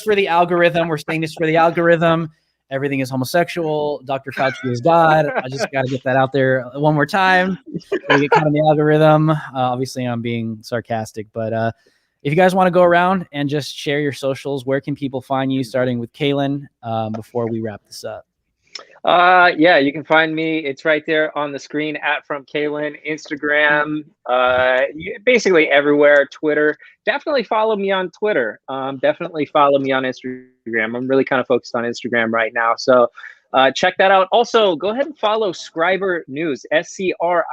for the algorithm, we're saying this for the algorithm. Everything is homosexual. Dr. Fauci is God. I just got to get that out there one more time. We get kind of the algorithm. Obviously, I'm being sarcastic, but if you guys want to go around and just share your socials, where can people find you? Starting with Kaylin, before we wrap this up. Yeah, you can find me. It's right there on the screen at From Kalen, Instagram, basically everywhere, Twitter. Definitely follow me on Twitter. Definitely follow me on Instagram. I'm really kind of focused on Instagram right now. So check that out. Also, go ahead and follow Scriber News, SCRIBERR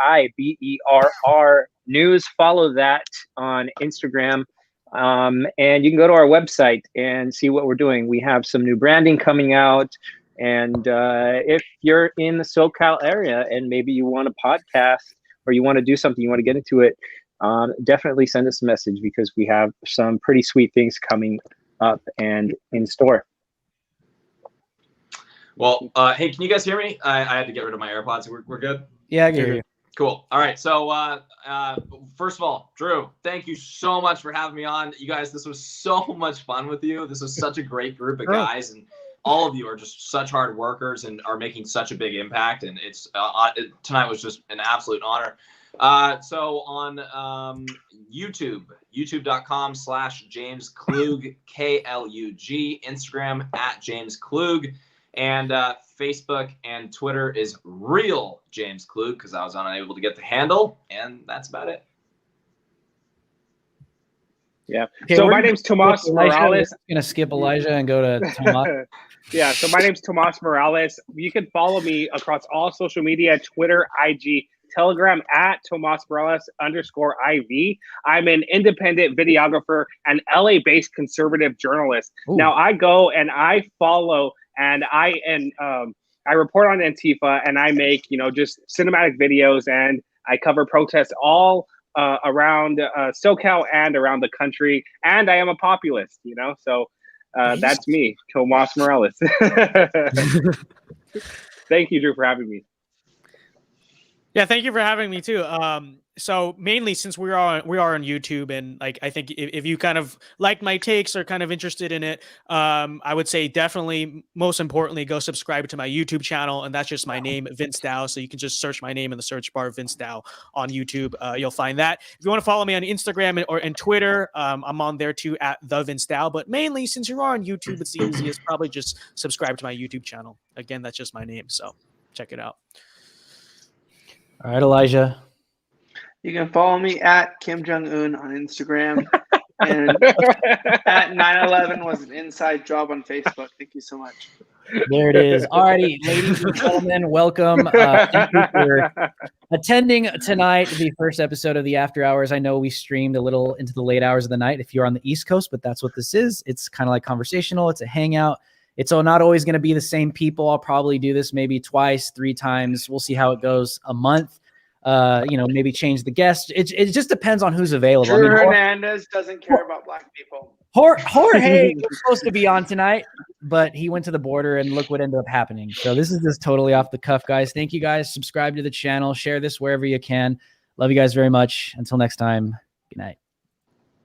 News. Follow that on Instagram. And you can go to our website and see what we're doing. We have some new branding coming out. And if you're in the SoCal area and maybe you want a podcast or you want to do something, you want to get into it, definitely send us a message because we have some pretty sweet things coming up and in store. Well, hey, can you guys hear me? I had to get rid of my AirPods. We're good? Yeah, I can hear you. Cool. All right. So first of all, Drew, thank you so much for having me on. You guys, this was so much fun with you. This was such a great group of guys, and all of you are just such hard workers and are making such a big impact. And it's tonight was just an absolute honor. So on YouTube, youtube.com/James Klug, KLUG, Instagram @James Klug, and Facebook and Twitter is Real James Klug because I was unable to get the handle, and that's about it. Yeah. Okay, so my name's Tomas Morales. I'm gonna skip Elijah and go to Tomas. Yeah. So my name's Tomas Morales. You can follow me across all social media: Twitter, IG, Telegram @Tomas Morales _IV. I'm an independent videographer and LA-based conservative journalist. Ooh. Now I go and I follow and I report on Antifa and I make just cinematic videos and I cover protests all around SoCal and around the country, and I am a populist, so that's me, Tomas Morales. Thank you, Drew, for having me. Yeah, thank you for having me too. So mainly since we are on YouTube, and like I think if you kind of like my takes or kind of interested in it, I would say definitely most importantly go subscribe to my YouTube channel, and that's just my name, Vince Dow. So you can just search my name in the search bar, Vince Dow, on YouTube. You'll find that. If you want to follow me on Instagram and Twitter, I'm on there too @the Vince Dow. But mainly since you are on YouTube, it's the easiest. Probably just subscribe to my YouTube channel. Again, that's just my name, so check it out. All right, Elijah. You can follow me @Kim Jong-un on Instagram. And @9/11 was an inside job on Facebook. Thank you so much. There it is. Alrighty, ladies and gentlemen, welcome. Thank you for attending tonight, the first episode of the After Hours. I know we streamed a little into the late hours of the night if you're on the East Coast, but that's what this is. It's kind of like conversational. It's a hangout. It's not always going to be the same people. I'll probably do this maybe twice, 3 times. We'll see how it goes a month. Maybe change the guest. It just depends on who's available. Drew Hernandez doesn't care about black people. Jorge was supposed to be on tonight, but he went to the border and look what ended up happening. So this is just totally off the cuff, guys. Thank you guys. Subscribe to the channel. Share this wherever you can. Love you guys very much. Until next time, good night.